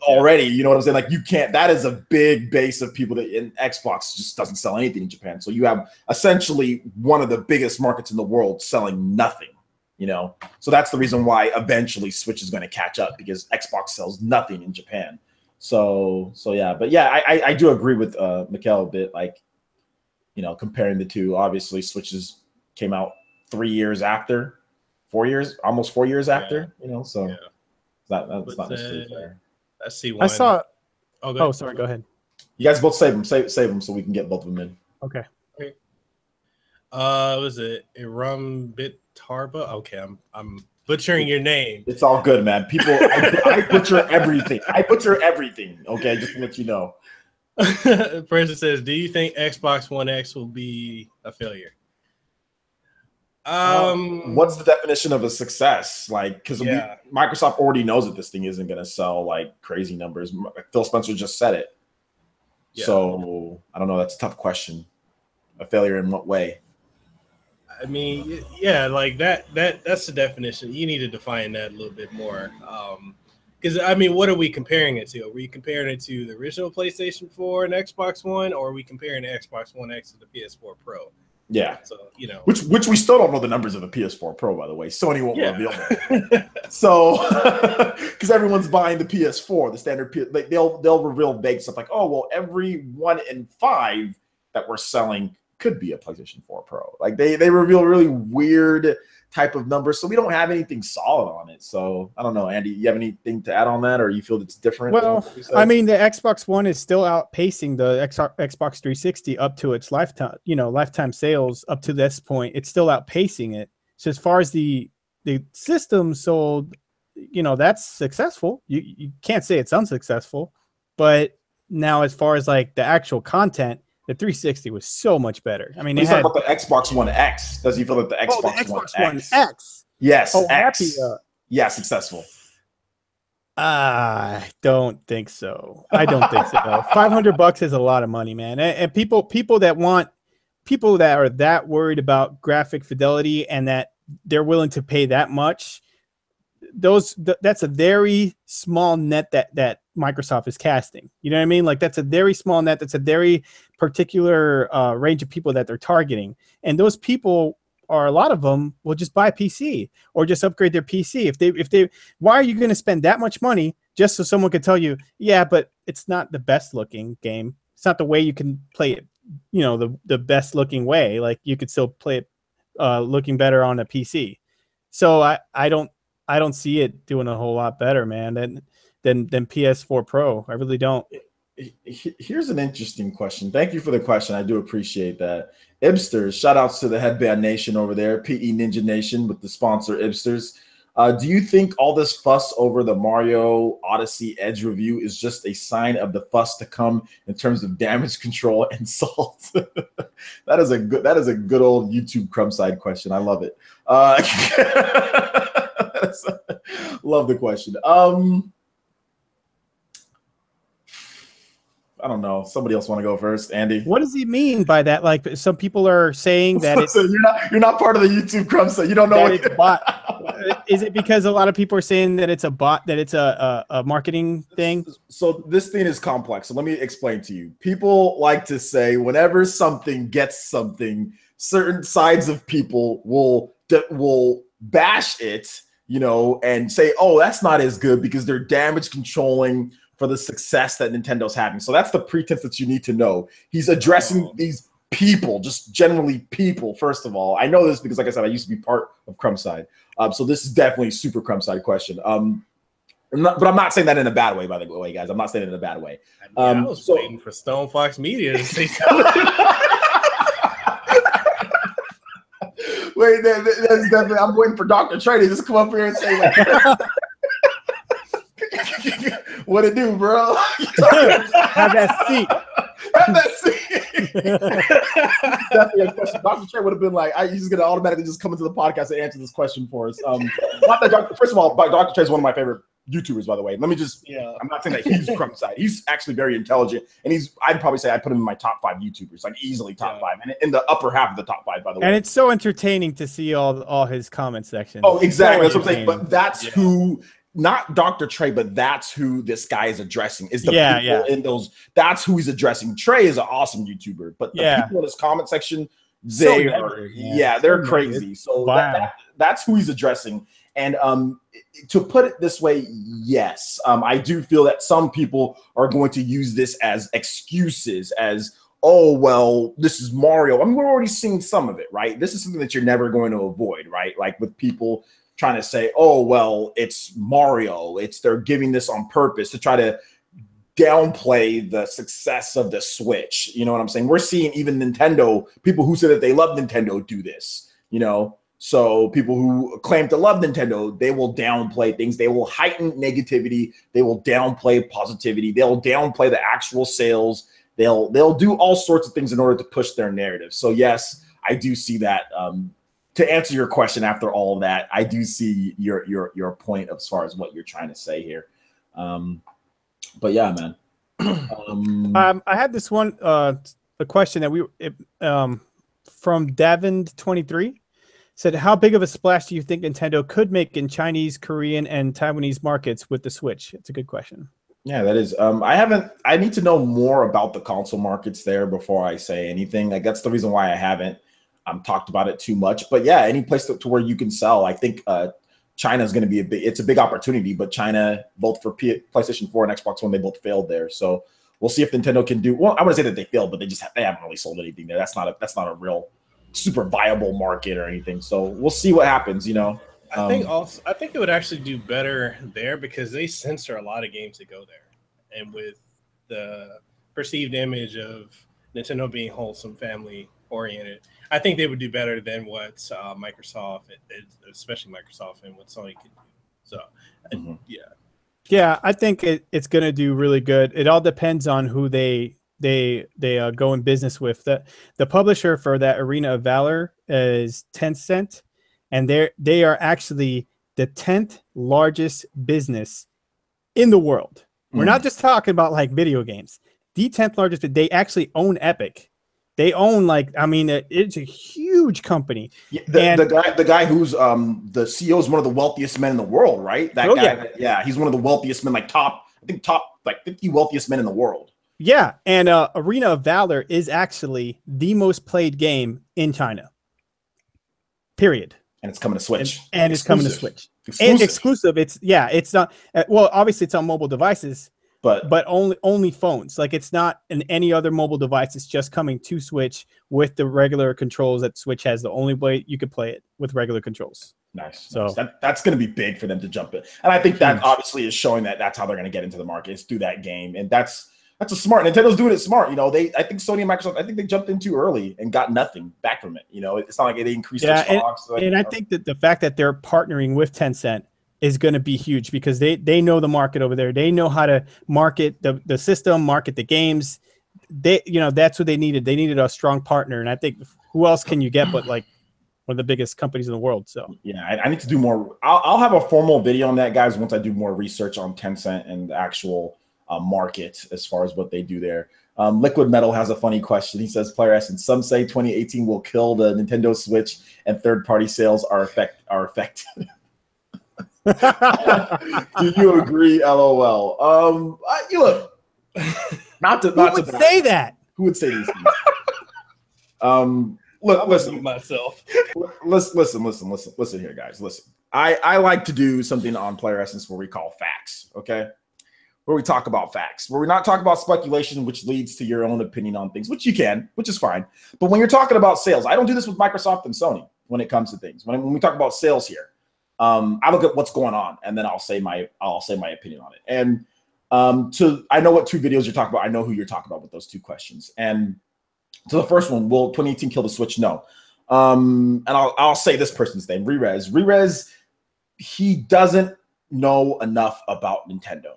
already. You know what I'm saying? Like, you can't. That is a big base of people that in Xbox just doesn't sell anything in Japan. So you have essentially one of the biggest markets in the world selling nothing. You know, so that's the reason why eventually Switch is going to catch up, because Xbox sells nothing in Japan. So yeah, but yeah, I do agree with Mikkel a bit. Like, you know, comparing the two, obviously Switches came out 3 years after, 4 years, almost 4 years after, you know, so that's not necessarily fair. I see one. I saw. Oh, sorry, go ahead. You guys both save them so we can get both of them in. Okay. Was it Iram Bitarba? Okay, I'm butchering your name. It's all good, man. People, I butcher everything. Okay, just to let you know. The person says, "Do you think Xbox One X will be a failure?" What's the definition of a success? Like, because Microsoft already knows that this thing isn't going to sell like crazy numbers. Phil Spencer just said it. Yeah. So I don't know. That's a tough question. A failure in what way? I mean, yeah, like that's the definition. You need to define that a little bit more. Because, I mean, what are we comparing it to? Are we comparing it to the original PlayStation 4 and Xbox One, or are we comparing the Xbox One X to the PS4 Pro? Yeah. So, you know. Which we still don't know the numbers of the PS4 Pro, by the way. Sony won't reveal them. So, because everyone's buying the PS4, the standard like they'll reveal vague stuff like, oh, well, every 1 in 5 that we're selling could be a PlayStation 4 Pro. Like, they reveal really weird type of numbers, so we don't have anything solid on it. So I don't know, Andy, you have anything to add on that, or you feel it's different? Well, I mean, the Xbox One is still outpacing the Xbox 360 up to its lifetime sales up to this point. It's still outpacing it. So as far as the system sold, you know, that's successful. You can't say it's unsuccessful. But now, as far as like the actual content, the 360 was so much better. I mean, he's talking about the Xbox One X. Does he feel that the Xbox One X? Yes, X. Yeah, successful. I don't think so. $500 is a lot of money, man. And people that are that worried about graphic fidelity and that they're willing to pay that much, that's a very small net that Microsoft is casting. You know what I mean? Like, that's a very small net. That's a very particular range of people that they're targeting. And those people, or a lot of them, will just buy a PC or just upgrade their PC. If they, why are you going to spend that much money just so someone could tell you, yeah, but it's not the best looking game. It's not the way you can play it, you know, the best looking way. Like, you could still play it looking better on a PC. So I don't I don't see it doing a whole lot better, man, than PS4 Pro. I really don't. Here's an interesting question. Thank you for the question. I do appreciate that. Ibsters, shout outs to the Headband Nation over there, PE Ninja Nation with the sponsor Ibsters. Do you think all this fuss over the Mario Odyssey Edge review is just a sign of the fuss to come in terms of damage control and salt? That is a good old YouTube Crumbside question. I love it. Love the question. I don't know. Somebody else want to go first, Andy? What does he mean by that? Like, some people are saying that it's you're not part of the YouTube crumb, so you don't know what it's bot. Is it because a lot of people are saying that it's a bot, that it's a marketing thing? So this thing is complex. So let me explain to you. People like to say whenever something gets something, certain sides of people will bash it, you know, and say, oh, that's not as good because they're damage controlling for the success that Nintendo's having. So that's the pretense that you need to know. He's addressing these people, just generally people, first of all. I know this because, like I said, I used to be part of Crumbside. So this is definitely a super Crumbside question. But I'm not saying that in a bad way, by the way, guys. I'm not saying it in a bad way. I was waiting for Stone Fox Media to say something. Wait, that's definitely, I'm waiting for Dr. Trey to just come up here and say, like, what it do, bro? Have that seat. Have that seat. Definitely a question. Dr. Trey would have been like, he's just going to automatically just come into the podcast and answer this question for us. First of all, Dr. Trey is one of my favorite YouTubers, by the way. Let me just, I'm not saying that he's Crumbside. He's actually very intelligent. And I'd probably say I put him in my top 5 YouTubers, like easily top 5. And in the upper half of the top 5, by the way. And it's so entertaining to see all his comment sections. Oh, exactly. So that's what I'm saying. But that's who... Not Dr. Trey, but that's who this guy is addressing. Is the people in those? That's who he's addressing. Trey is an awesome YouTuber, but the people in his comment section, they're crazy. So that's who he's addressing. And to put it this way, yes, I do feel that some people are going to use this as excuses, as, oh, well, this is Mario. I mean, we're already seeing some of it, right? This is something that you're never going to avoid, right? Like with people trying to say, oh, well, it's Mario. They're giving this on purpose to try to downplay the success of the Switch. You know what I'm saying? We're seeing even Nintendo, people who say that they love Nintendo do this, you know? So people who claim to love Nintendo, they will downplay things. They will heighten negativity. They will downplay positivity. They'll downplay the actual sales. They'll do all sorts of things in order to push their narrative. So yes, I do see that. To answer your question after all of that, I do see your point as far as what you're trying to say here. But yeah, man. I had this one a question that from Davin23 said, how big of a splash do you think Nintendo could make in Chinese, Korean, and Taiwanese markets with the Switch? It's a good question. Yeah, that is. I need to know more about the console markets there before I say anything. Like that's the reason why I haven't talked about it too much. But yeah, any place to where you can sell. I think China is going to be it's a big opportunity, but China, both for PlayStation 4 and Xbox One, they both failed there. So we'll see if Nintendo can do, well, I wouldn't say that they failed, but they haven't really sold anything there. That's not a real super viable market or anything. So we'll see what happens, you know. I think it would actually do better there because they censor a lot of games that go there. And with the perceived image of Nintendo being wholesome, family oriented, I think they would do better than what Microsoft, especially Microsoft, and what Sony could do. So, I think it's going to do really good. It all depends on who they go in business with. The publisher for that Arena of Valor is Tencent, and they are actually the 10th largest business in the world. We're not just talking about like video games. The 10th largest. They actually own Epic. They own it's a huge company. Yeah, the guy who's the CEO is one of the wealthiest men in the world, right? That guy, he's one of the wealthiest men, like top 50 wealthiest men in the world. Yeah, and Arena of Valor is actually the most played game in China. Period. And it's coming to Switch. And it's coming to Switch. And exclusive. It's not. Well, obviously it's on mobile devices. But only phones. Like it's not in any other mobile device. It's just coming to Switch with the regular controls that Switch has. The only way you could play it with regular controls. Nice. So that's going to be big for them to jump in. And I think that obviously is showing that that's how they're going to get into the market, is through that game. And that's a smart. Nintendo's doing it smart. You know, I think Sony and Microsoft, I think they jumped in too early and got nothing back from it. You know, it's not like they increased their stocks. And I think that the fact that they're partnering with Tencent is going to be huge, because they know the market over there. They know how to market the system, market the games. That's what they needed. They needed a strong partner. And I think, who else can you get but like one of the biggest companies in the world? So yeah, I need to do more. I'll have a formal video on that, guys, once I do more research on Tencent and the actual market as far as what they do there. Liquid Metal has a funny question. He says, PlayerEssence, some say 2018 will kill the Nintendo Switch and third-party sales are affected. Do you agree? LOL. You look. Who would say that? Who would say these things? Look, listen. Myself. Listen here, guys. Listen. I like to do something on PlayerEssence where we call facts. Okay. Where we talk about facts, where we're not talking about speculation, which leads to your own opinion on things, which you can, which is fine. But when you're talking about sales, I don't do this with Microsoft and Sony when it comes to things. When we talk about sales here, I look at what's going on, and then I'll say my opinion on it. And I know what 2 videos you're talking about. I know who you're talking about with those 2 questions. And to the first one, will 2018 kill the Switch? No. And I'll say this person's name, Rerez. Rerez, he doesn't know enough about Nintendo.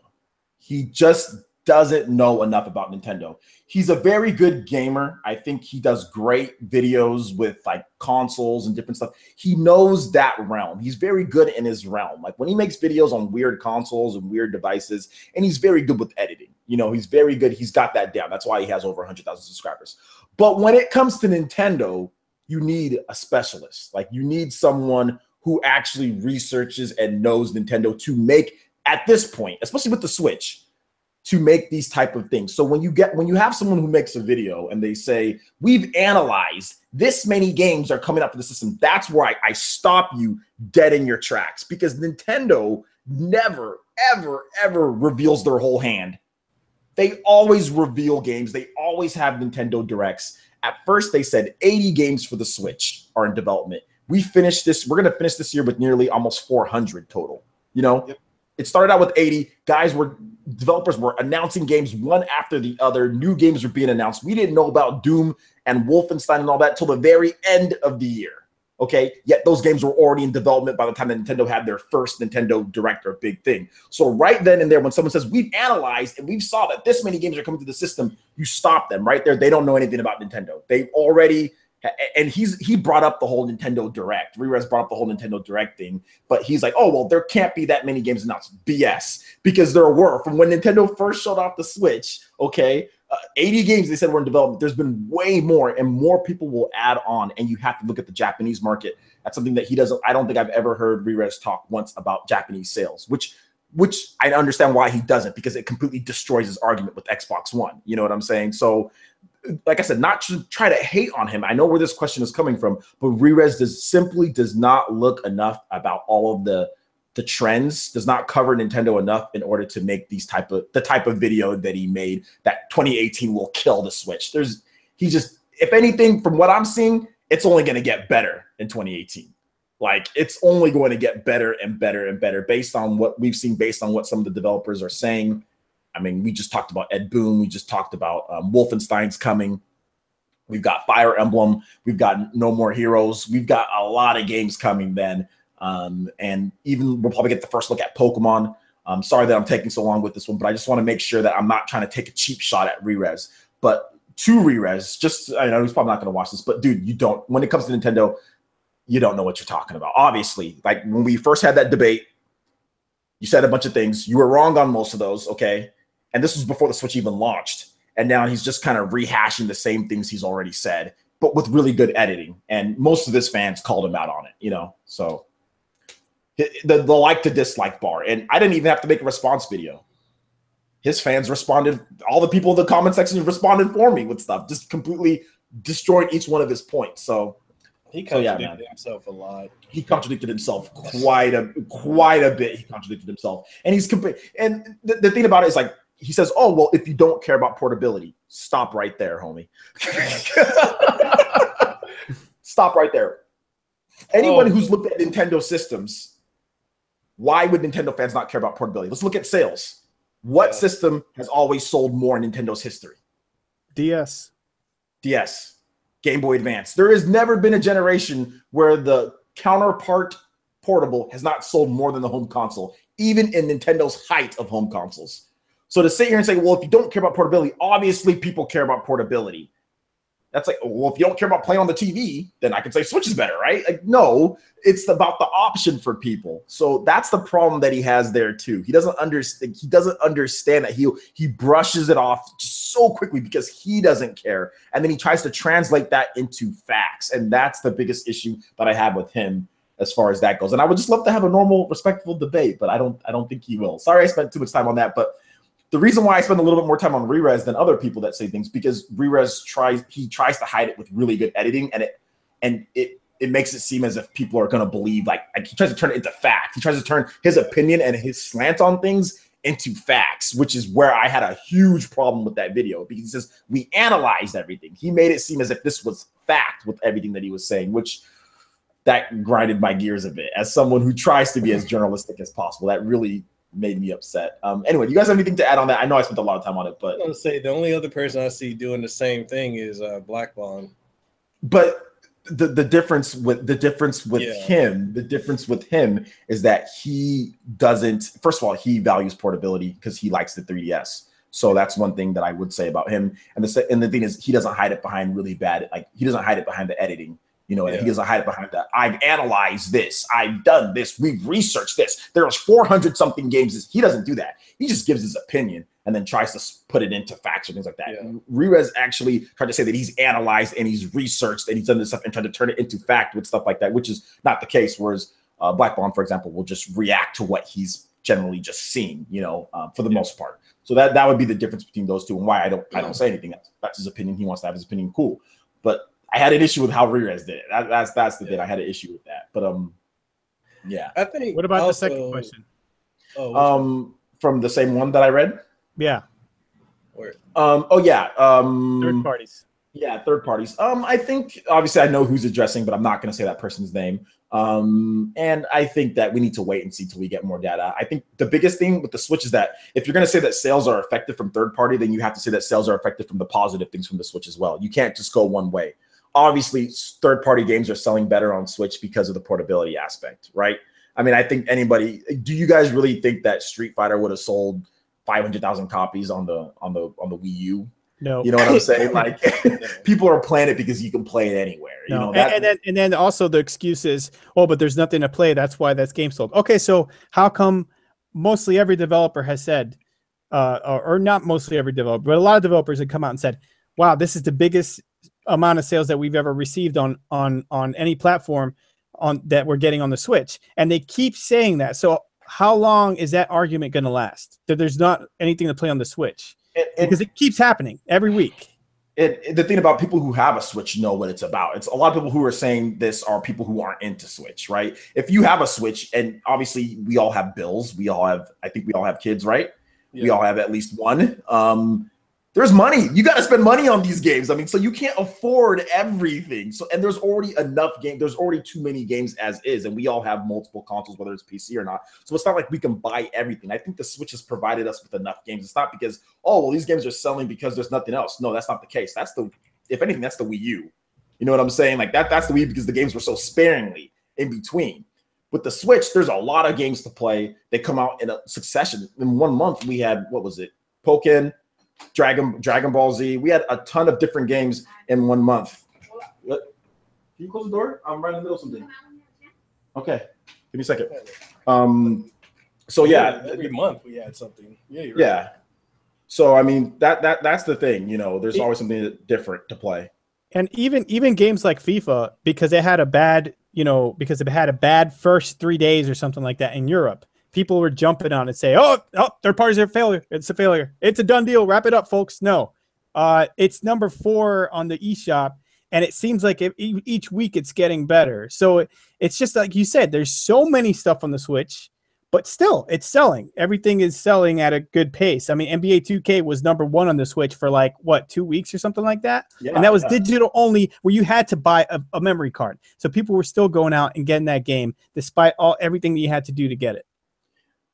He just doesn't know enough about Nintendo. He's a very good gamer. I think he does great videos with like consoles and different stuff. He knows that realm. He's very good in his realm. Like when he makes videos on weird consoles and weird devices, and he's very good with editing. You know, he's very good. He's got that down. That's why he has over 100,000 subscribers. But when it comes to Nintendo, you need a specialist. Like you need someone who actually researches and knows Nintendo to make, at this point, especially with the Switch, to make these type of things. So when you have someone who makes a video and they say, we've analyzed this many games are coming up for the system, that's where I stop you dead in your tracks, because Nintendo never, ever, ever reveals their whole hand. They always reveal games. They always have Nintendo Directs. At first, they said 80 games for the Switch are in development. We're going to finish this year with nearly almost 400 total. You know, yep. It started out with 80. Developers were announcing games one after the other. New games were being announced. We didn't know about Doom and Wolfenstein and all that till the very end of the year. Okay, yet those games were already in development by the time that Nintendo had their first Nintendo Direct or big thing. So right then and there, when someone says, we've analyzed and we've saw that this many games are coming to the system, you stop them right there. They don't know anything about Nintendo. They've already, and he brought up the whole Nintendo Direct. Rerez brought up the whole Nintendo Direct thing, but he's like, oh, well, there can't be that many games announced. BS, because there were. From when Nintendo first showed off the Switch, okay, 80 games they said were in development. There's been way more, and more people will add on, and you have to look at the Japanese market. That's something that he doesn't. I don't think I've ever heard Rerez talk once about Japanese sales, which I understand why he doesn't, because it completely destroys his argument with Xbox One. You know what I'm saying? So, like I said, not to try to hate on him. I know where this question is coming from, but Rerez simply does not look enough about all of the trends, does not cover Nintendo enough in order to make the type of video that he made that 2018 will kill the Switch. If anything, from what I'm seeing, it's only going to get better in 2018. Like, it's only going to get better and better and better based on what we've seen, based on what some of the developers are saying. I mean, we just talked about Ed Boon. We just talked about Wolfenstein's coming. We've got Fire Emblem. We've got No More Heroes. We've got a lot of games coming then. And even we'll probably get the first look at Pokemon. I'm sorry that I'm taking so long with this one, but I just want to make sure that I'm not trying to take a cheap shot at Rerez. But to Rerez, I know he's probably not going to watch this, but dude, when it comes to Nintendo, you don't know what you're talking about. Obviously, like when we first had that debate, you said a bunch of things. You were wrong on most of those, okay? And this was before the Switch even launched. And now he's just kind of rehashing the same things he's already said, but with really good editing. And most of his fans called him out on it, you know? So the like to dislike bar. And I didn't even have to make a response video. His fans responded. All the people in the comment section responded for me with stuff, just completely destroying each one of his points. So he contradicted himself a lot. He contradicted himself quite a bit. He contradicted himself. And and the thing about it is, like, he says, oh, well, if you don't care about portability, stop right there, homie. Stop right there. Anyone who's looked at Nintendo systems, why would Nintendo fans not care about portability? Let's look at sales. What system has always sold more in Nintendo's history? DS. Game Boy Advance. There has never been a generation where the counterpart portable has not sold more than the home console, even in Nintendo's height of home consoles. So to sit here and say, well, if you don't care about portability, obviously people care about portability. That's like, well, if you don't care about playing on the TV, then I can say Switch is better, right? Like, no, it's about the option for people. So that's the problem that he has there too. He doesn't understand. He doesn't understand that he brushes it off just so quickly because he doesn't care, and then he tries to translate that into facts, and that's the biggest issue that I have with him as far as that goes. And I would just love to have a normal, respectful debate, but I don't think he will. Sorry, I spent too much time on that, but. The reason why I spend a little bit more time on Rerez than other people that say things, because Rerez tries to hide it with really good editing, and it makes it seem as if people are going to believe, like he tries to turn it into fact. He tries to turn his opinion and his slant on things into facts, which is where I had a huge problem with that video, because he says we analyzed everything. He made it seem as if this was fact with everything that he was saying, which that grinded my gears a bit. As someone who tries to be as journalistic as possible, that really made me upset. Anyway, do you guys have anything to add on that? I know I spent a lot of time on it, but I was gonna say the only other person I see doing the same thing is Black Bond. But the difference with him is that he doesn't. First of all, he values portability because he likes the 3DS. So that's one thing that I would say about him. And the thing is, he doesn't hide it behind really bad. Like he doesn't hide it behind the editing. You know, he doesn't hide it behind that. I've analyzed this. I've done this. We've researched this. There's 400 something games. He doesn't do that. He just gives his opinion and then tries to put it into facts or things like that. Yeah. Rerez actually tried to say that he's analyzed and he's researched and he's done this stuff and tried to turn it into fact with stuff like that, which is not the case. Whereas Black Bond, for example, will just react to what he's generally just seen, you know, for the most part. So that would be the difference between those two and why I don't say anything. That's his opinion. He wants to have his opinion. Cool. But I had an issue with how Rerez did it. That's the thing. I had an issue with that. But yeah. I think. What about the second question? From the same one that I read. Yeah. Third parties. Yeah, third parties. I think obviously I know who's addressing, but I'm not going to say that person's name. And I think that we need to wait and see till we get more data. I think the biggest thing with the Switch is that if you're going to say that sales are affected from third party, then you have to say that sales are affected from the positive things from the Switch as well. You can't just go one way. Obviously, third party games are selling better on Switch because of the portability aspect, right? I mean, I think do you guys really think that Street Fighter would have sold 500,000 copies on the Wii U? No, you know what I'm saying? Like, people are playing it because you can play it anywhere. You know, and then also the excuse is, oh, but there's nothing to play. That's why that game sold. Okay, so how come mostly every developer has said, or not mostly every developer, but a lot of developers have come out and said, wow, this is the biggest amount of sales that we've ever received on any platform that we're getting on the Switch, and they keep saying that. So how long is that argument going to last? That there's not anything to play on the Switch? Because it keeps happening every week. The thing about people who have a Switch know what it's about. It's a lot of people who are saying this are people who aren't into Switch, right? If you have a Switch, and obviously we all have bills, I think we all have kids, right? Yeah. We all have at least one. There's money. You got to spend money on these games. I mean, so you can't afford everything. So, and there's already enough games. There's already too many games as is, and we all have multiple consoles, whether it's PC or not. So it's not like we can buy everything. I think the Switch has provided us with enough games. It's not because, oh, well, these games are selling because there's nothing else. No, that's not the case. If anything, that's the Wii U. You know what I'm saying? Like that's the Wii because the games were so sparingly in between. With the Switch, there's a lot of games to play. They come out in a succession. In 1 month, we had, what was it? Pokken, Dragon Ball Z. We had a ton of different games in 1 month. What? Can you close the door? I'm right in the middle of something. Okay, give me a second. So yeah, every month we had something. Yeah, you're right. Yeah. So I mean that's the thing. You know, there's always something different to play. And even games like FIFA, because it had a bad first 3 days or something like that in Europe. People were jumping on it and say, oh, third parties are a failure. It's a failure. It's a done deal. Wrap it up, folks. No, it's number 4 on the eShop, and it seems like each week it's getting better. So it's just like you said, there's so many stuff on the Switch, but still, it's selling. Everything is selling at a good pace. I mean, NBA 2K was #1 on the Switch for like, what, 2 weeks or something like that? Yeah, and that was digital only, where you had to buy a memory card. So people were still going out and getting that game despite everything that you had to do to get it.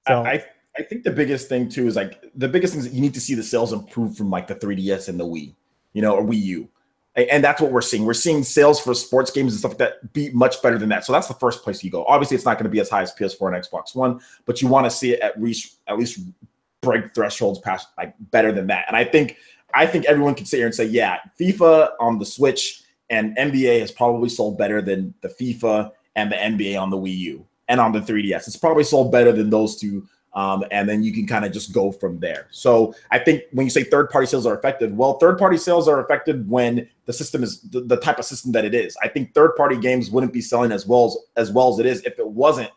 So I think the biggest thing too is like the biggest thing is that you need to see the sales improve from like the 3DS and the Wii, or Wii U. And that's what we're seeing. We're seeing sales for sports games and stuff like that be much better than that. So that's the first place you go. Obviously, it's not going to be as high as PS4 and Xbox One, but you want to see it at least break thresholds past like better than that. And I think everyone can sit here and say, yeah, FIFA on the Switch and NBA has probably sold better than the FIFA and the NBA on the Wii U and on the 3DS. It's probably sold better than those two. And then you can kind of just go from there. So I think when you say third-party sales are affected, well, third-party sales are affected when the system is the type of system that it is. I think third-party games wouldn't be selling as well as it is if it wasn't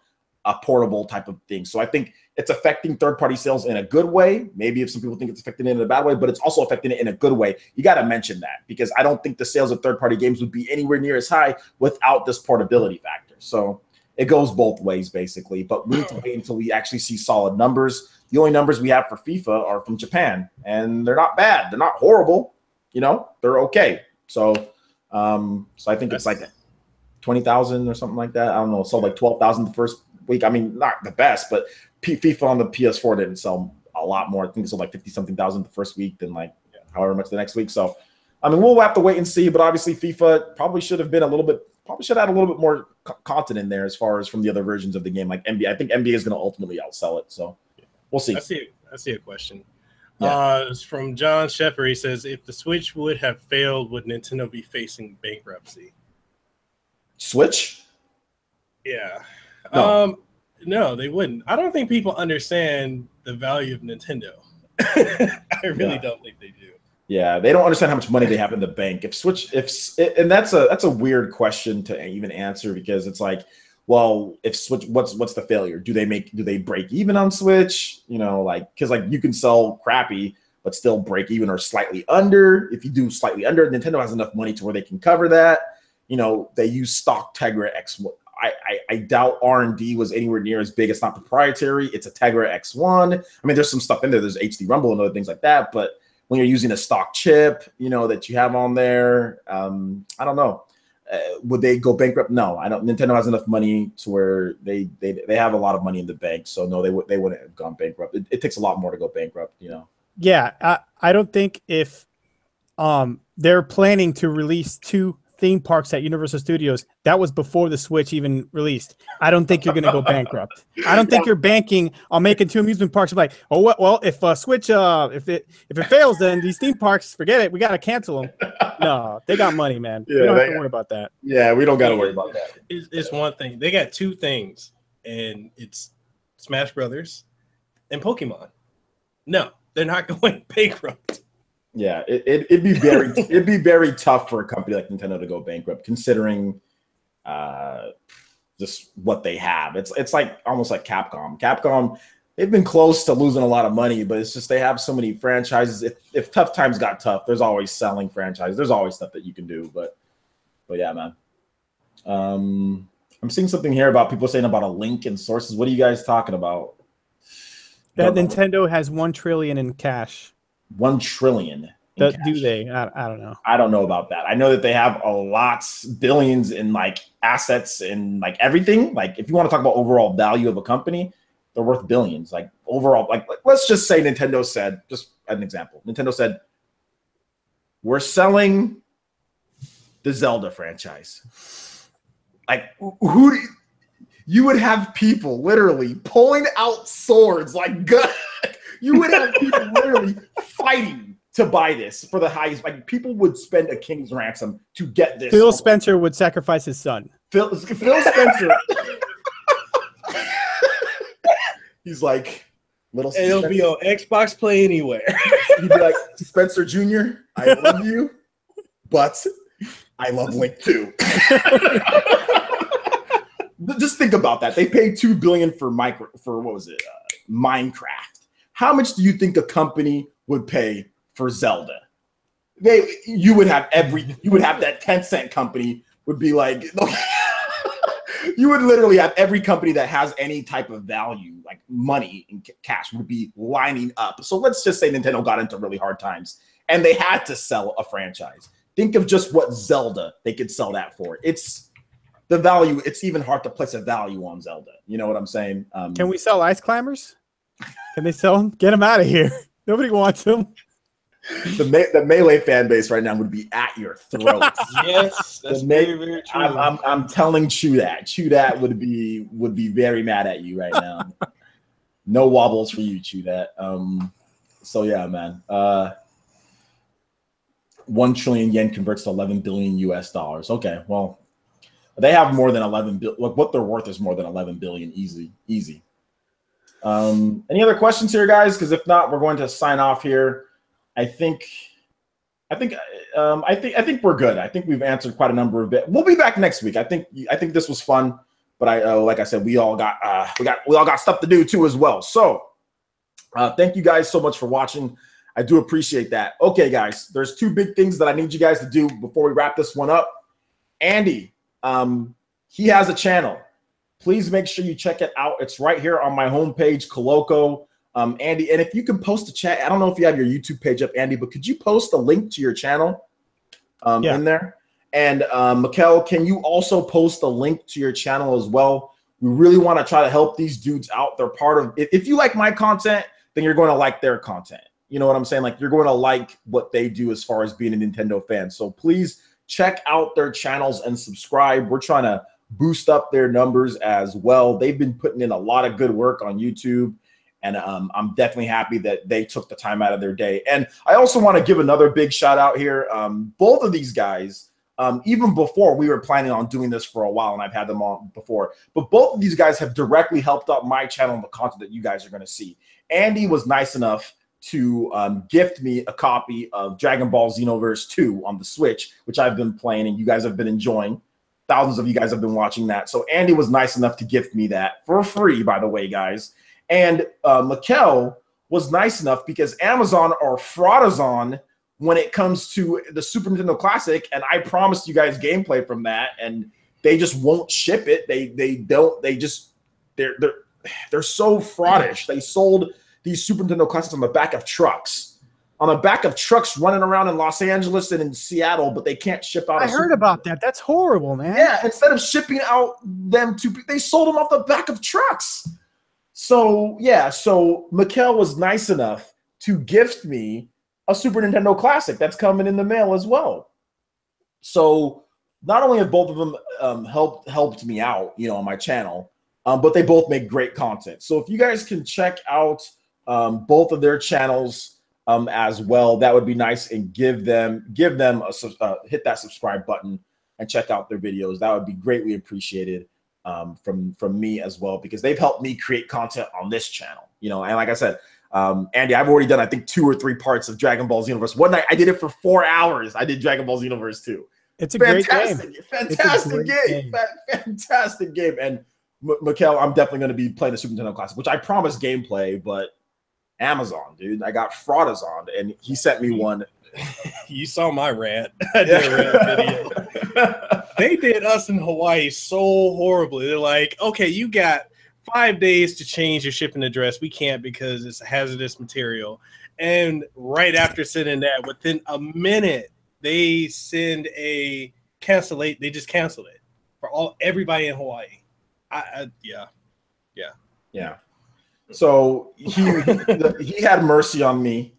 a portable type of thing. So I think it's affecting third-party sales in a good way. Maybe if some people think it's affecting it in a bad way, but it's also affecting it in a good way. You got to mention that because I don't think the sales of third-party games would be anywhere near as high without this portability factor. So it goes both ways, basically. But we need to wait until we actually see solid numbers. The only numbers we have for FIFA are from Japan, and they're not bad. They're not horrible. They're okay. So I think it's like 20,000 or something like that. I don't know. It sold like 12,000 the first week. I mean, not the best, but FIFA on the PS4 didn't sell a lot more. I think it sold like 50-something thousand the first week, then like however much the next week. So, I mean, we'll have to wait and see. But obviously, FIFA probably should have had a little bit more content in there as far as from the other versions of the game, like NBA. I think NBA is going to ultimately outsell it. So we'll see. I see a question. Yeah. It's from John Sheffer. He says, if the Switch would have failed, would Nintendo be facing bankruptcy? Switch? Yeah. No. No, they wouldn't. I don't think people understand the value of Nintendo. I really don't think they do. Yeah, they don't understand how much money they have in the bank. And that's a weird question to even answer because it's like, well, if Switch, what's the failure? Do they break even on Switch? Because like you can sell crappy but still break even or slightly under. If you do slightly under, Nintendo has enough money to where they can cover that. They use stock Tegra X. I doubt R&D was anywhere near as big. It's not proprietary. It's a Tegra X1. I mean, there's some stuff in there. There's HD Rumble and other things like that, but when you're using a stock chip, that you have on there, I don't know. Would they go bankrupt? No, I don't. Nintendo has enough money to where they have a lot of money in the bank, so no, they wouldn't have gone bankrupt. It takes a lot more to go bankrupt, Yeah, I don't think if they're planning to release 2 theme parks at Universal Studios, that was before the Switch even released. I don't think you're going to go bankrupt. I don't think you're banking on making 2 amusement parks. Like, oh well, if Switch if it fails, then these theme parks, forget it. We got to cancel them. No, they got money, man. Yeah, we don't have to worry about that. Yeah, we don't got to worry about that. It's one thing. They got 2 things, and it's Smash Brothers and Pokemon. No, they're not going bankrupt. Yeah, it'd be very tough for a company like Nintendo to go bankrupt, considering just what they have. It's like almost like Capcom. Capcom, they've been close to losing a lot of money, but it's just they have so many franchises. If tough times got tough, there's always selling franchises. There's always stuff that you can do. But yeah, man. I'm seeing something here about people saying about a link in sources. What are you guys talking about? That Nintendo has $1 trillion in cash. 1 trillion. Do they? I don't know. I don't know about that. I know that they have billions in like assets and like everything. Like if you want to talk about overall value of a company, they're worth billions. Like overall, like let's just say Nintendo said, just an example. Nintendo said, we're selling the Zelda franchise. Like you would have people literally pulling out swords like gun. You would have people literally fighting to buy this for the highest. Like people would spend a king's ransom to get this. Phil Spencer would sacrifice his son. Phil Spencer. He's like little. And it'll be on Xbox Play Anywhere. He'd be like, Spencer Jr., I love you, but I love Link too. Just think about that. They paid $2 billion for what was it? Minecraft. How much do you think a company would pay for Zelda? You would have that 10-cent company would be like, You would literally have every company that has any type of value, like money and cash, would be lining up. So let's just say Nintendo got into really hard times and they had to sell a franchise. Think of just what Zelda they could sell that for. It's the value. It's even hard to place a value on Zelda. You know what I'm saying? Can we sell Ice Climbers? Can they sell them? Get them out of here. Nobody wants them. The Melee fan base right now would be at your throat. Yes, that's very, very true. I'm telling Chew that would be very mad at you right now. No wobbles for you, Chew that. So yeah, man. 1 trillion yen converts to 11 billion US dollars. Okay, well, they have more than 11 billion. Look, what they're worth is more than 11 billion. Easy. Any other questions here, guys? Because if not, we're going to sign off here. I think we're good. I think we've answered quite a number of bit. We'll be back next week. I think this was fun, but like I said, we all got stuff to do too as well. So thank you guys so much for watching. I do appreciate that. Okay, guys, there's 2 big things that I need you guys to do before we wrap this one up. Andy, he has a channel. Please make sure you check it out. It's right here on my homepage, Coloco. Andy, and if you can post a chat, I don't know if you have your YouTube page up, Andy, but could you post a link to your channel in there? And Mikkel, can you also post a link to your channel as well? We really want to try to help these dudes out. They're part of, if you like my content, then you're going to like their content. You know what I'm saying? Like, you're going to like what they do as far as being a Nintendo fan. So please check out their channels and subscribe. We're trying to boost up their numbers as well. They've been putting in a lot of good work on YouTube. And I'm definitely happy that they took the time out of their day. And I also want to give another big shout out here. Both of these guys, even before, we were planning on doing this for a while, and I've had them on before, but both of these guys have directly helped out my channel and the content that you guys are going to see. Andy was nice enough to gift me a copy of Dragon Ball Xenoverse 2 on the Switch, which I've been playing and you guys have been enjoying. Thousands of you guys have been watching that. So Andy was nice enough to gift me that for free, by the way, guys. And Mikkel was nice enough, because Amazon are fraudazon when it comes to the Super Nintendo Classic, and I promised you guys gameplay from that, and they just won't ship it. They're so fraudish. They sold these Super Nintendo Classics on the back of trucks. On the back of trucks running around in Los Angeles and in Seattle, but they can't ship out. I heard about that. That's horrible, man. Yeah, instead of shipping out them to, they sold them off the back of trucks. So, yeah, so Mikkel was nice enough to gift me a Super Nintendo Classic that's coming in the mail as well. So not only have both of them helped me out, you know, on my channel, but they both make great content. So if you guys can check out both of their channels as well, that would be nice, and give them hit that subscribe button and check out their videos. That would be greatly appreciated. From me as well, because they've helped me create content on this channel, you know. And like I said, Andy, I've already done, I think, 2 or 3 parts of Dragon Ball Xenoverse. One night I did it for 4 hours. I did Dragon Ball Xenoverse 2. It's a great game. Fantastic game. And Mikkel, I'm definitely going to be playing the Super Nintendo Classic, which I promised gameplay, but Amazon, dude, I got fraudazon, and he sent me one. You saw my rant. I did a rant video. They did us in Hawaii so horribly. They're like, okay, you got 5 days to change your shipping address. We can't because it's hazardous material. And right after sending that, within a minute, they send a cancellate. They just canceled it for everybody in Hawaii. Yeah. So he had mercy on me.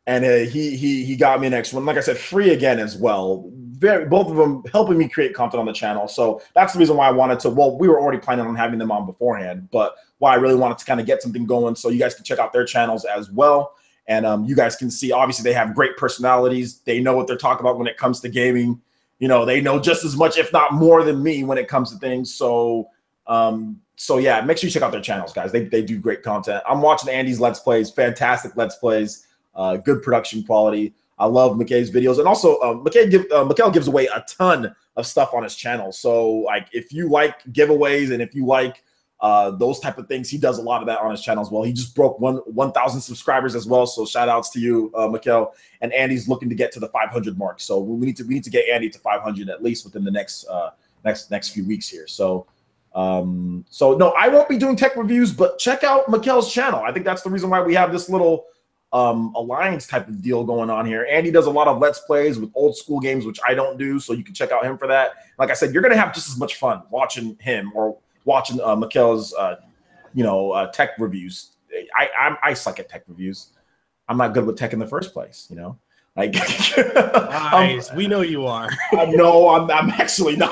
And he got me an extra one. Like I said, free again as well. Both of them helping me create content on the channel. So that's the reason why I wanted to. Well, we were already planning on having them on beforehand, but why I really wanted to kind of get something going so you guys can check out their channels as well. And you guys can see, obviously, they have great personalities. They know what they're talking about when it comes to gaming. You know, they know just as much, if not more, than me when it comes to things. So yeah, make sure you check out their channels, guys. They do great content. I'm watching Andy's Let's Plays, fantastic Let's Plays. Good production quality. I love McKay's videos, and also Mikkel gives away a ton of stuff on his channel. So like, if you like giveaways and if you like those type of things, he does a lot of that on his channel as well. He just broke 1,000 subscribers as well. So shout outs to you, Mikkel. And Andy's looking to get to the 500 mark. So we need to get Andy to 500 at least within the next few weeks here. So So no, I won't be doing tech reviews, but check out Mikhail's channel. I think that's the reason why we have this little alliance type of deal going on here. Andy does a lot of Let's Plays with old school games, which I don't do, so you can check out him for that. Like I said, you're going to have just as much fun watching him or watching Mikhail's, tech reviews. I suck at tech reviews. I'm not good with tech in the first place, you know? Like, nice. We know you are. No, I'm actually not.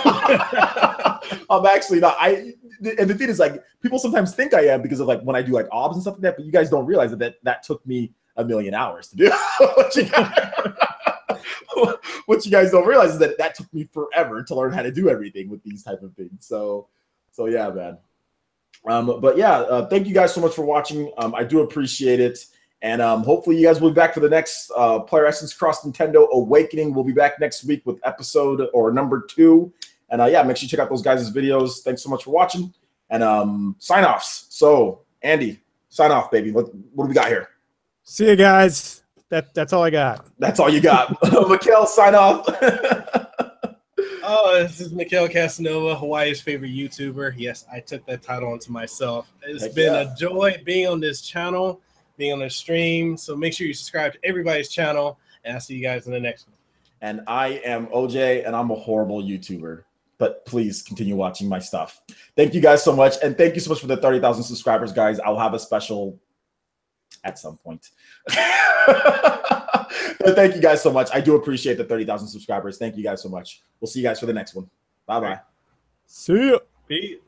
I'm actually not. And the thing is, like, people sometimes think I am because of like when I do like obs and stuff like that, but you guys don't realize that took me a million hours to do. What you guys don't realize is that took me forever to learn how to do everything with these type of things. So yeah, man. But yeah, thank you guys so much for watching. I do appreciate it. And hopefully you guys will be back for the next PlayerEssence Cross Nintendo Awakening. We'll be back next week with episode or number 2. And yeah, make sure you check out those guys' videos. Thanks so much for watching. And sign-offs. So, Andy, sign off, baby. What do we got here? See you guys. That's all I got. That's all you got. Mikhail, sign off. Oh, this is Mikhail Casanova, Hawaii's favorite YouTuber. Yes, I took that title onto myself. It's been a joy being on this channel, being on the stream. So make sure you subscribe to everybody's channel, and I'll see you guys in the next one. And I am OJ, and I'm a horrible YouTuber. But please continue watching my stuff. Thank you guys so much. And thank you so much for the 30,000 subscribers, guys. I'll have a special at some point. But thank you guys so much. I do appreciate the 30,000 subscribers. Thank you guys so much. We'll see you guys for the next one. Bye-bye. See ya. Peace.